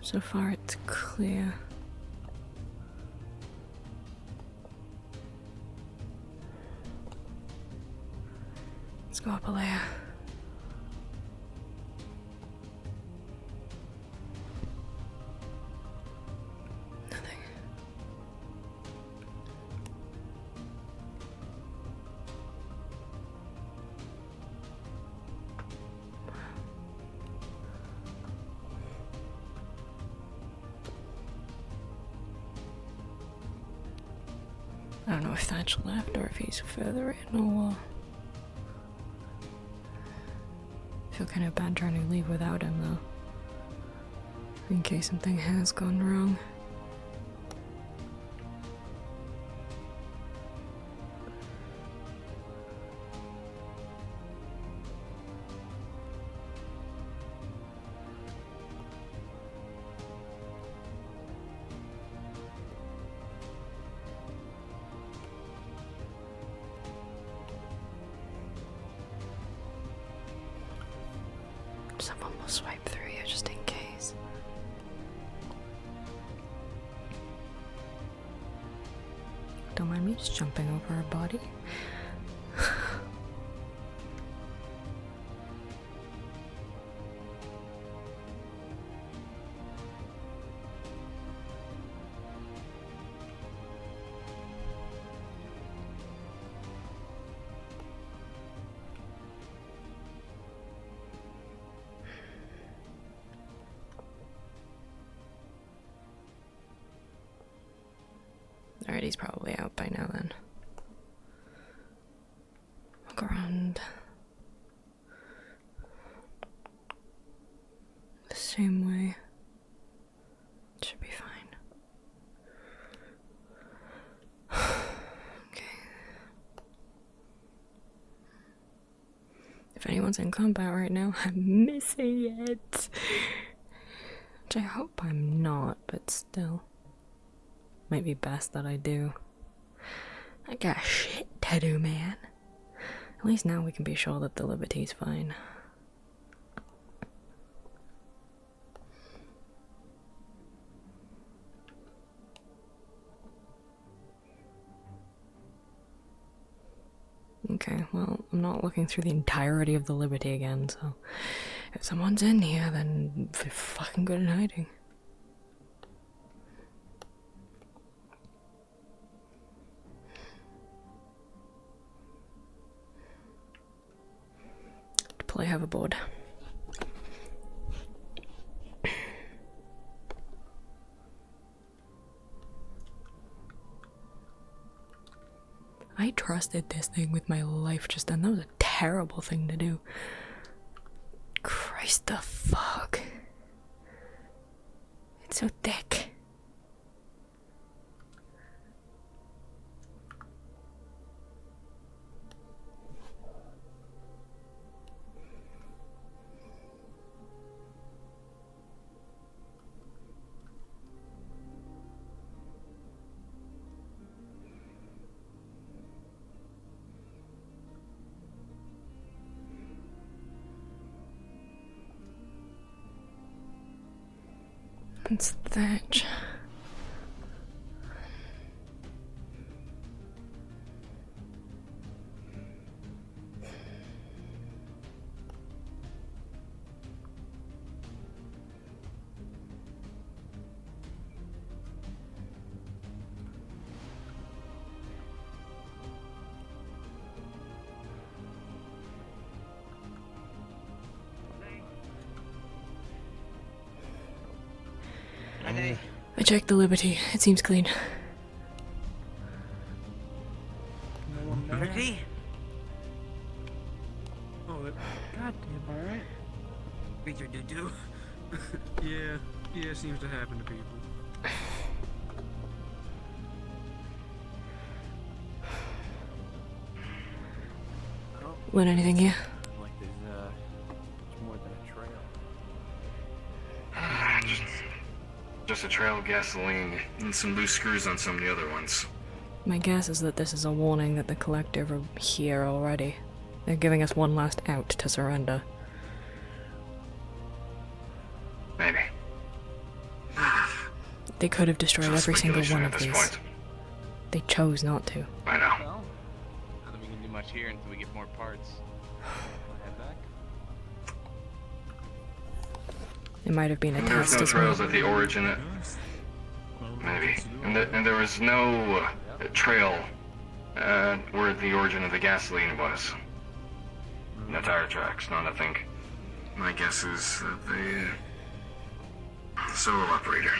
So far it's clear. Let's go up a layer. Nothing. I don't know if Thatch left or if he's further in or I feel kind of bad trying to leave without him though. In case something has gone wrong. Someone will swipe through you just in case. Don't mind me just jumping over her body. Alright, he's probably out by now then. Look around. The same way. Should be fine. Okay. If anyone's in combat right now, I'm missing it. Which I hope I'm not, but still. Might be best that I do. I got shit to do, man. At least now we can be sure that the Liberty's fine. Okay, well, I'm not looking through the entirety of the Liberty again, so if someone's in here, then they're fucking good at hiding. Play hoverboard. I trusted this thing with my life just then. That was a terrible thing to do. Christ the fuck. It's so thick. It's thatch. I checked the Liberty. It seems clean. Liberty? Oh, goddamn, alright. Beat your doo-doo. Yeah, seems to happen to people. Learn anything here? Like there's more than a trail. Just a trail of gasoline and some loose screws on some of the other ones. My guess is that this is a warning that the collective are here already. They're giving us one last out to surrender. Maybe. They could have destroyed every single one of these. Point. They chose not to. I know. Well, not that we can do much here until we get more parts. Wanna head back? It might have been a There's test no as well. trails at the origin. Maybe. And there was no trail where the origin of the gasoline was. No tire tracks, no nothing. My guess is that the solo operator.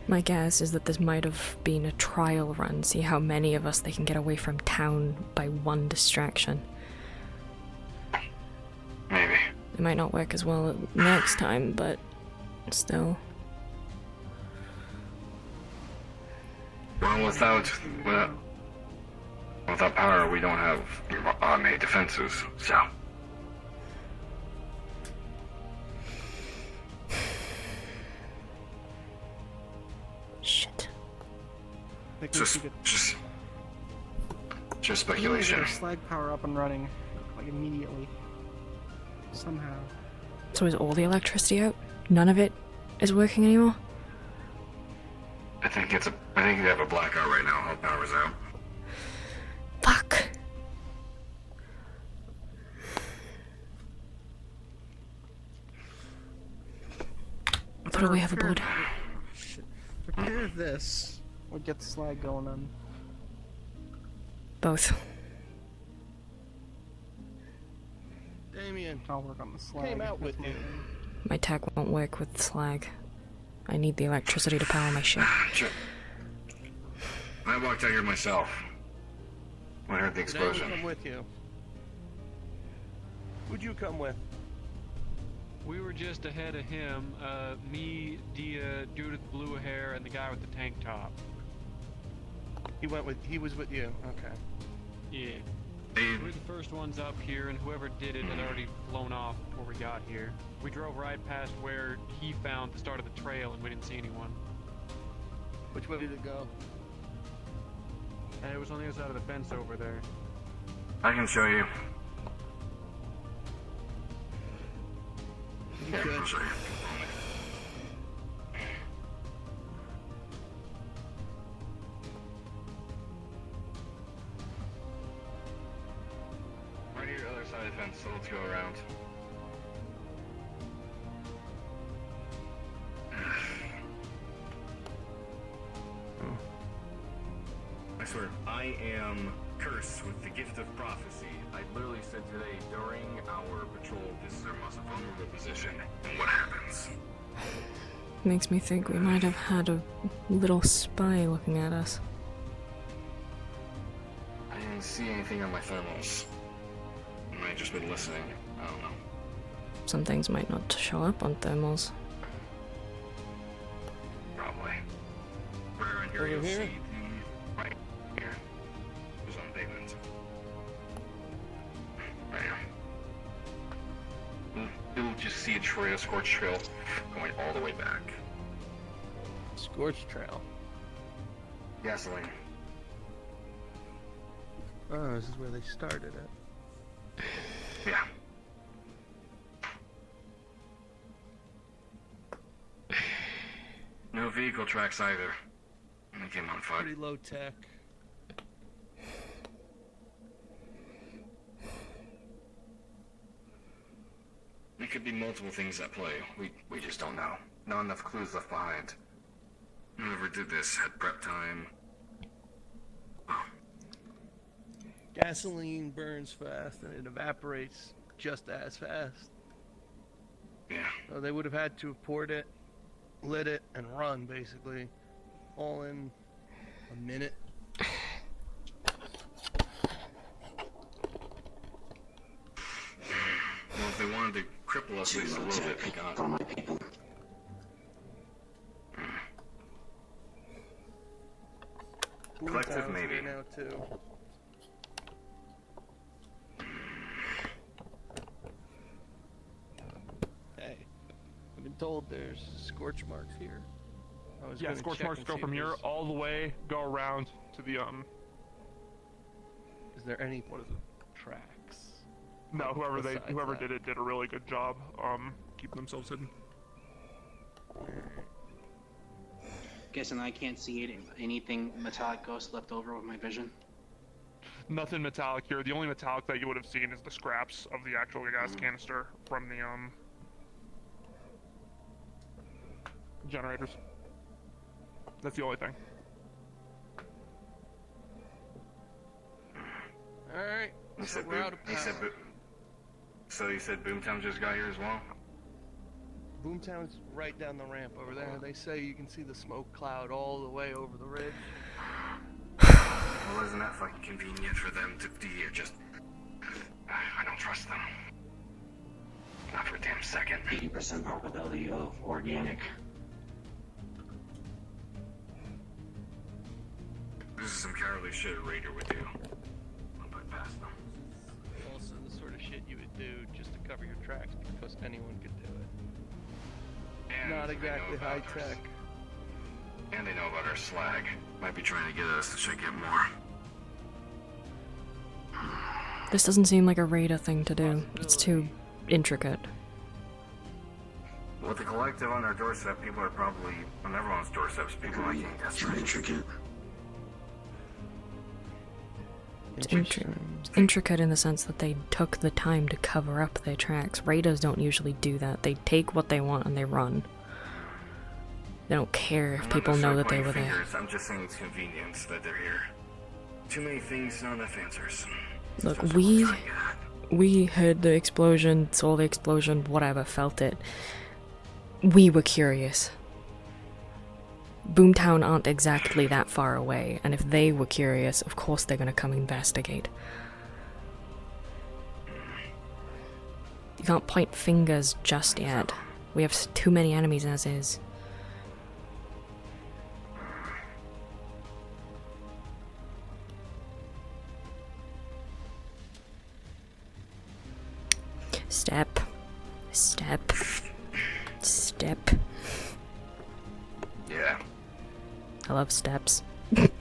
My guess is that this might have been a trial run, see how many of us they can get away from town by one distraction. Maybe. It might not work as well next time, but still. Well, without power, we don't have automated defenses, so. Shit. Just speculation. Get our slag power up and running, like immediately. Somehow. So is all the electricity out? None of it is working anymore? I think they have a blackout right now. All power's out. Fuck. What do we have aboard? Repair this, or get the slag going on. Both. Damien, I'll work on the slag. Came out with you. My tech won't work with slag. I need the electricity to power my ship. I walked out here myself. When I heard the explosion. Come with you. Who'd you come with? We were just ahead of him. Me, Dia, dude with the blue hair, and the guy with the tank top. He was with you. Okay. Yeah. We're the first ones up here, and whoever did it had already flown off before we got here. We drove right past where he found the start of the trail, and we didn't see anyone. Which way did it go? And it was on the other side of the fence over there. I can show you. Yeah, I'll show you. Right here, other side of the fence, so let's go around. I swear, I am cursed with the gift of prophecy. I literally said today during our patrol, this is our most vulnerable position, and what happens? Makes me think we might have had a little spy looking at us. see anything on my thermals. I might have just been listening. I don't know. Some things might not show up on thermals. Probably. Right around here, you'll see the right here. There's on pavement. Right here. You'll just see a trail, a scorched trail, going all the way back. Scorched trail. Gasoline. Oh, this is where they started it. Yeah. No vehicle tracks either. They came on foot. Pretty low tech. There could be multiple things at play. We just don't know. Not enough clues left behind. Whoever did this had prep time. Gasoline burns fast and it evaporates just as fast. Yeah. So they would have had to have poured it, lit it, and run, basically. All in a minute. Well, if they wanted to cripple us at least a little bit, they got it. Collective, maybe. Now too. Hey, I've been told there's scorch marks here. Yeah, scorch marks go from here all the way, go around to the Is there any tracks? No, whoever Besides did it did a really good job keeping themselves hidden. Guessing I can't see anything metallic ghost left over with my vision. Nothing metallic here. The only metallic that you would have seen is the scraps of the actual gas canister from the generators. That's the only thing. Alright, You so said we're out of power. So you said Boomtown just got here as well? Boomtown's right down the ramp over there. They say you can see the smoke cloud all the way over the ridge. Well, isn't that fucking convenient for them to be here? Just... I don't trust them. Not for a damn second. 80% probability of organic. This is some cowardly shit a raider would do. I'll put it past them. Also the sort of shit you would do just to cover your tracks because anyone could do it. And Not they exactly know about high tech. And they know about our slag. Might be trying to get us to check it more. This doesn't seem like a raider thing to do. It's too intricate. With the collective on their doorstep, people are probably on everyone's doorsteps. People like that's right. Intricate. It's intricate in the sense that they took the time to cover up their tracks. Raiders don't usually do that. They take what they want and they run. They don't care if people know that they were there. I'm just saying it's convenience that they're here. Too many things, not enough answers. Look, we heard the explosion, saw the explosion, whatever, felt it. We were curious. Boomtown aren't exactly that far away, and if they were curious, of course they're gonna come investigate. You can't point fingers just yet. We have too many enemies as is. Step. Step. Step. Yeah. I love steps. Alright.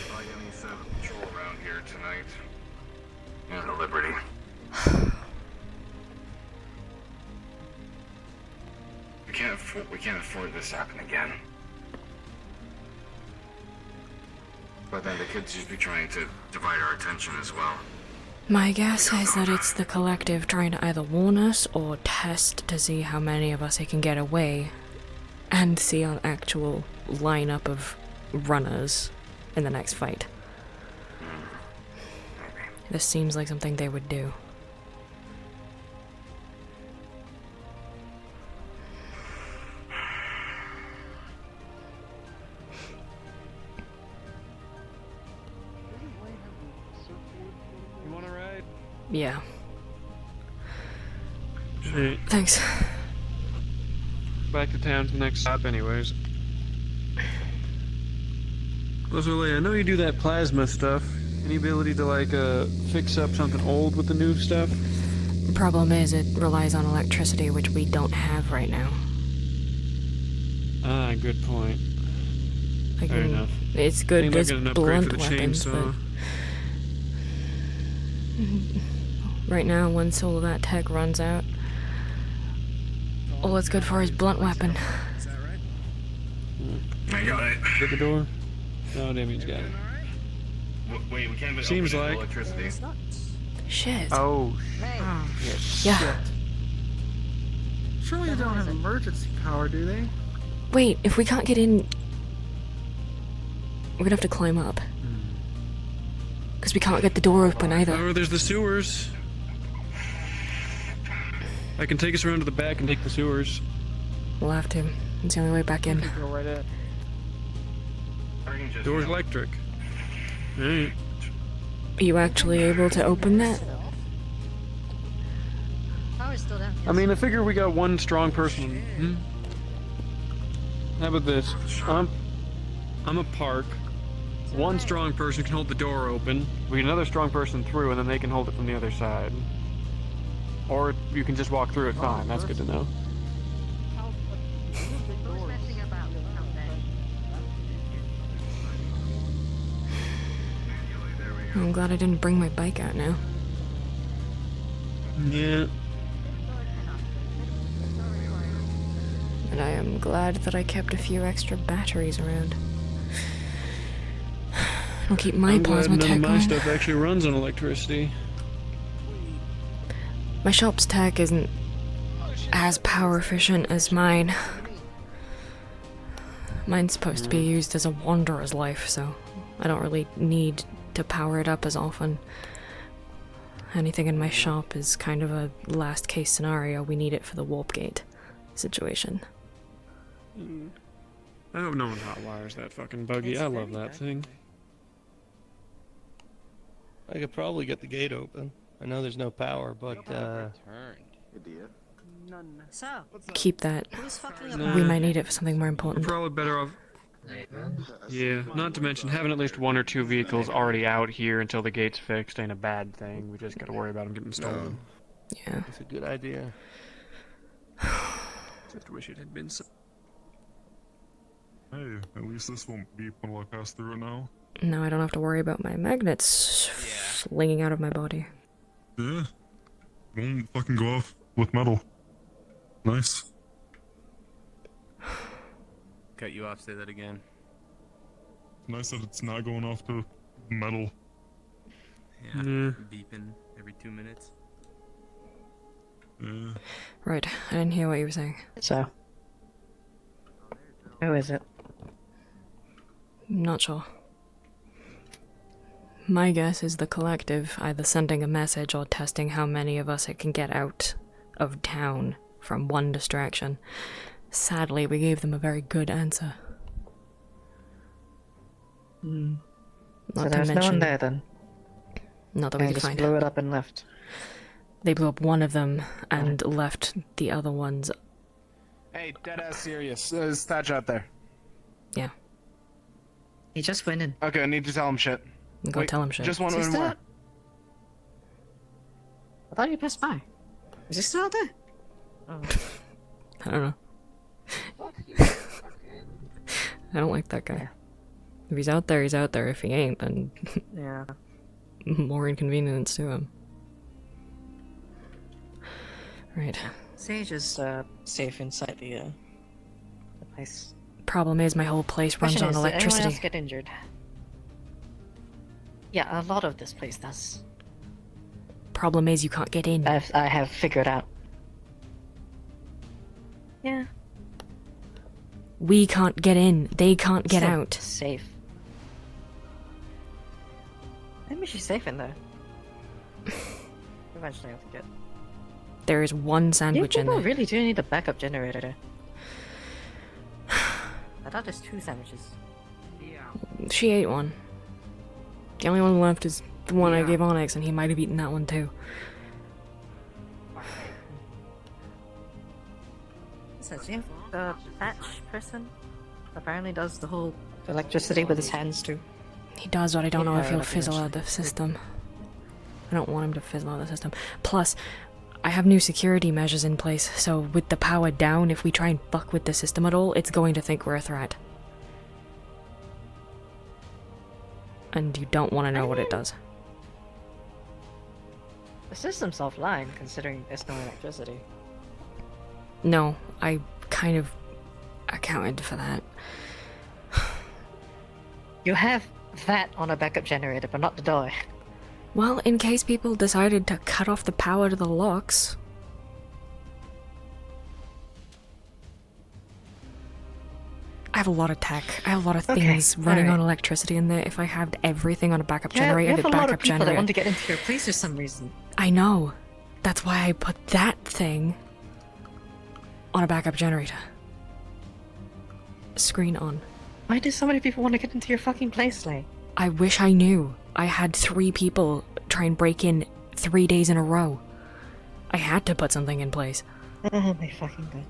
Well, you need to set up a patrol around here tonight. And the Liberty. We can't afford this to happen again. But then they could just be trying to divide our attention as well. My guess is that it's the collective trying to either warn us or test to see how many of us it can get away and see an actual lineup of runners in the next fight. This seems like something they would do. Yeah. Hey, Thanks. back to town for the next stop, anyways. Leslie, I know you do that plasma stuff. Any ability to, like, fix up something old with the new stuff? Problem is, it relies on electricity, which we don't have right now. Ah, good point. Like, Fair enough. It's good Ain't as looking at an upgrade blunt for the weapons, chainsaw. but right now, once all of that tech runs out, all it's good for is blunt weapon. I got it. Get the door? No, Damien's got it. Wait, we can't even Seems open it like. with electricity. Shit. Oh, Yeah. Surely they don't have emergency power, do they? Wait, if we can't get in, we're gonna have to climb up. Because we can't get the door open either. Oh, there's the sewers. I can take us around to the back and take the sewers. We'll have to. It's the only way back in. Go right in. Door's electric. Alright. Are you actually able to open that? Power's still down. I mean, I figure we got one strong person. How about this? I'm a park. One strong person can hold the door open. We get another strong person through, and then they can hold it from the other side. Or you can just walk through it fine. That's good to know. I'm glad I didn't bring my bike out now. Yeah. And I am glad that I kept a few extra batteries around. I'll keep my I'm glad plasma none tech of my on. stuff actually runs on electricity. My shop's tech isn't as power efficient as mine. Mine's supposed to be used as a wanderer's life, so I don't really need to power it up as often. Anything in my shop is kind of a last case scenario. We need it for the warp gate situation. I hope no one hot wires that fucking buggy. I love that thing. I could probably get the gate open. I know there's no power, but Idiot. So, Keep that. who's fucking Nah. up? We might need it for something more We're important. probably better off. Yeah, not to mention having at least one or two vehicles already out here until the gate's fixed ain't a bad thing. We just gotta worry about them getting stolen. Yeah. it's a good idea. Just wish it had been so. Hey, at least this won't beep when I pass through it now. Now I don't have to worry about my magnets slinging out of my body. Yeah. Won't fucking go off with metal. Nice. Cut you off, say that again. Nice that it's not going off to metal. Yeah, Yeah. beeping every 2 minutes. Yeah. Right, I didn't hear what you were saying. So, who is it? Not sure. My guess is the collective either sending a message or testing how many of us it can get out of town from one distraction. Sadly, we gave them a very good answer. So Not to there's no one mention, there then? not that we They could just find. blew it up and left. They blew up one of them and left the other ones. Hey, deadass serious. Is Thatch out there? Yeah. He just went in. Okay, I need to tell him shit. Go tell him shit. Just one Is he still more. out? I thought you passed by. Is he still out there? Oh. I don't know. I don't like that guy. If he's out there, he's out there. If he ain't, then Yeah. more inconvenience to him. Right. Sage is safe inside the place. Problem is, my whole place runs Question on is, did anyone else electricity. get injured? Yeah, a lot of this place does. Problem is, you can't get in. I have figured out. Yeah. We can't get in. They can't get Still out. Safe. Maybe she's safe in there. Eventually I'll get. There is one You sandwich in people there. really do need a backup generator. I thought there's 2 sandwiches. She ate one. The only one left is the one I gave Onyx, and he might have eaten that one too. So, yeah, the patch person apparently does the whole electricity with his hands too. He does, but I don't know if he'll Yeah, fizzle out the system. I don't want him to fizzle out the system. Plus, I have new security measures in place, so with the power down, if we try and fuck with the system at all, it's going to think we're a threat. And you don't want to know what it does. The system's offline, considering there's no electricity. No, I kind of accounted for that. You have that on a backup generator, but not the door. Well, in case people decided to cut off the power to the locks. I have a lot of tech. I have a lot of things running on electricity in there. If I had everything on a backup generator, you have the a lot of backup people generator. that want to get into your place for some reason. I know. That's why I put that thing on a backup generator. Screen on. Why do so many people want to get into your fucking place, Slay? I wish I knew. I had 3 people try and break in 3 days in a row. I had to put something in place. Oh my fucking god.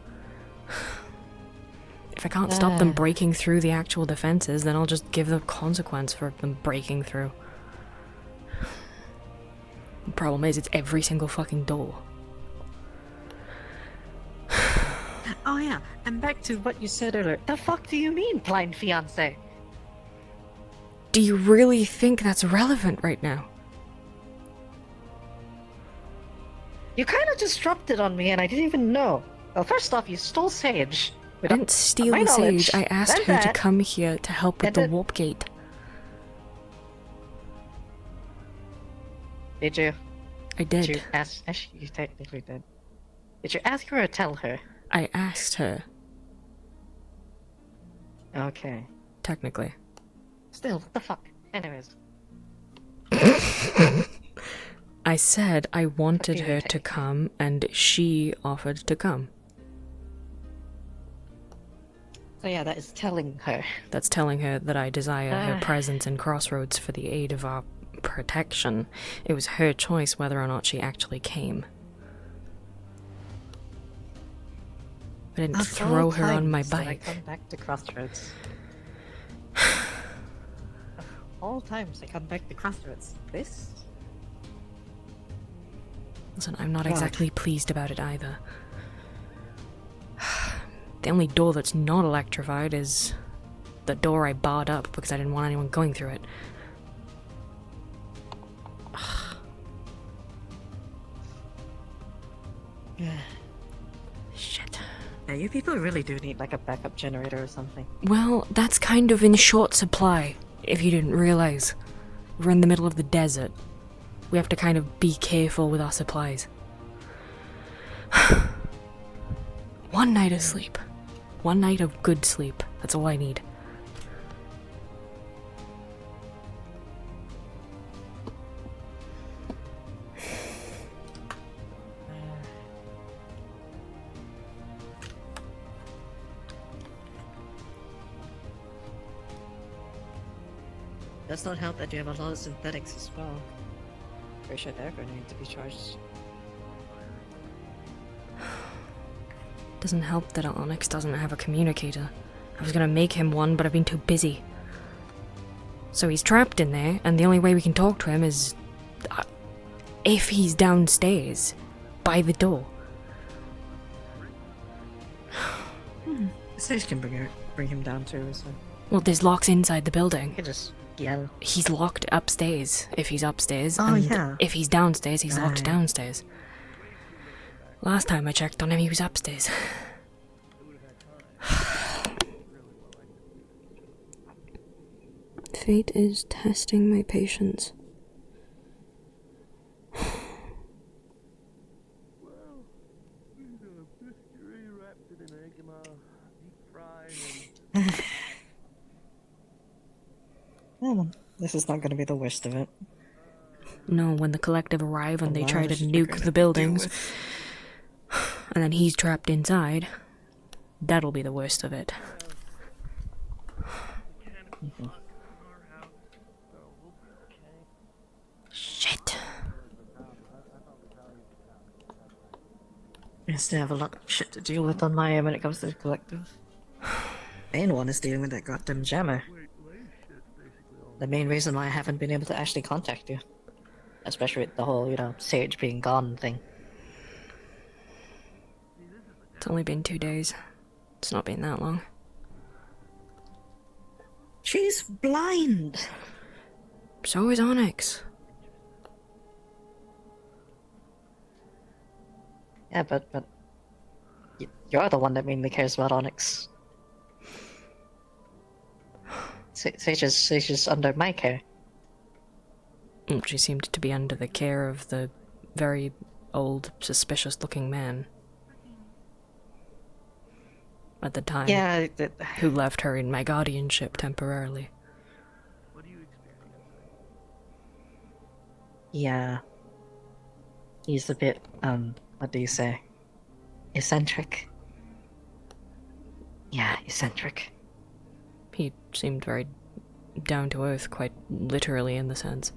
If I can't stop them breaking through the actual defenses, then I'll just give the consequence for them breaking through. The problem is, it's every single fucking door. Oh yeah, and back to what you said earlier. The fuck do you mean, blind fiancé? Do you really think that's relevant right now? You kind of just dropped it on me and I didn't even know. Well, first off, you stole Sage. I didn't steal the Sage, I asked her to come here to help with the warp gate. Did you? I did. Did you ask? Actually, you technically did. Did you ask her or tell her? I asked her. Okay. Technically. Still, what the fuck? Anyways. I said I wanted her to come, and she offered to come. So yeah, that is telling her. That's telling her that I desire her presence in Crossroads for the aid of our protection. It was her choice whether or not she actually came. I didn't throw her on my bike. I come back to Crossroads. All times I come back to Crossroads. This? Listen, I'm not exactly pleased about it either. The only door that's not electrified is the door I barred up because I didn't want anyone going through it. Shit. Yeah, you people really do need like a backup generator or something. Well, that's kind of in short supply, if you didn't realize. We're in the middle of the desert. We have to kind of be careful with our supplies. One night of sleep. One night of good sleep. That's all I need. Does not help that you have a lot of synthetics as well. Pretty sure they're going to need to be charged. Doesn't help that Onyx doesn't have a communicator. I was gonna make him one, but I've been too busy. So he's trapped in there, and the only way we can talk to him is if he's downstairs by the door. Sage can bring him down too, so. Well, there's locks inside the building. You can just yell. He's locked upstairs, if he's upstairs. Oh, and yeah. if he's downstairs, he's locked Right. downstairs. Last time I checked on him, he was upstairs. Fate is testing my patience. Well, this is not going to be the worst of it. No, when the collective arrive and they try to lot of nuke the buildings, and then he's trapped inside, that'll be the worst of it. I still have a lot of shit to deal with on my end when it comes to the collective. Main one is dealing with that goddamn jammer. The main reason why I haven't been able to actually contact you. Especially with the whole, Sage being gone thing. It's only been 2 days. It's not been that long. She's blind! So is Onyx. Yeah, but you're the one that mainly cares about Onyx. Sage is under my care. She seemed to be under the care of the very old, suspicious-looking man. At the time. Yeah, who left her in my guardianship temporarily. Yeah. He's a bit, what do you say? Eccentric. Yeah, eccentric. He seemed very down to earth, quite literally in the sense.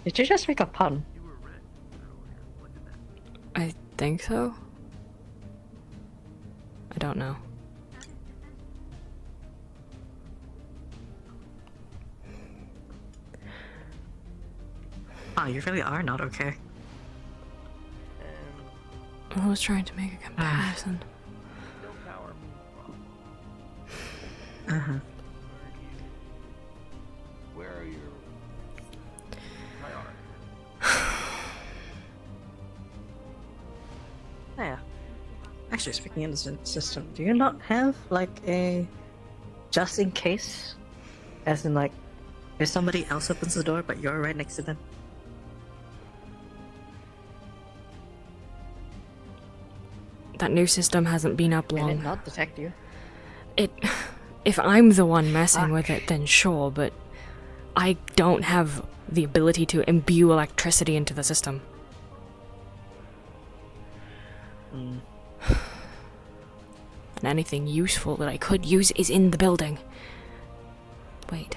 Did you just make a pun? I think so. I don't know. Oh, you really are not okay. I was trying to make a comparison. Uh-huh. Where are your Yeah. Actually, speaking of the system, do you not have, like, a just in case? As in, like, if somebody else opens the door, but you're right next to them? That new system hasn't been up long. Can it not detect you? If I'm the one messing with it, then sure, but I don't have the ability to imbue electricity into the system. And anything useful that I could use is in the building. Wait.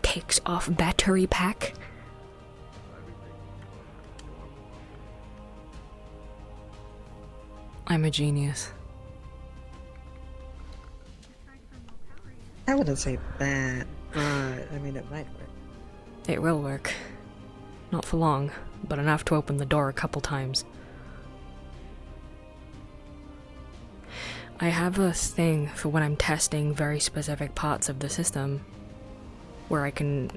Takes off battery pack? I'm a genius. I wouldn't say that, but I mean, it might work. It will work. Not for long, but enough to open the door a couple times. I have a thing for when I'm testing very specific parts of the system, where I can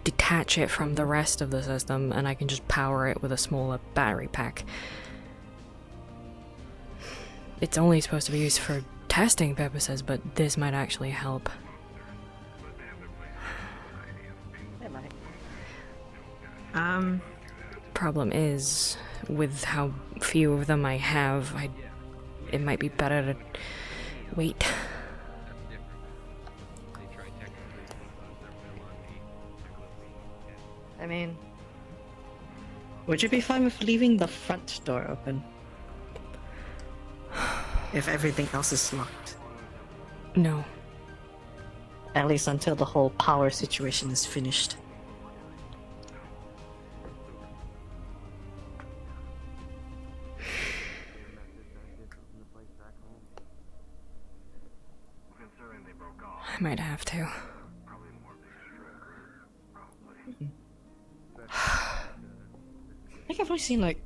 detach it from the rest of the system and I can just power it with a smaller battery pack. It's only supposed to be used for testing purposes, but this might actually help. It might. Problem is, with how few of them I have, it might be better to wait. I mean, would you be fine with leaving the front door open? If everything else is locked. No. At least until the whole power situation is finished. I might have to. I think I've only seen like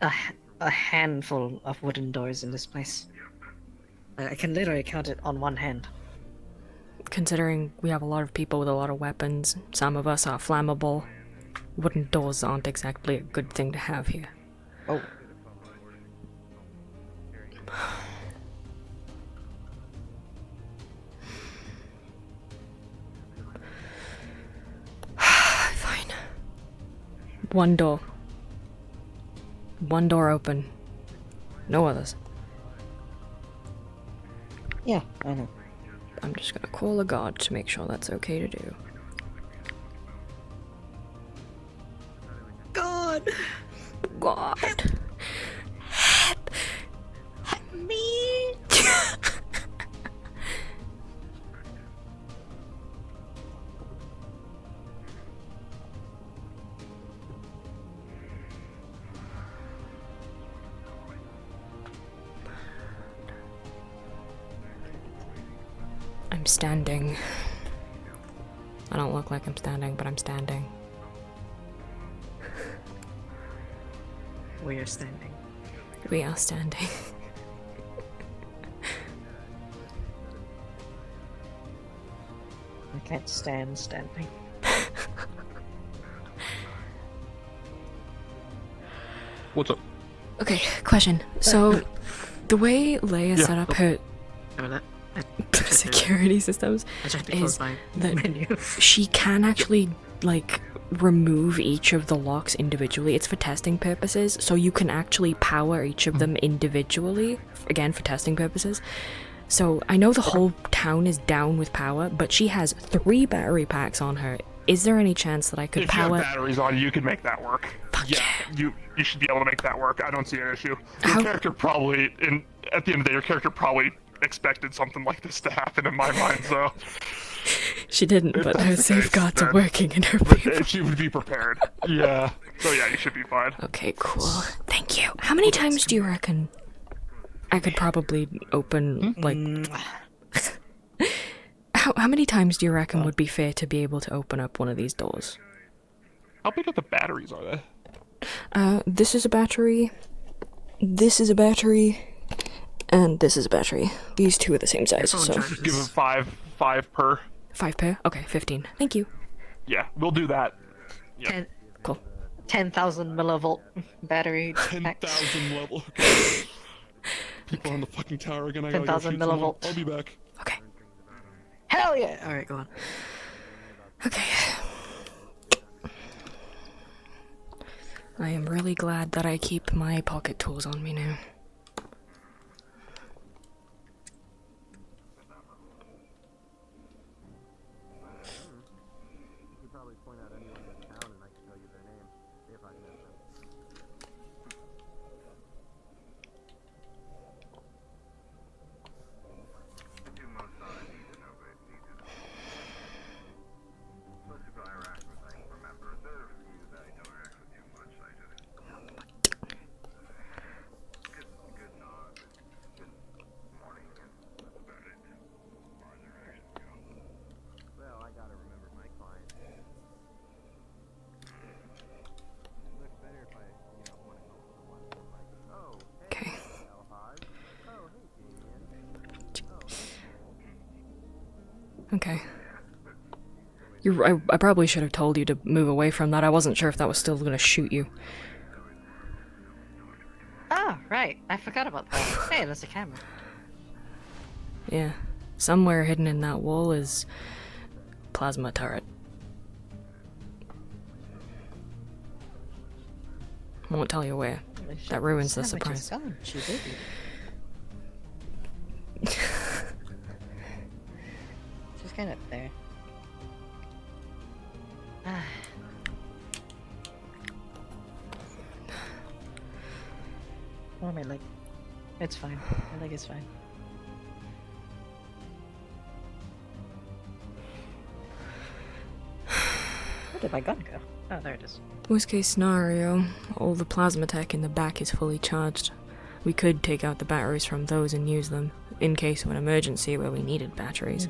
a handful of wooden doors in this place. I can literally count it on one hand. Considering we have a lot of people with a lot of weapons, some of us are flammable, wooden doors aren't exactly a good thing to have here. Oh. Fine. One door. One door open. No others. Yeah, I know. I'm just gonna call a guard to make sure that's okay to do. God! God! Help me! I'm standing. I don't look like I'm standing, but I'm standing. We are standing. We are standing. I can't stand standing. What's up? Okay, question. So, the way Leia Yeah. set up her security systems I tried to is close my that menu. she can actually, like, remove each of the locks individually. It's for testing purposes, so you can actually power each of them individually, again, for testing purposes. So, I know the whole town is down with power, but she has 3 battery packs on her. Is there any chance that I could If power... you have batteries on you, can make that work. Yeah, you should be able to make that work. I don't see an issue. Your character probably, at the end of the day, your character probably expected something like this to happen in my mind, so... She didn't, If but that's her the case, safeguards are then- working in her but favor. she would be prepared. Yeah. So yeah, you should be fine. Okay, cool. Thank you. How many times do you reckon I could probably open, like... How many times do you reckon would be fair to be able to open up one of these doors? How big of the batteries are they? This is a battery, this is a battery, and this is a battery. These 2 are the same size, so... Just give it five per. 5 per? Okay, 15. Thank you. Yeah, we'll do that. Yeah. Cool. 10,000 millivolt battery. 10,000 level. People on the fucking tower again. I gotta go 10,000 shoot someone. millivolt. I'll be back. Hell yeah! Alright, go on. Okay. I am really glad that I keep my pocket tools on me now. Okay. I probably should have told you to move away from that. I wasn't sure if that was still gonna shoot you. Ah, right. I forgot about that. Hey, there's a camera. Yeah. Somewhere hidden in that wall is plasma turret. I won't tell you where. That ruins the surprise. She's kind of there. Oh, my leg. It's fine. My leg is fine. Where did my gun go? Oh, there it is. Worst case scenario, all the plasma tech in the back is fully charged. We could take out the batteries from those and use them in case of an emergency where we needed batteries.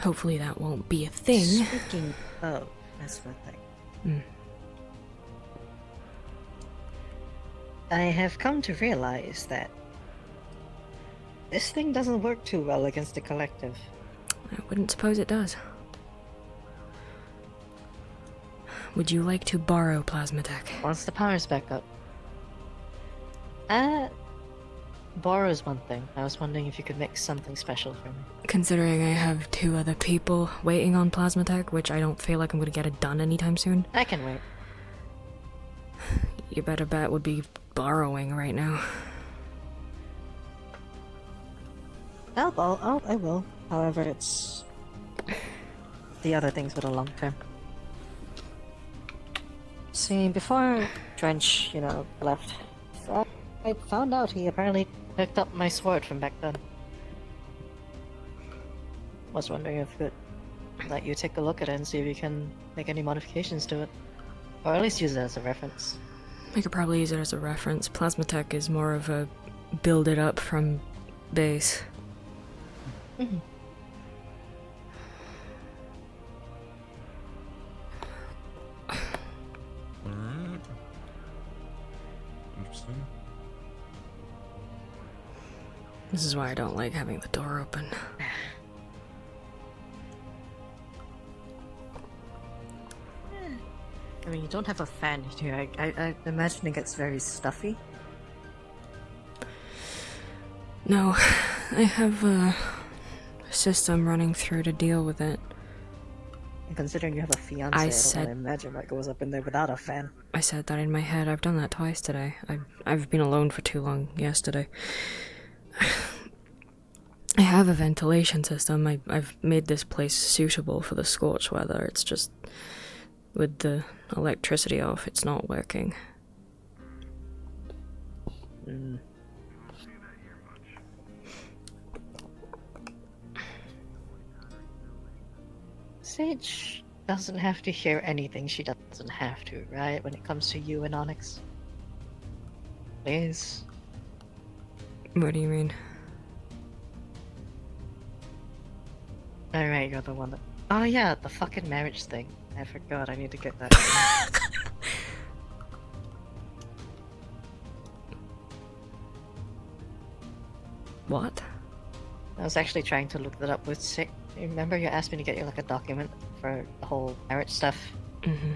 Hopefully that won't be a thing. Speaking of plasma tech. I have come to realize that this thing doesn't work too well against the collective. I wouldn't suppose it does. Would you like to borrow plasma tech? Once the power's back up. Borrow's one thing. I was wondering if you could make something special for me. Considering I have 2 other people waiting on plasma tech, which I don't feel like I'm gonna get it done anytime soon. I can wait. Your better bet would be borrowing right now. I will. However, it's the other things for the long term. See, before Drench, left, I found out he apparently picked up my sword from back then. Was wondering if I could let you take a look at it and see if you can make any modifications to it. Or at least use it as a reference. I could probably use it as a reference. Plasma tech is more of a build it up from base. Mhm. Alright. Interesting. This is why I don't like having the door open. I mean, you don't have a fan here. I imagine it gets very stuffy. No, I have a system running through to deal with it. And considering you have a fiance, I don't really imagine what goes up in there without a fan. I said that in my head. I've done that twice today. I've been alone for too long yesterday. I have a ventilation system. I've made this place suitable for the scorch weather. It's just with the electricity off, it's not working. Mm. Sage doesn't have to hear anything she doesn't have to, right? When it comes to you and Onyx. Please. What do you mean? Alright, you're the one that... Oh yeah, the fucking marriage thing. I forgot, I need to get that. What? I was actually trying to look that up with Sick. Remember you asked me to get you like a document for the whole marriage stuff? Mm-hmm.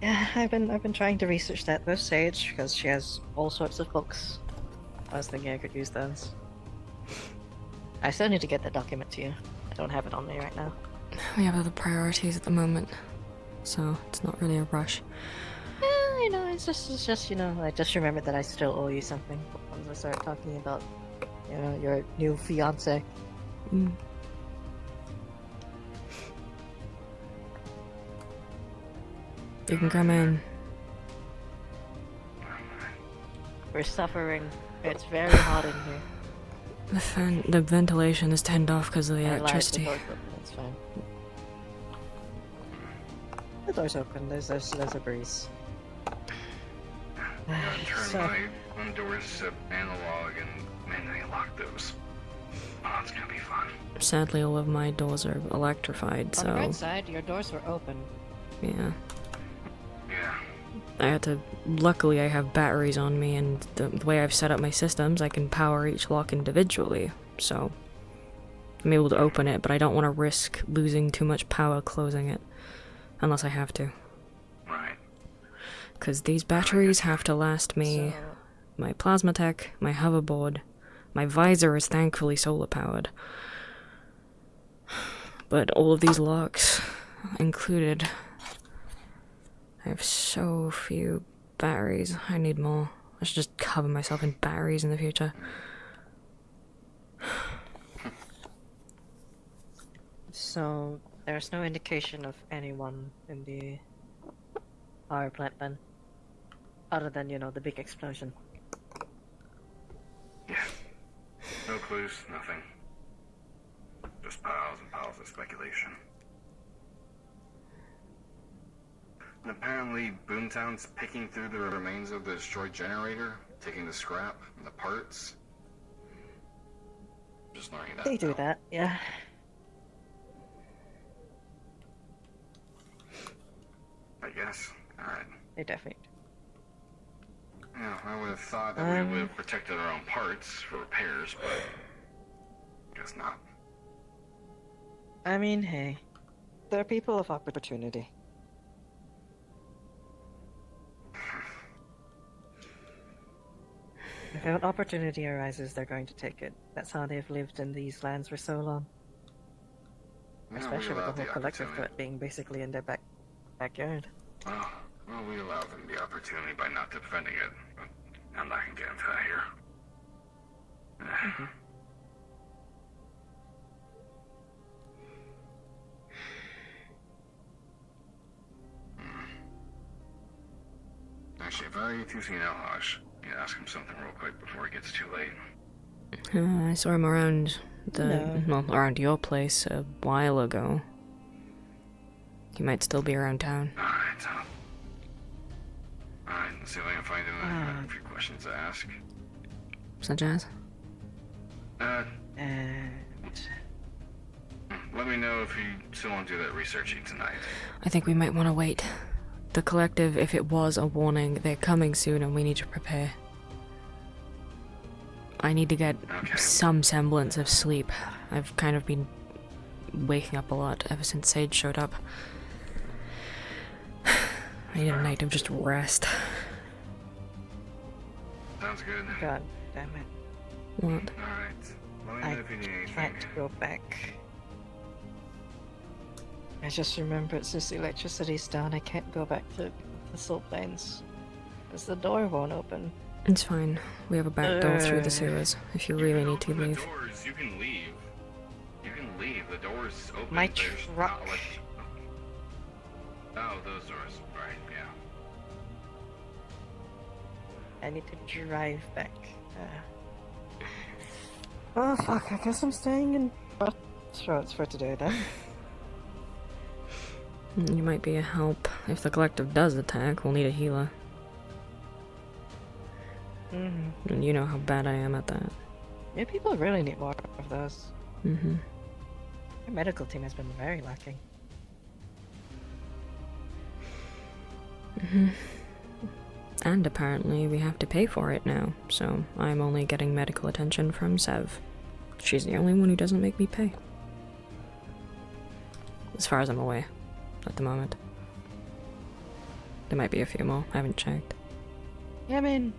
Yeah, I've been trying to research that with Sage because she has all sorts of books. I was thinking I could use those. I still need to get that document to you. I don't have it on me right now. We have other priorities at the moment, so it's not really a rush. Yeah, you know, it's just you know, I just remembered that I still owe you something once I start talking about, you know, your new fiance. Mm. You can come in. We're suffering. It's very hot in here. The ventilation is turned off because of the electricity. The door's open, it's fine. The door's open, there's a breeze. I'm gonna turn my doors to analog and manually lock those. Oh, it's gonna be fun. Sadly, all of my doors are electrified, so... On the right side, your doors were open. Yeah. Yeah. I had to... Luckily, I have batteries on me, and the way I've set up my systems, I can power each lock individually, so... I'm able to open it, but I don't want to risk losing too much power closing it. Unless I have to. Right. Because these batteries have to last me... my plasma tech, my hoverboard... My visor is thankfully solar powered. But all of these locks included... I have so few batteries. I need more. I should just cover myself in batteries in the future. So, there's no indication of anyone in the power plant then? Other than, you know, the big explosion. Yeah. No clues, nothing. Just piles and piles of speculation. And apparently, Boomtown's picking through the remains of the destroyed generator, taking the scrap and the parts. Just learning that. They do that, yeah. I guess. Alright. They definitely do. Yeah, I would have thought that we would have protected our own parts for repairs, but guess not. I mean, hey. They're people of opportunity. If an opportunity arises, they're going to take it. That's how they've lived in these lands for so long. Yeah, Especially with the whole collective threat being basically in their backyard. Well, we allow them the opportunity by not defending it, but I'm not gonna get into that here. Actually, if I get to see Elhosh, you ask him something real quick before it gets too late. I saw him around around your place a while ago. He might still be around town. Alright, let's see if I can find him. I have a few questions to ask. Such as? And let me know if you still want to do that researching tonight. I think we might want to wait. The collective, if it was a warning, they're coming soon and we need to prepare. I need to get some semblance of sleep. I've kind of been waking up a lot ever since Sage showed up. I need a night of just rest. Sounds good. God damn it. What? Alright. Let me know if you need anything. Can't go back. I just remembered since the electricity's down, I can't go back to the salt plains. Because the door won't open. It's fine. We have a back door through the sewers, if you really need to leave. Doors, you can leave. You can leave. The door's open. My There's truck. not oh, those doors. Right, yeah. I need to drive back. Oh fuck, I guess I'm staying in Crossroads for today then. You might be a help. If the collective does attack, we'll need a healer. And you know how bad I am at that. Yeah, people really need more of those. Our medical team has been very lacking. And apparently we have to pay for it now, so I'm only getting medical attention from Sev. She's the only one who doesn't make me pay. As far as I'm aware, at the moment. There might be a few more, I haven't checked. Yeah, I mean...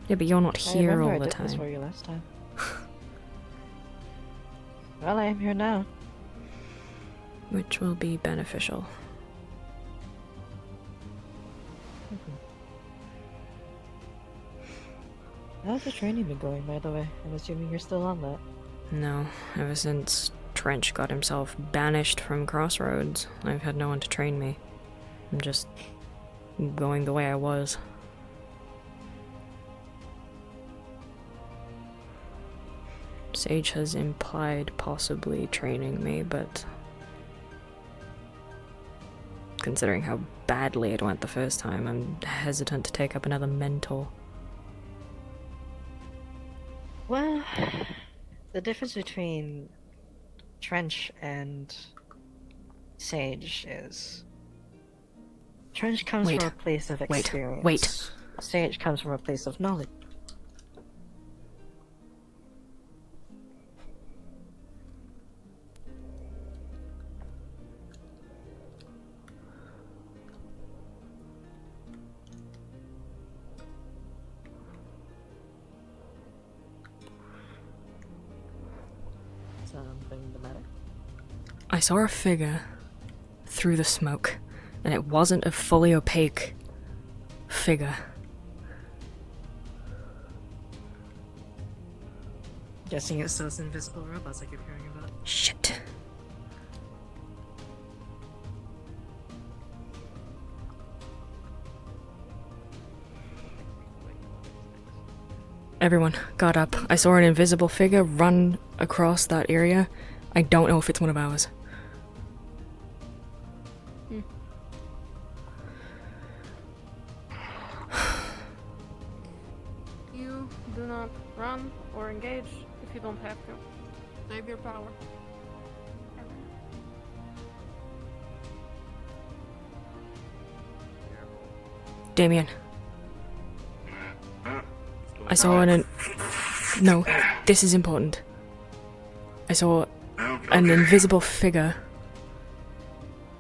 Yeah, but you're not here all the I did this time. for you last time. Well, I am here now. Which will be beneficial. How's the training been going, by the way? I'm assuming you're still on that. No, ever since Trench got himself banished from Crossroads, I've had no one to train me. I'm just going the way I was. Sage has implied possibly training me, but considering how badly it went the first time, I'm hesitant to take up another mentor. Well, the difference between Trench and Sage is Trench comes from a place of experience. Wait. Sage comes from a place of knowledge. Something the matter? I saw a figure through the smoke, and it wasn't a fully opaque figure. Guessing it's those invisible robots I keep hearing about. Shit. Everyone got up. I saw an invisible figure run across that area. I don't know if it's one of ours. You do not run or engage if you don't have to. Save your power. Damien. I saw no, this is important. I saw an invisible figure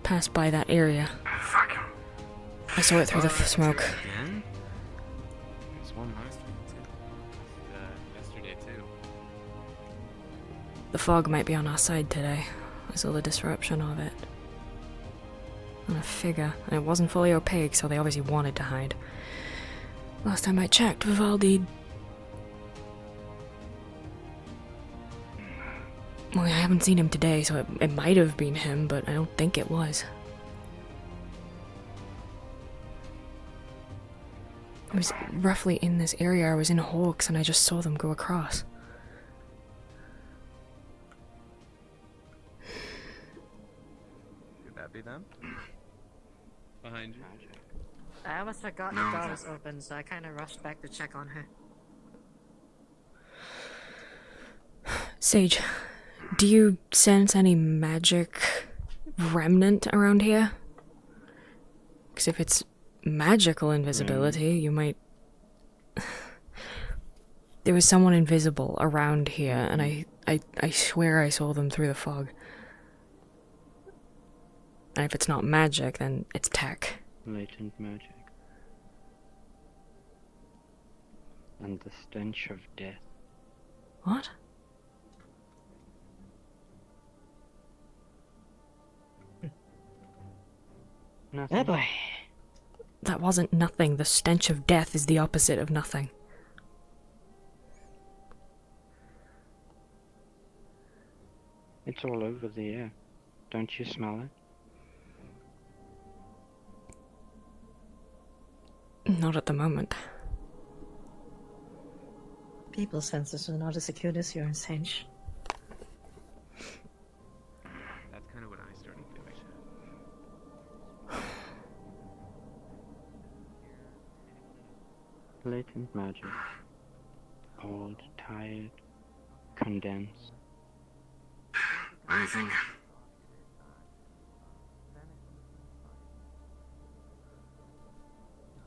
pass by that area. I saw it through the smoke. Again? There's one last week too. Yesterday too. The fog might be on our side today. I saw the disruption of it. And a figure, and it wasn't fully opaque, so they obviously wanted to hide. Last time I checked, Vivaldi... Well, I haven't seen him today, so it might have been him, but I don't think it was. I was roughly in this area. I was in Hawks, and I just saw them go across. Could that be them? Behind you. I almost forgot the door was open, so I kind of rushed back to check on her. Sage, do you sense any magic remnant around here? Because if it's magical invisibility, you might... There was someone invisible around here, and I swear I saw them through the fog. And if it's not magic, then it's tech. Latent magic. And the stench of death. What? Nothing. Oh boy. That wasn't nothing. The stench of death is the opposite of nothing. It's all over the air. Don't you smell it? Not at the moment. People's senses are not as acute as yours, Sage. That's kind of what I started doing. Latent magic. Old, tired, condensed. Anything?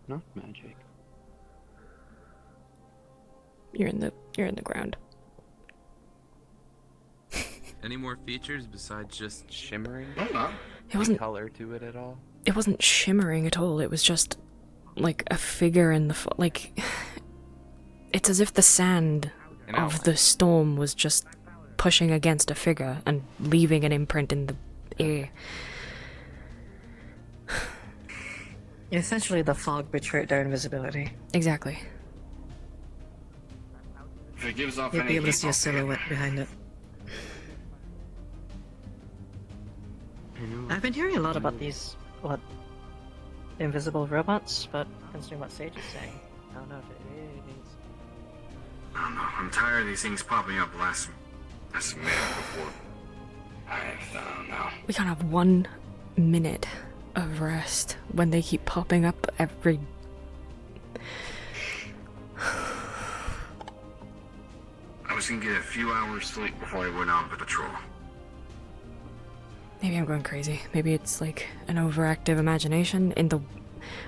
Not magic. You're in the ground. Any more features besides just shimmering? It wasn't color to it at all. It wasn't shimmering at all. It was just like a figure in the like. It's as if the sand of the storm was just pushing against a figure and leaving an imprint in the air. Essentially, the fog betrayed their invisibility. Exactly. If it gives off You'd be any able to heat, see a silhouette behind it. I've been hearing a lot about these, invisible robots, but considering what Sage is saying, I don't know if it is. I don't know. I'm tired of these things popping up last minute before. I don't know. We can't have 1 minute of rest when they keep popping up every... I was gonna get a few hours sleep before I went out for patrol. Maybe I'm going crazy. Maybe it's like an overactive imagination.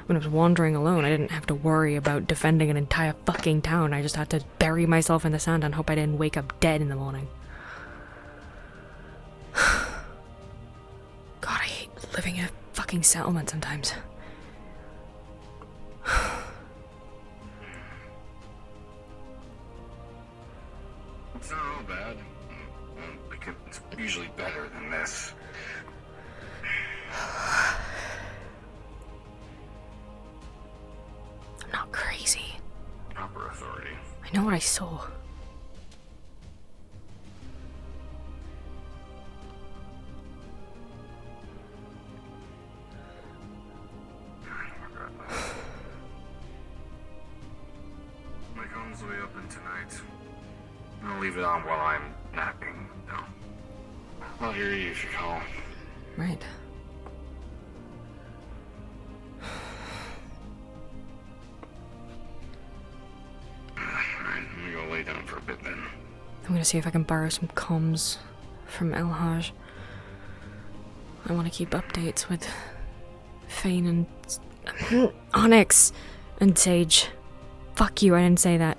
When I was wandering alone, I didn't have to worry about defending an entire fucking town. I just had to bury myself in the sand and hope I didn't wake up dead in the morning. God, I hate living in a fucking settlement sometimes. It's not all bad. It's usually better than this. I'm not crazy. Proper authority. I know what I saw. My comms will be open tonight. I'll leave it on while I'm napping, though. I'll hear you if you call. Right. Alright, let me go lay down for a bit then. I'm gonna see if I can borrow some comms from Elhaj. I want to keep updates with Fane and Onyx and Sage. Fuck you, I didn't say that.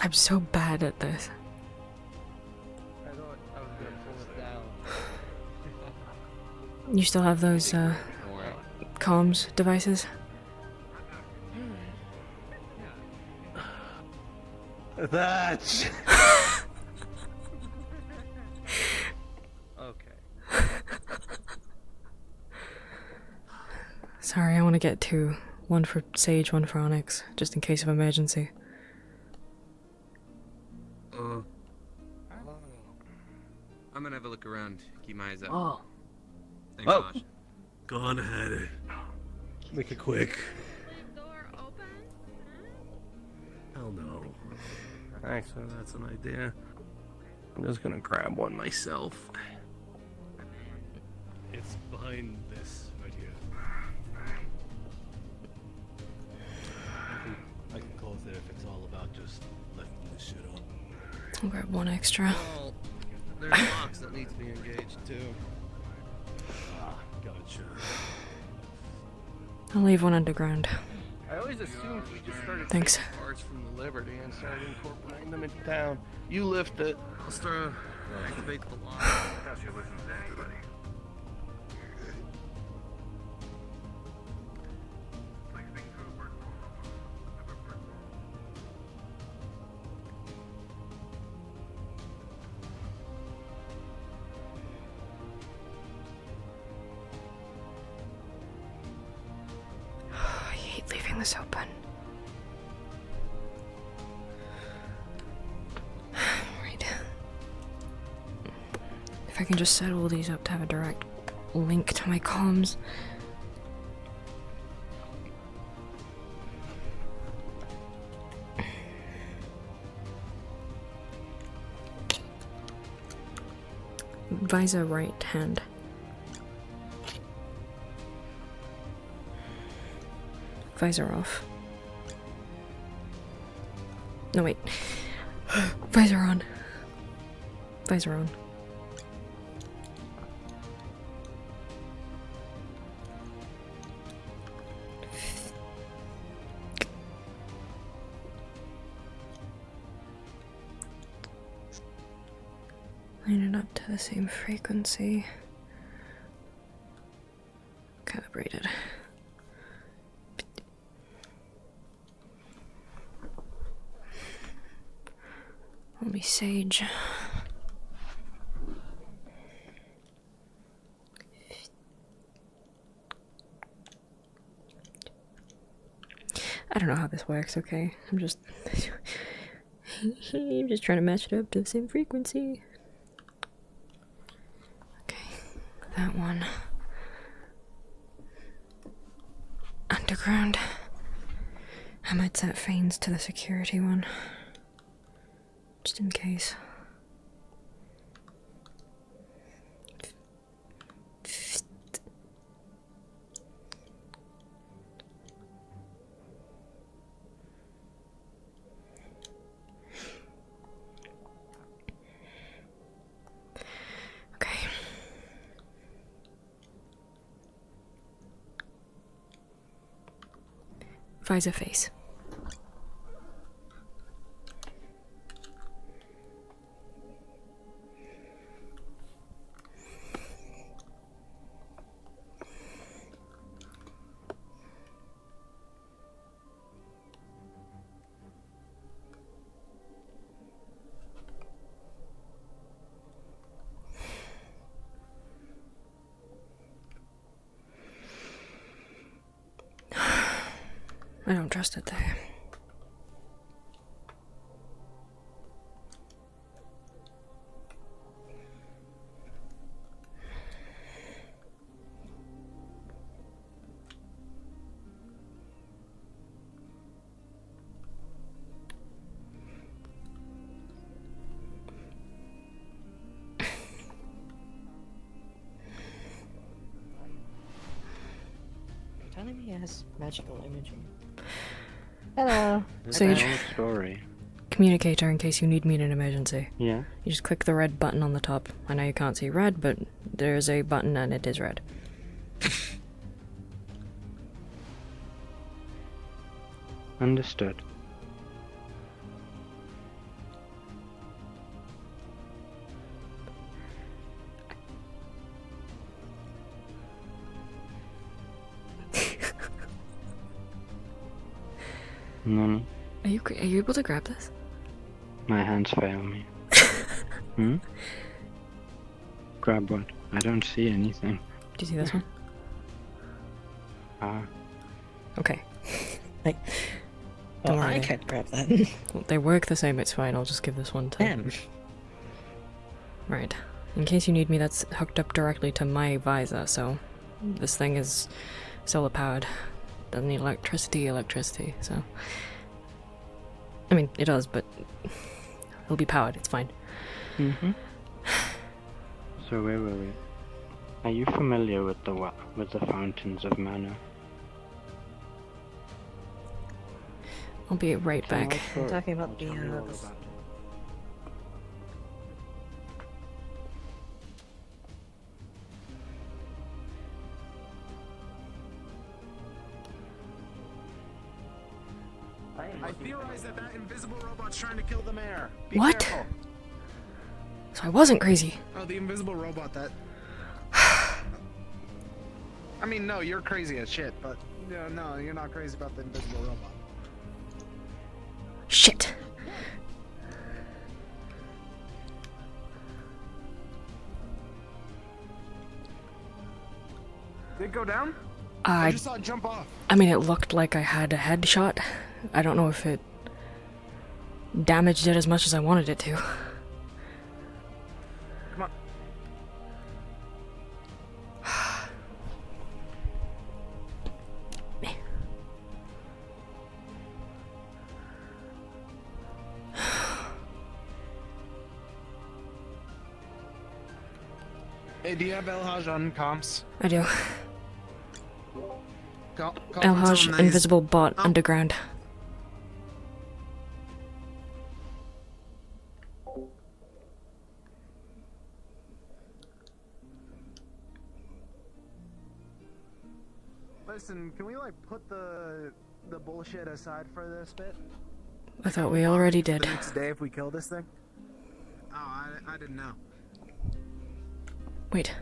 I'm so bad at this. I thought I was gonna pull it down. You still have those comms devices? That's okay. Sorry, I want to get two. One for Sage, one for Onyx, just in case of emergency. I'm gonna have a look around. Keep my eyes out. Oh. Thanks, Josh. Go on ahead. Make it quick. Hell no. Actually, that's an idea. I'm just gonna grab one myself. It's behind this right here. I'll grab one extra. Well, there's locks that need to be engaged too. Gotcha. I'll leave one underground. I always assumed we just started Thanks. taking parts from the Liberty and started incorporating them into town. You lift it. Let's activate the lock. How's you listen to anybody? I hate leaving this open. Right. If I can just set all these up to have a direct link to my comms. Visor right hand. Visor off. No, wait. Visor on. Visor on. Line it up to the same frequency. Calibrated. Let me Sage. I don't know how this works, okay? I'm just trying to match it up to the same frequency. Okay, that one. Underground. I might set Fane's to the security one. Just in case. Okay. Visor face. I don't trust it there. Telling me it has magical imaging. Hello. Sage. Story. Communicator in case you need me in an emergency. Yeah. You just click the red button on the top. I know you can't see red, but there is a button and it is red. Understood. Nani? Are you able to grab this? My hands fail me. Hmm? Grab what? I don't see anything. Do you see this one? Ah. Okay. Like, Don't oh, I worry. can't grab that. Well, they work the same, it's fine. I'll just give this one to Damn. Right. In case you need me, that's hooked up directly to my visor, so this thing is solar powered. Doesn't need electricity, so. I mean, it does, but it'll be powered, it's fine. Mm-hmm. So where were we? Are you familiar with the fountains of mana? I'll be right back. I'm talking about the I theorize that invisible robot's trying to kill the mayor. Be What? careful. So I wasn't crazy. Oh, the invisible robot that... I mean, no, you're crazy as shit, but... No, you're not crazy about the invisible robot. Shit. Did it go down? I just saw it jump off. I mean, it looked like I had a headshot. I don't know if it damaged it as much as I wanted it to. Come on. Hey, do you have El Haj on comms? I do. Call El Haj, invisible bot, Oh. underground. Listen, can we like put the bullshit aside for this bit? I thought we already did. The next day if we kill this thing? Oh, I didn't know. Wait.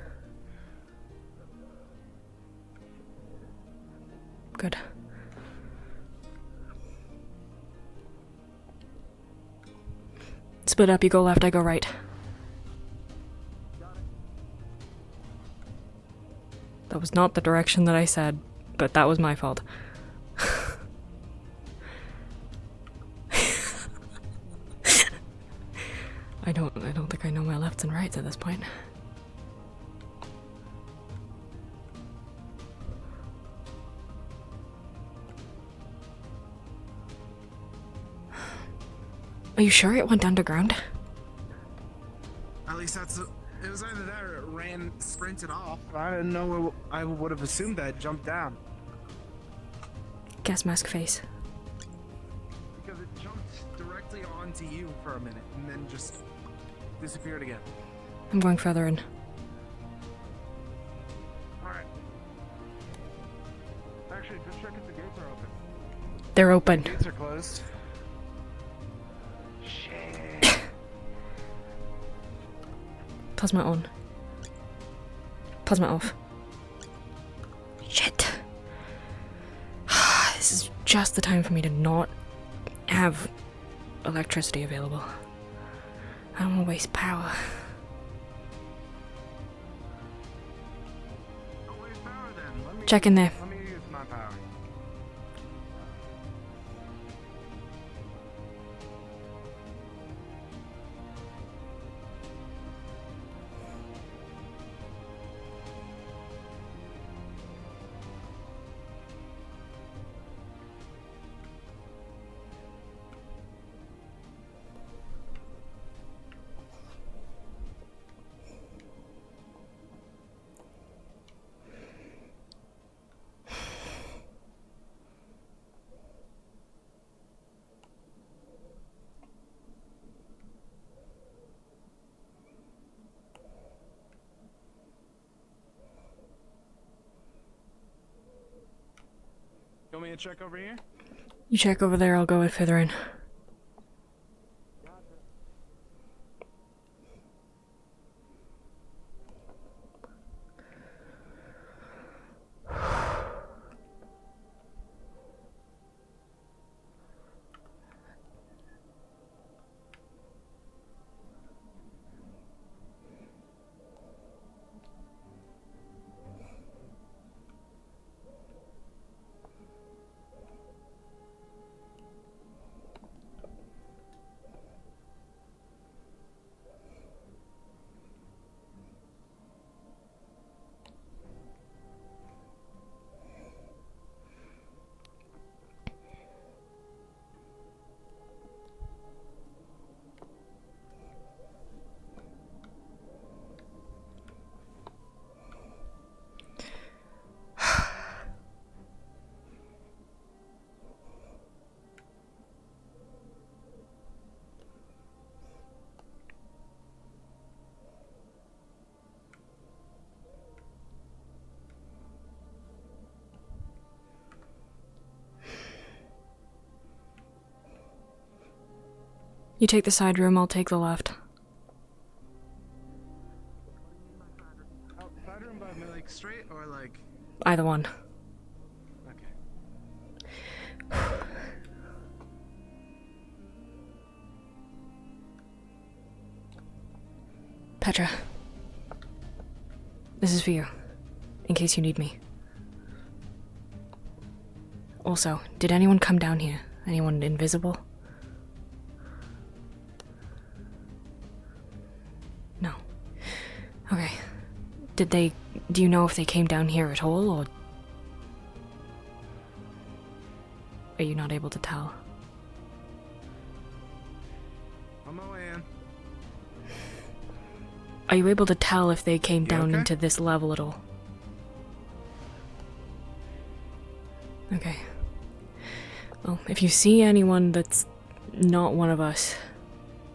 Good. Split up, you go left, I go right. That was not the direction that I said, but that was my fault. I don't think I know my lefts and rights at this point. Are you sure it went underground? At least that's... It was either that or it sprinted off. I didn't know. I would have assumed that it jumped down. Gas mask face. Because it jumped directly onto you for a minute and then just disappeared again. I'm going further in. Alright. Actually, just check if the gates are open. They're open. The gates are closed. Plasma on. Plasma off. Shit. This is just the time for me to not have electricity available. I don't want to waste power. Check in there. Let me use my power. You want me to check over here? You check over there, I'll go further in. You take the side room, I'll take the left. Oh, side room by me, like straight or like? Either one. Okay. Petra. This is for you, in case you need me. Also, did anyone come down here? Anyone invisible? No. Okay. Do you know if they came down here at all, or are you not able to tell? On my way in. Are you able to tell if they came down okay? into this level at all? Okay. Well, if you see anyone that's not one of us,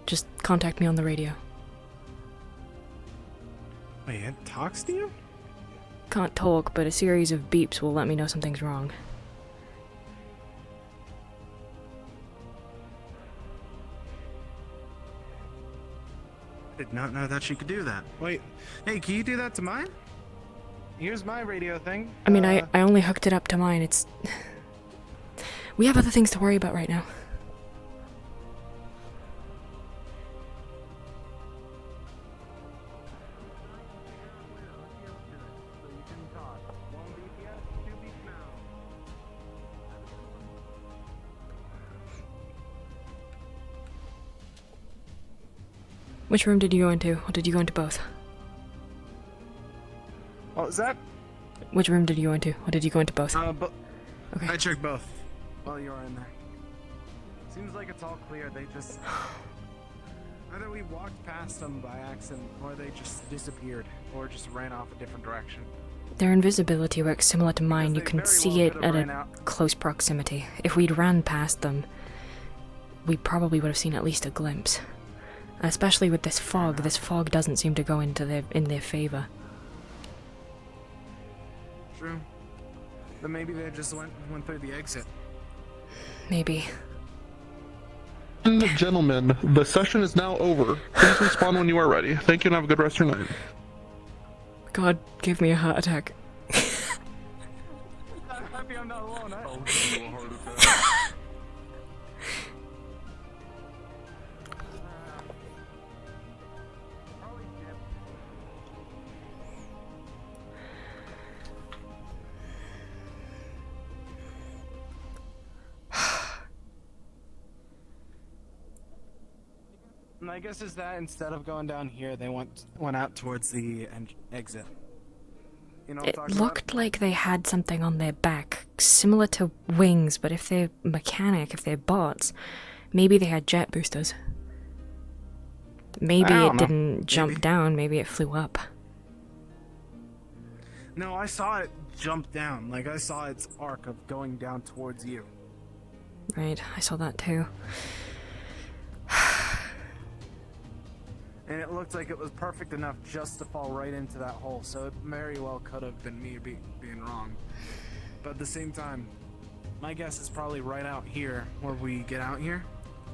just contact me on the radio. Wait, it talks to you? Can't talk, but a series of beeps will let me know something's wrong. Did not know that she could do that. Wait, hey, can you do that to mine? Here's my radio thing. I mean, I only hooked it up to mine. It's... We have other things to worry about right now. Which room did you go into? Or did you go into both? What was that? Which room did you go into? Or did you go into both? Okay. Okay. I checked both while you were in there. Seems like it's all clear. They just... Either we walked past them by accident, or they just disappeared, or just ran off a different direction. Their invisibility works similar to mine. You can see it at a close proximity. If we'd ran past them, we probably would have seen at least a glimpse. Especially with this fog. This fog doesn't seem to go into in their favor. True. But maybe they just went through the exit. Maybe. Gentlemen, the session is now over. Please respawn when you are ready. Thank you and have a good rest of your night. God, give me a heart attack. I'm happy I'm not alone, eh? My guess is that instead of going down here, they went out towards the exit. You know what I'm It talking looked like they had something on their back, similar to wings, but if they're mechanic, if they're bots, maybe they had jet boosters. Maybe it didn't jump down, maybe it flew up. No, I saw it jump down. Like, I saw its arc of going down towards you. Right, I saw that too. And it looked like it was perfect enough just to fall right into that hole, so it very well could have been me being wrong. But at the same time, my guess is probably right out here, where we get out here.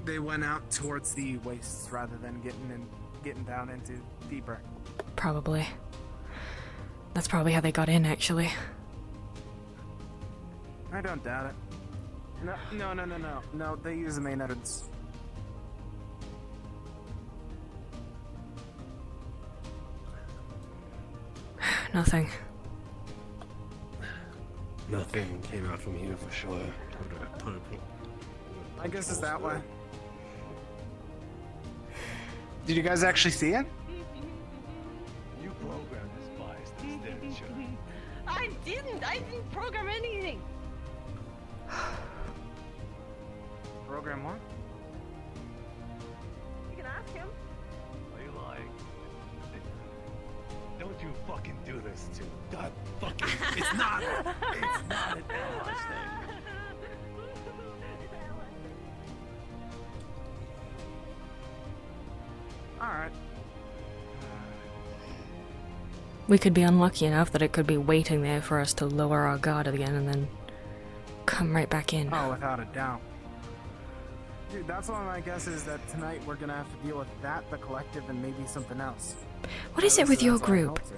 They went out towards the wastes rather than getting down into deeper. Probably. That's probably how they got in, actually. I don't doubt it. No, they use the main entrance. Nothing. Nothing came out from here for sure. I guess it's that way. Did you guys actually see it? You programmed this bias, didn't you? I didn't program anything. Program what? You can ask him. Are you lying? Don't you fucking do this to God fucking it's not an LS thing. Alright. We could be unlucky enough that it could be waiting there for us to lower our guard again and then come right back in. Oh, without a doubt. Dude, that's all my guess is that tonight we're gonna have to deal with that, the collective, and maybe something else. What is it At with least your that's what I group? hope to.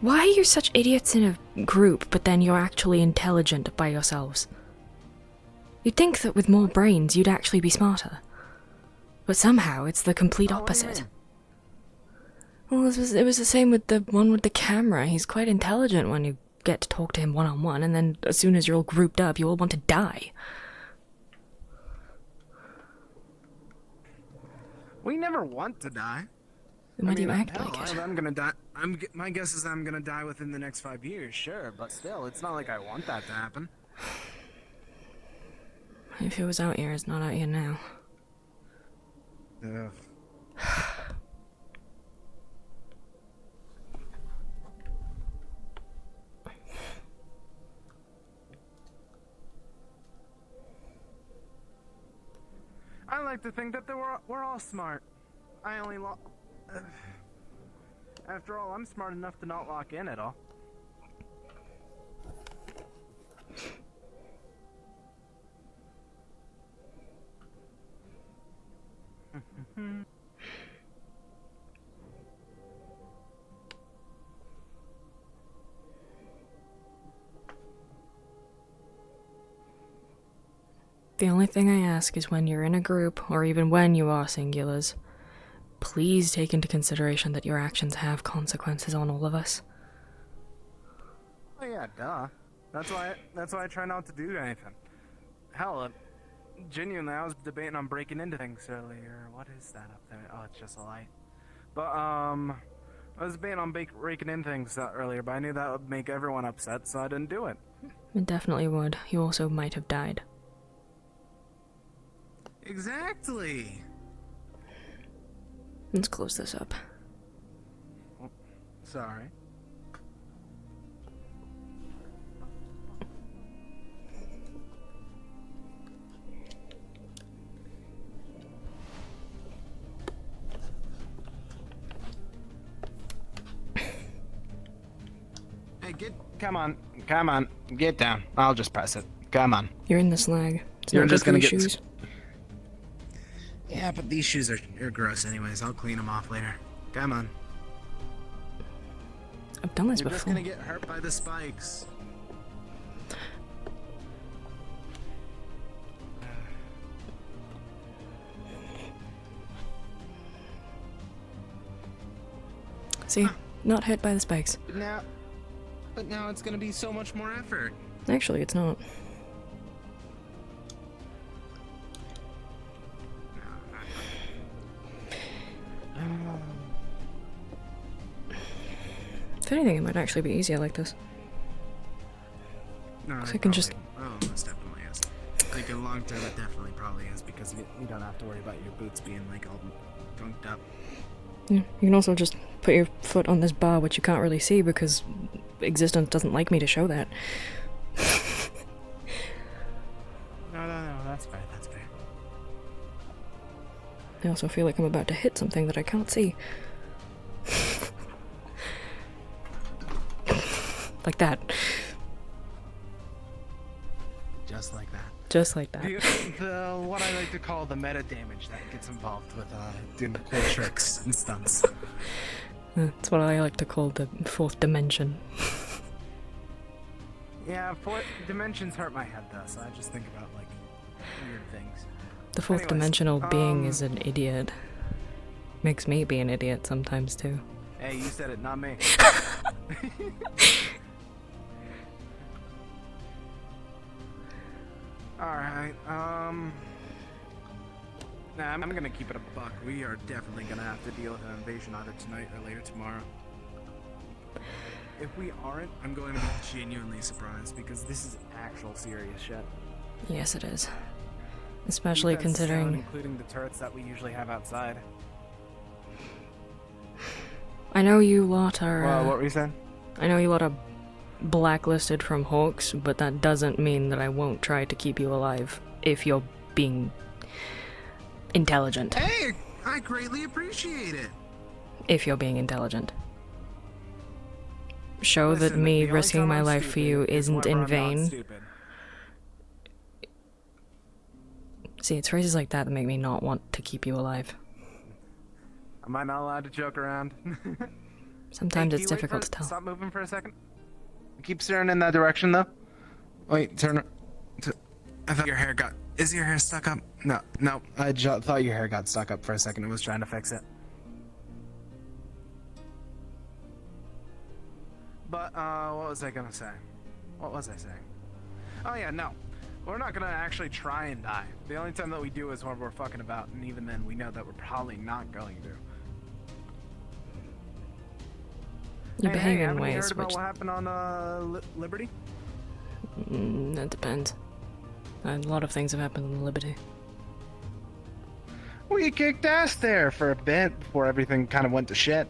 Why are you such idiots in a group, but then you're actually intelligent by yourselves? You'd think that with more brains, you'd actually be smarter. But somehow, it's the complete opposite. Well, it was the same with the one with the camera. He's quite intelligent when you get to talk to him one-on-one, and then as soon as you're all grouped up, you all want to die. We never want to die. Then why do you act hell, like it? I'm gonna die. My guess is I'm gonna die within the next 5 years, sure, but still, it's not like I want that to happen. If it was out here, it's not out here now. Ugh. I like to think that we're all smart. I only after all, I'm smart enough to not lock in at all. The only thing I ask is when you're in a group, or even when you are singulars, please take into consideration that your actions have consequences on all of us. Oh yeah, duh. That's why I try not to do anything. Hell, genuinely, I was debating on breaking into things earlier. What is that up there? Oh, it's just a light. But I was debating on breaking in things earlier, but I knew that would make everyone upset, so I didn't do it. It definitely would. You also might have died. Exactly. Let's close this up. Oh, sorry. Hey, come on, get down. I'll just press it. Come on. You're in the slag. It's You're not just good for gonna your get shoes. Yeah, but these shoes are gross anyways. I'll clean them off later. Come on. I've done this You're just before. gonna get hurt by the spikes. See? Not hit by the spikes. But now it's gonna be so much more effort. Actually, it's not. If anything, it might actually be easier like this. No, I can just... Oh, most definitely is. Like in long term, it definitely probably is because you don't have to worry about your boots being like all gunked up. Yeah, you can also just put your foot on this bar, which you can't really see because existence doesn't like me to show that. No, that's fair, that's fair. I also feel like I'm about to hit something that I can't see. Like that. Just like that. Just like that. The what I like to call the meta damage that gets involved with doing cool tricks and stunts. That's what I like to call the fourth dimension. Yeah, dimensions hurt my head though, so I just think about like weird things. The fourth Anyways, dimensional being is an idiot. Makes me be an idiot sometimes too. Hey, you said it, not me. Alright, nah, I'm gonna keep it a buck. We are definitely gonna have to deal with an invasion either tonight or later tomorrow. If we aren't, I'm going to be genuinely surprised because this is actual serious shit. Yes, it is. Especially Defense down, considering... including the turrets that we usually have outside. I know you lot are... What were you saying? I know you lot are blacklisted from Hawks, but that doesn't mean that I won't try to keep you alive if you're being intelligent. Hey, I greatly appreciate it. If you're being intelligent. Show Listen, that me the only risking time my I'm life for you stupid is isn't whenever in I'm not vain. stupid. See, it's phrases like that that make me not want to keep you alive. Am I not allowed to joke around? Sometimes Hey, it's can you wait difficult for- to tell. Stop moving for a second. Keep staring in that direction, though. Wait, turn. I thought your hair got. Is your hair stuck up? No, no. I thought your hair got stuck up for a second. I was trying to fix it. But what was I gonna say? What was I saying? Oh yeah, no. We're not gonna actually try and die. The only time that we do is when we're fucking about, and even then, we know that we're probably not going to. You behave in haven't you ways heard about which... what happened on Liberty? That depends. A lot of things have happened on Liberty. We kicked ass there for a bit before everything kind of went to shit.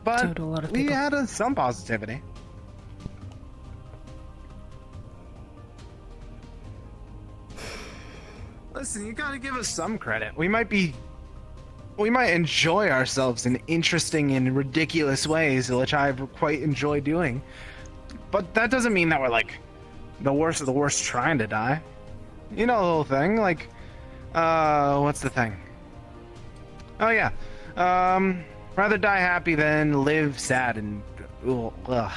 But So do a lot of we people. had some positivity. Listen, you gotta give us some credit. We might enjoy ourselves in interesting and ridiculous ways, which I quite enjoy doing. But that doesn't mean that we're like the worst of the worst trying to die. You know the whole thing, like, what's the thing? Oh yeah, rather die happy than live sad and, ugh.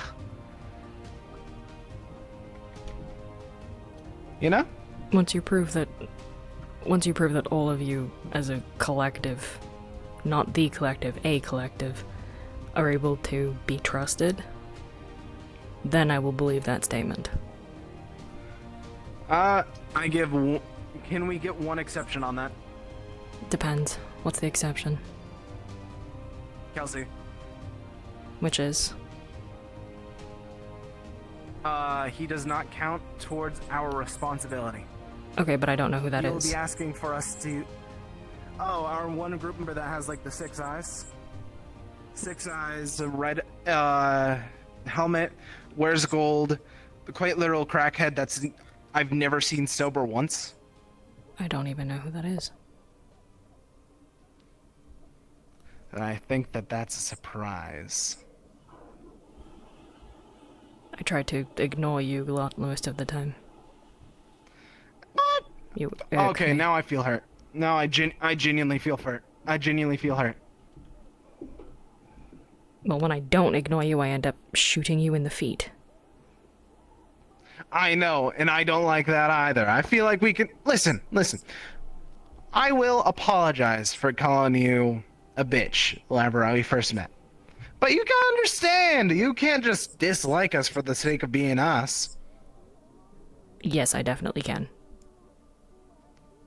You know? Once you prove that all of you as a collective, not the collective, a collective, are able to be trusted, then I will believe that statement. Can we get one exception on that? Depends. What's the exception? Kelsey. Which is? He does not count towards our responsibility. Okay, but I don't know who that You'll is. be asking for us to... Oh, our one group member that has, like, the 6 eyes. 6 eyes, a red, helmet, wears gold, the quite literal crackhead that's... I've never seen sober once. I don't even know who that is. And I think that that's a surprise. I try to ignore you a lot most of the time. What? You Okay, me. now I feel hurt. Now I genuinely feel hurt. I genuinely feel hurt. Well, when I don't ignore you, I end up shooting you in the feet. I know, and I don't like that either. I feel like we can... Listen. I will apologize for calling you a bitch whenever we first met. But you gotta understand, you can't just dislike us for the sake of being us. Yes, I definitely can.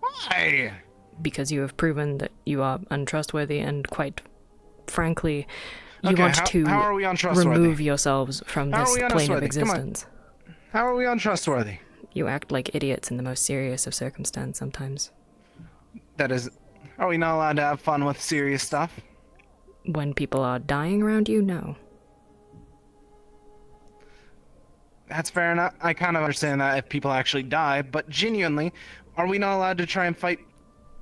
Why? Because you have proven that you are untrustworthy and quite frankly, you Okay, want how are we untrustworthy? remove yourselves from How are this we plane of untrustworthy? Come on. existence. How are we untrustworthy? You act like idiots in the most serious of circumstances sometimes. That is... Are we not allowed to have fun with serious stuff? When people are dying around you, no. That's fair enough. I kind of understand that if people actually die, but genuinely, are we not allowed to try and fight?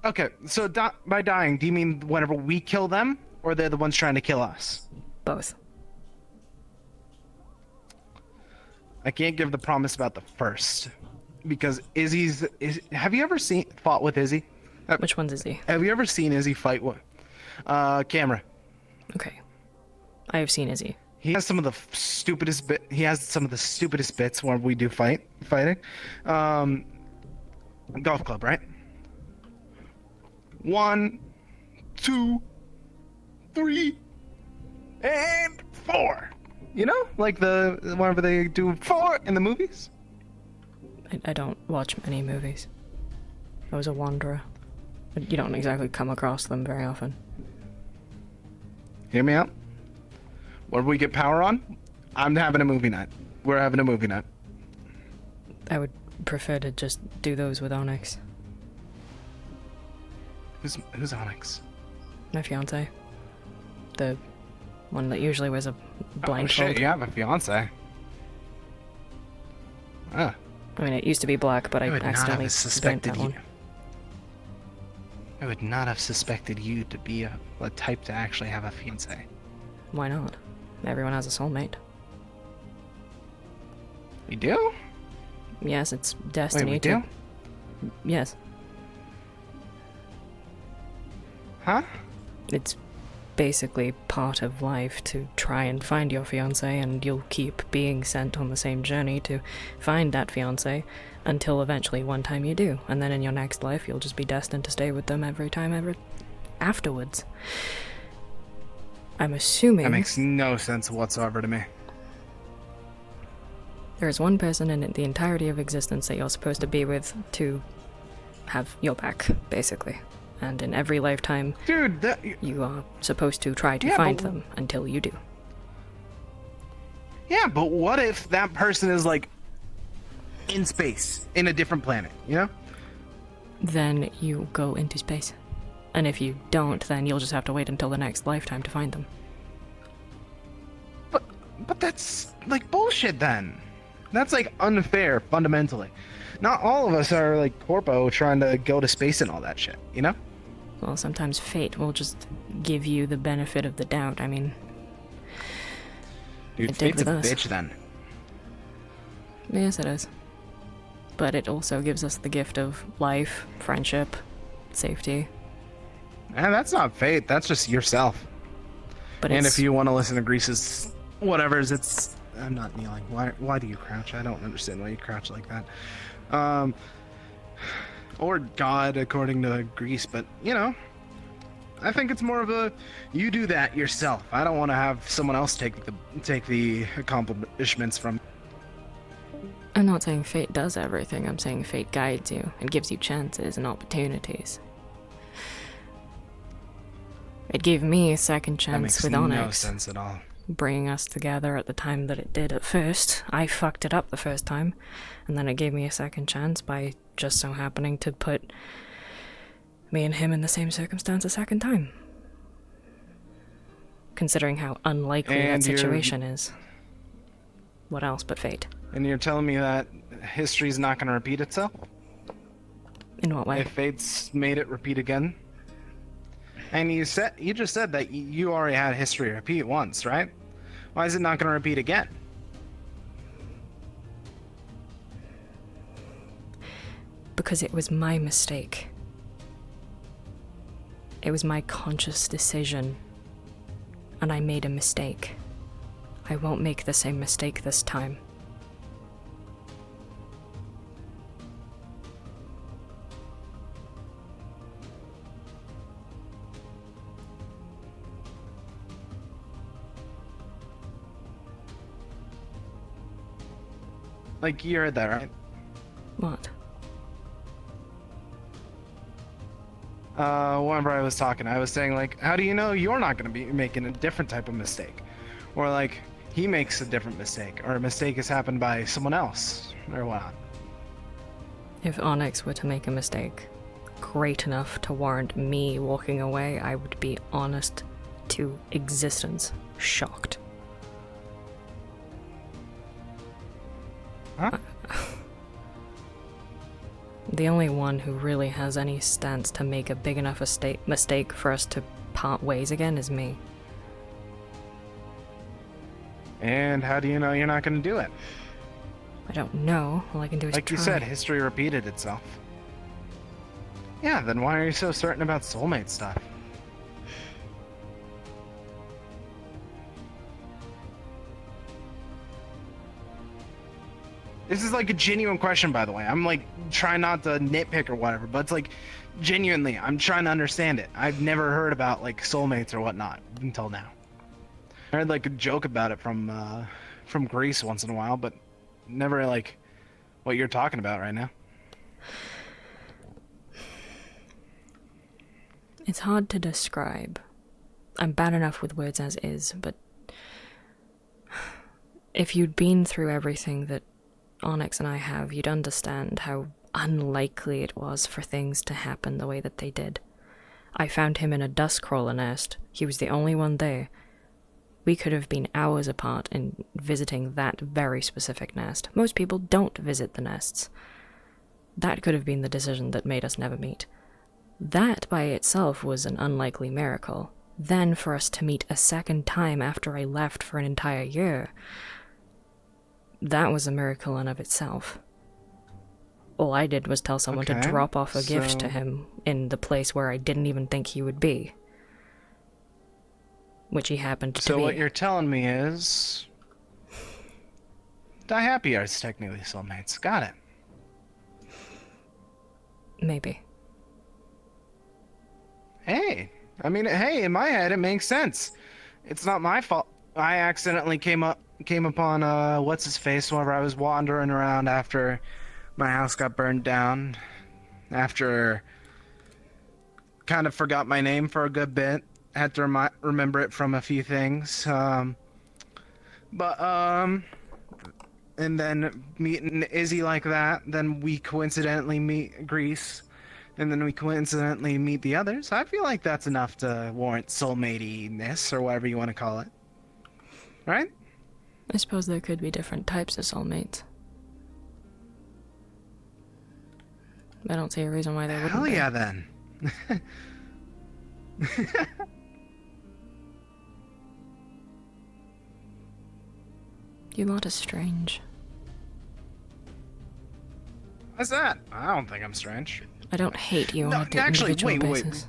Okay, so by dying, do you mean whenever we kill them, or they're the ones trying to kill us? Both. I can't give the promise about the first, because have you ever fought with Izzy? Which one's Izzy? Have you ever seen Izzy fight with? Camera. Okay. I have seen Izzy. He has some of the stupidest bits when we do fighting. Golf club, right? 1, 2, 3, and 4. You know, like whenever they do 4 in the movies. I don't watch many movies. I was a wanderer. You don't exactly come across them very often. Hear me out. Whenever we get power on, I'm having a movie night. We're having a movie night. I would prefer to just do those with Onyx. Who's Onyx? My fiance. The one that usually wears a blindfold. Oh shit, you have a fiance. Ah. I mean, it used to be black, but I would not have accidentally burnt suspected that you. one. I would not have suspected you to be a type to actually have a fiance. Why not? Everyone has a soulmate. You do? Yes, it's destiny we to... do? Yes. Huh? It's basically part of life to try and find your fiance, and you'll keep being sent on the same journey to find that fiance until eventually one time you do, and then in your next life you'll just be destined to stay with them every time ever afterwards. I'm assuming... That makes no sense whatsoever to me. There is one person in the entirety of existence that you're supposed to be with to have your back, basically. And in every lifetime, dude, you are supposed to try to find them until you do. Yeah, but what if that person is, like, in space, in a different planet, you know? Then you go into space. And if you don't, then you'll just have to wait until the next lifetime to find them. But that's, like, bullshit then. That's, like, unfair, fundamentally. Not all of us are, like, Corpo trying to go to space and all that shit, you know? Well, sometimes fate will just give you the benefit of the doubt. I mean... Dude, it did fate's with a us. bitch then. Yes, it is. But it also gives us the gift of life, friendship, safety. And that's not fate, that's just yourself. But and it's... if you want to listen to Grease's whatever's, it's... I'm not kneeling. Why do you crouch? I don't understand why you crouch like that. Or God, according to Grease, but, you know, I think it's more of a, you do that yourself. I don't want to have someone else take the accomplishments from. I'm not saying fate does everything, I'm saying fate guides you and gives you chances and opportunities. It gave me a second chance with Onyx. That makes no sense at all. Bringing us together at the time that it did at first. I fucked it up the first time, and then it gave me a second chance by just so happening to put me and him in the same circumstance a second time. Considering how unlikely that situation is. What else but fate? And you're telling me that history's not going to repeat itself? In what way? If fate's made it repeat again? And you just said that you already had history repeat once, right? Why is it not going to repeat again? Because it was my mistake. It was my conscious decision. And I made a mistake. I won't make the same mistake this time. Like, you heard that, right? What? Whenever I was talking, I was saying, like, how do you know you're not going to be making a different type of mistake? Or, like, he makes a different mistake, or a mistake has happened by someone else, or whatnot. If Onyx were to make a mistake great enough to warrant me walking away, I would be honest to existence, shocked. Huh? The only one who really has any stance to make a big enough mistake for us to part ways again is me. And how do you know you're not going to do it? I don't know. All I can do is like try. You said, history repeated itself. Yeah, then why are you so certain about soulmate stuff? This is like a genuine question, by the way. I'm like trying not to nitpick or whatever, but it's like genuinely, I'm trying to understand it. I've never heard about like soulmates or whatnot until now. I heard like a joke about it from Greece once in a while, but never like what you're talking about right now. It's hard to describe. I'm bad enough with words as is, but if you'd been through everything that Onyx and I have, you'd understand how unlikely it was for things to happen the way that they did. I found him in a dust crawler nest. He was the only one there. We could have been hours apart in visiting that very specific nest. Most people don't visit the nests. That could have been the decision that made us never meet. That by itself was an unlikely miracle. Then for us to meet a second time after I left for an entire year, that was a miracle in of itself. All I did was tell someone to Okay, drop off a gift to so- him in the place where I didn't even think he would be. Which he happened to So be. what you're telling me is... Die Happy are technically soulmates. Got it. Maybe. Hey, I mean, hey, in my head it makes sense. It's not my fault. I accidentally came upon what's his face whenever I was wandering around after my house got burned down. After kind of forgot my name for a good bit. Had to remember it from a few things. And then meeting Izzy like that, then we coincidentally meet Grease, and then we coincidentally meet the others. I feel like that's enough to warrant soulmate-ness, or whatever you want to call it. Right? I suppose there could be different types of soulmates. I don't see a reason why there wouldn't Hell be. yeah, then. You lot is strange. What's that? I don't think I'm strange. I don't hate you No, on an actually, individual wait. basis.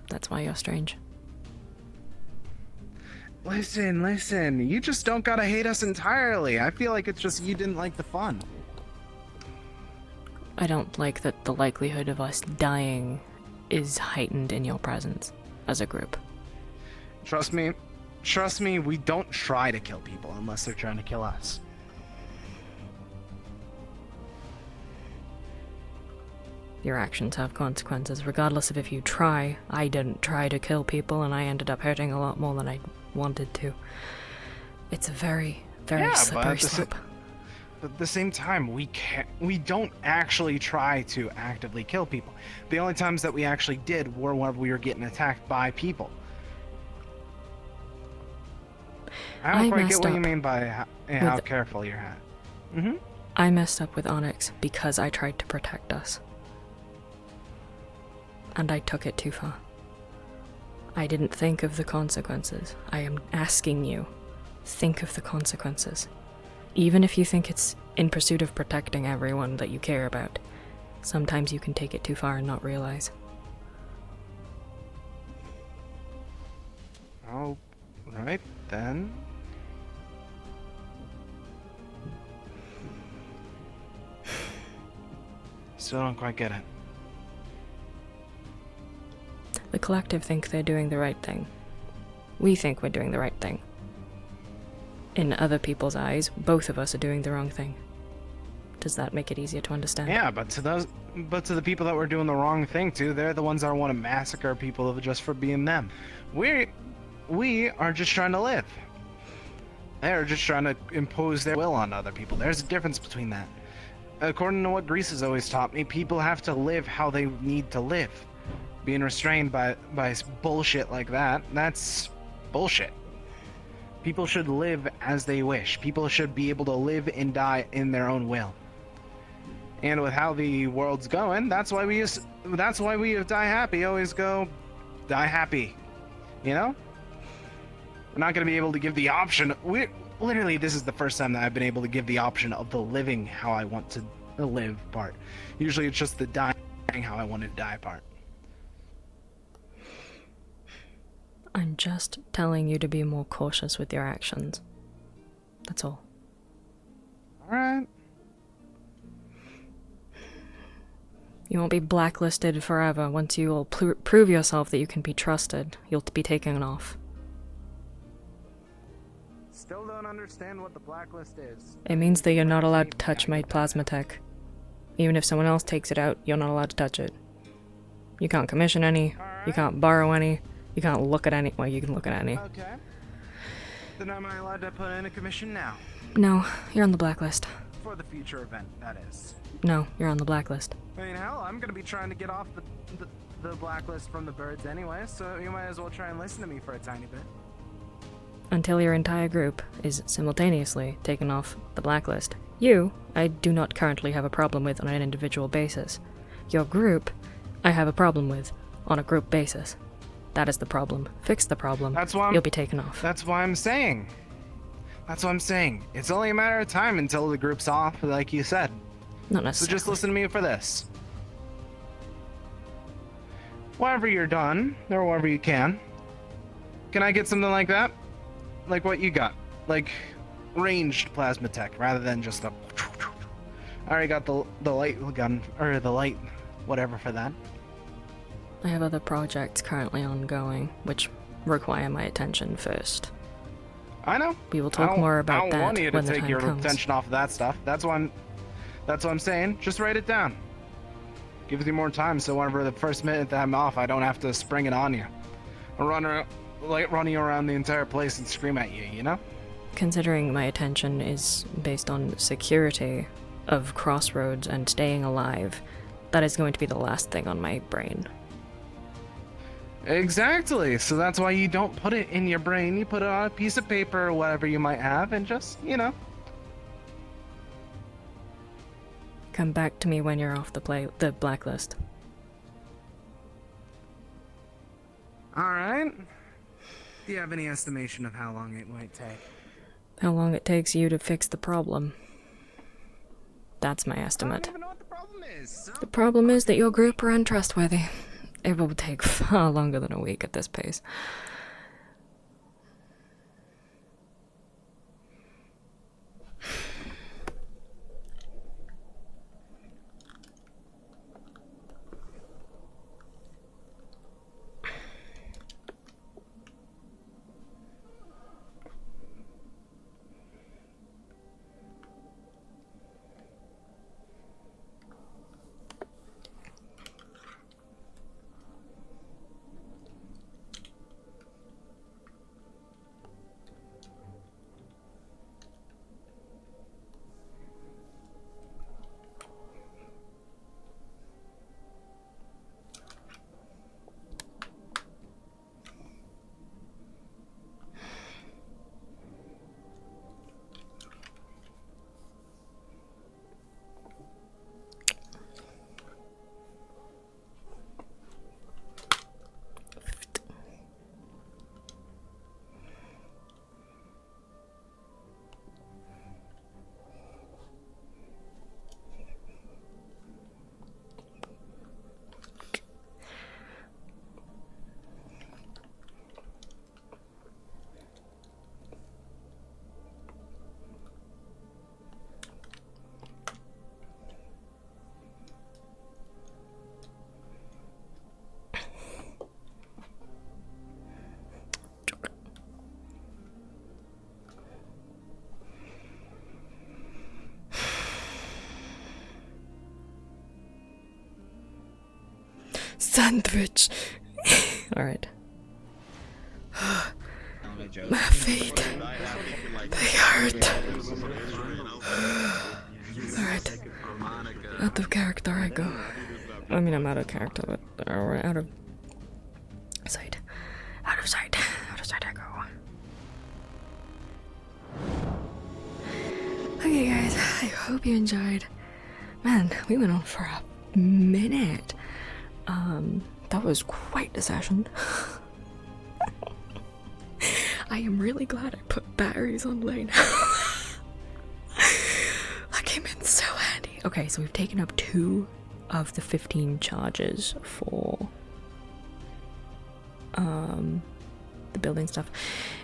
That's why you're strange. Listen. You just don't gotta hate us entirely. I feel like it's just you didn't like the fun. I don't like that the likelihood of us dying is heightened in your presence as a group. Trust me, we don't try to kill people unless they're trying to kill us. Your actions have consequences, regardless of if you try. I didn't try to kill people, and I ended up hurting a lot more than I wanted to. It's a very, very slippery slope. But at the same time, we don't actually try to actively kill people. The only times that we actually did were when we were getting attacked by people. I don't quite get what you mean by how careful you're at. Mm-hmm. I messed up with Onyx because I tried to protect us. And I took it too far. I didn't think of the consequences. I am asking you, think of the consequences. Even if you think it's in pursuit of protecting everyone that you care about, sometimes you can take it too far and not realize. Oh, right then. Still don't quite get it. The collective think they're doing the right thing. We think we're doing the right thing. In other people's eyes, both of us are doing the wrong thing. Does that make it easier to understand? Yeah, but to the people that we're doing the wrong thing to, they're the ones that want to massacre people just for being them. We are just trying to live. They're just trying to impose their will on other people. There's a difference between that. According to what Grease has always taught me, people have to live how they need to live. Being restrained by bullshit like that, that's bullshit. People should live as they wish. People should be able to live and die in their own will. And with how the world's going, that's why we of Die Happy always go, die happy. You know? We're not going to be able to give the option. Literally, this is the first time that I've been able to give the option of the living how I want to live part. Usually it's just the dying how I want to die part. I'm just telling you to be more cautious with your actions. That's all. Alright. You won't be blacklisted forever. Once you will prove yourself that you can be trusted, you'll be taken off. Still don't understand what the blacklist is. It means that you're not allowed to touch my plasma tech. Even if someone else takes it out, you're not allowed to touch it. You can't commission any, you can't borrow any, you can't look at any. Well, you can look at any. Okay. Then am I allowed to put in a commission now? No, you're on the blacklist. For the future event, that is. No, you're on the blacklist. I mean, hell, I'm gonna be trying to get off the blacklist from the birds anyway, so you might as well try and listen to me for a tiny bit. Until your entire group is simultaneously taken off the blacklist. You, I do not currently have a problem with on an individual basis. Your group, I have a problem with on a group basis. That is the problem. Fix the problem. That's why you'll be taken off. That's why I'm saying. That's what I'm saying. It's only a matter of time until the group's off, like you said. Not So necessarily. just listen to me for this. Whenever you're done, or wherever you can I get something like that? Like what you got? Like ranged plasma tech, rather than just a... I already got the light gun, or the light whatever for that. I have other projects currently ongoing, which require my attention first. I know. We will talk more about I that don't want you to when the take time your comes. attention off of that stuff. That's what I'm saying. Just write it down. Gives you more time, so whenever the first minute that I'm off, I don't have to spring it on you. Or running around the entire place and scream at you, you know? Considering my attention is based on security of Crossroads and staying alive, that is going to be the last thing on my brain. Exactly. So that's why you don't put it in your brain. You put it on a piece of paper or whatever you might have, and just, you know. Come back to me when you're off the blacklist. Alright. Do you have any estimation of how long it might take? How long it takes you to fix the problem. That's my estimate. I don't even know what the problem is. So... The problem is that your group are untrustworthy. It will take far longer than a week at this pace. Sandwich. Alright. My feet. They hurt. Alright. Out of character I go. I mean, I'm out of character, but out of sight. Out of sight. Out of sight I go. Okay, guys. I hope you enjoyed. Man, we went on for a minute. That was quite the session. I am really glad I put batteries on lane. That came in so handy. Okay, so we've taken up 2 of the 15 charges for the building stuff.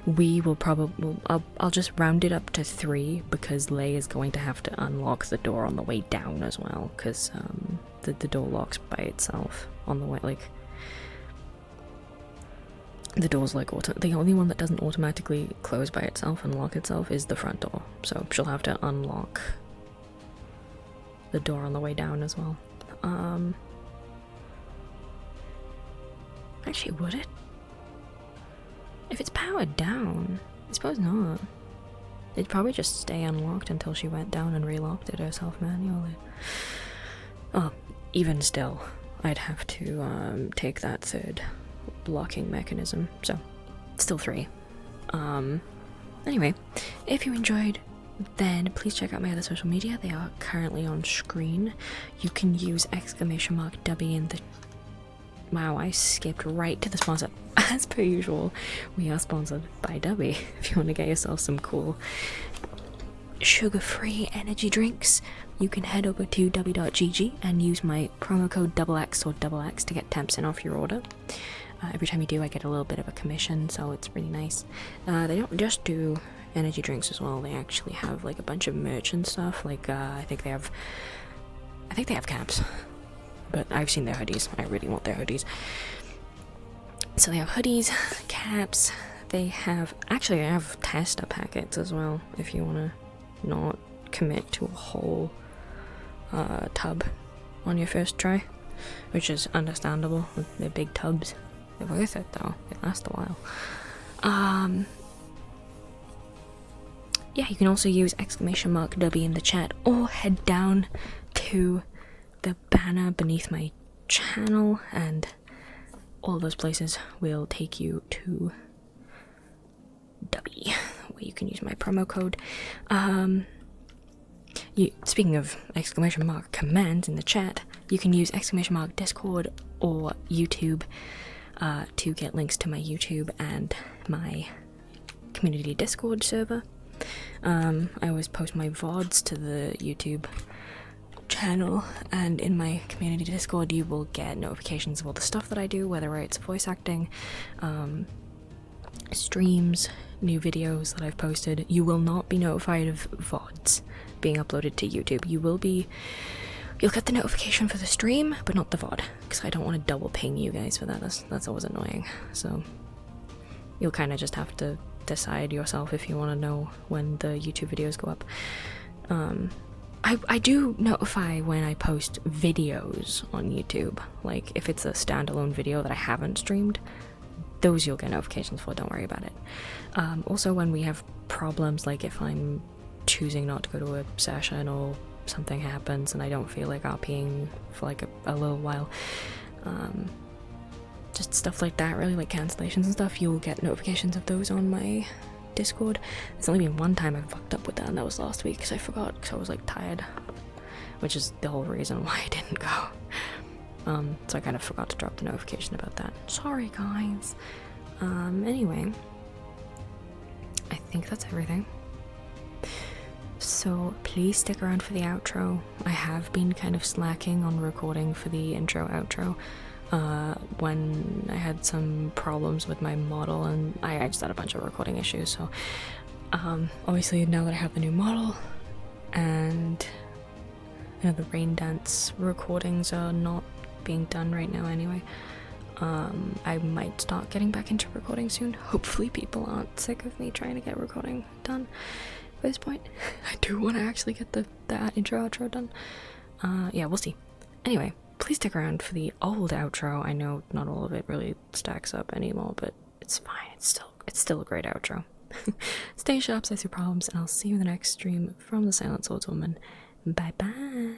We will probably I'll just round it up to 3 because Lay is going to have to unlock the door on the way down as well, because the door locks by itself on the way. Like, the door's like the only one that doesn't automatically close by itself and lock itself is the front door, so she'll have to unlock the door on the way down as well. Actually, would it? If it's powered down, I suppose not. It'd probably just stay unlocked until she went down and relocked it herself manually. Oh, even still, I'd have to take that 3rd blocking mechanism, so still 3. Anyway, if you enjoyed, then please check out my other social media. They are currently on screen. You can use !Dubby in the... Wow, I skipped right to the sponsor. As per usual, we are sponsored by Dubby. If you want to get yourself some cool sugar-free energy drinks, you can head over to w.gg and use my promo code XX or XX to get 10% off your order. Every time you do, I get a little bit of a commission, so it's really nice. They don't just do energy drinks as well. They actually have like a bunch of merch and stuff. Like I think they have caps, but I've seen their hoodies. I really want their hoodies. So they have hoodies, caps. They have tester packets as well. If you want to not commit to a whole tub on your first try, which is understandable. They're big tubs. They're worth it though. They last a while. Yeah, you can also use !W in the chat, or head down to the banner beneath my channel, and all those places will take you to W, where you can use my promo code. Speaking of !commands in the chat, you can use Discord or YouTube to get links to my YouTube and my community Discord server. I always post my VODs to the YouTube channel, and in my community Discord you will get notifications of all the stuff that I do, whether it's voice acting, streams, new videos that I've posted. You will not be notified of VODs being uploaded to YouTube. You'll get the notification for the stream, but not the VOD, because I don't want to double ping you guys for that. That's always annoying. So you'll kind of just have to decide yourself if you want to know when the YouTube videos go up. I do notify when I post videos on YouTube, like if it's a standalone video that I haven't streamed, those you'll get notifications for, don't worry about it. Also when we have problems, like if I'm choosing not to go to a session or something happens and I don't feel like RPing for like a little while, just stuff like that, really, like cancellations and stuff, you'll get notifications of those on my Discord. There's only been one time I fucked up with that, and that was last week because I forgot, because I was like tired, which is the whole reason why I didn't go. So I kind of forgot to drop the notification about that. Sorry guys. Anyway, I think that's everything. So please stick around for the outro. I have been kind of slacking on recording for the intro outro. When I had some problems with my model, and I just had a bunch of recording issues, so obviously now that I have the new model, and you know the rain dance recordings are not being done right now anyway, I might start getting back into recording soon. Hopefully people aren't sick of me trying to get recording done by this point. I do want to actually get the intro outro done. Yeah, we'll see. Anyway, please stick around for the old outro. I know not all of it really stacks up anymore, but it's fine. It's still a great outro. Stay sharp, size your problems, and I'll see you in the next stream from the Silent Swordswoman. Bye bye.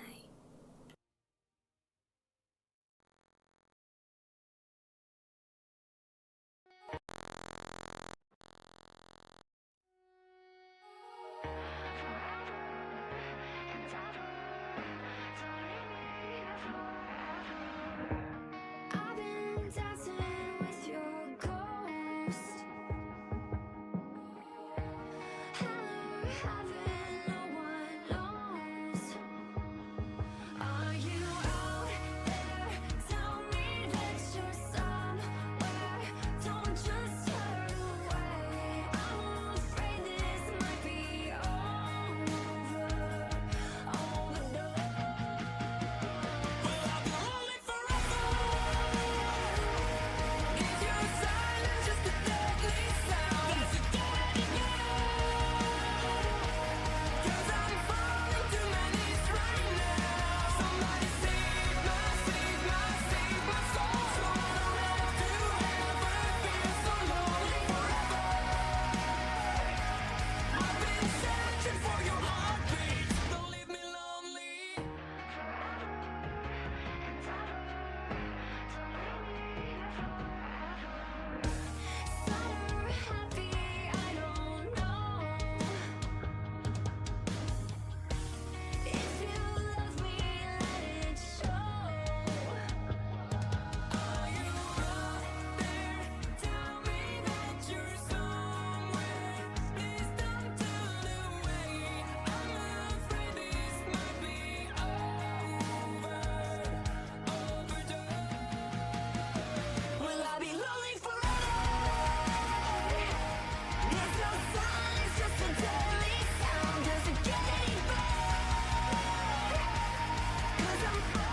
'cause I'm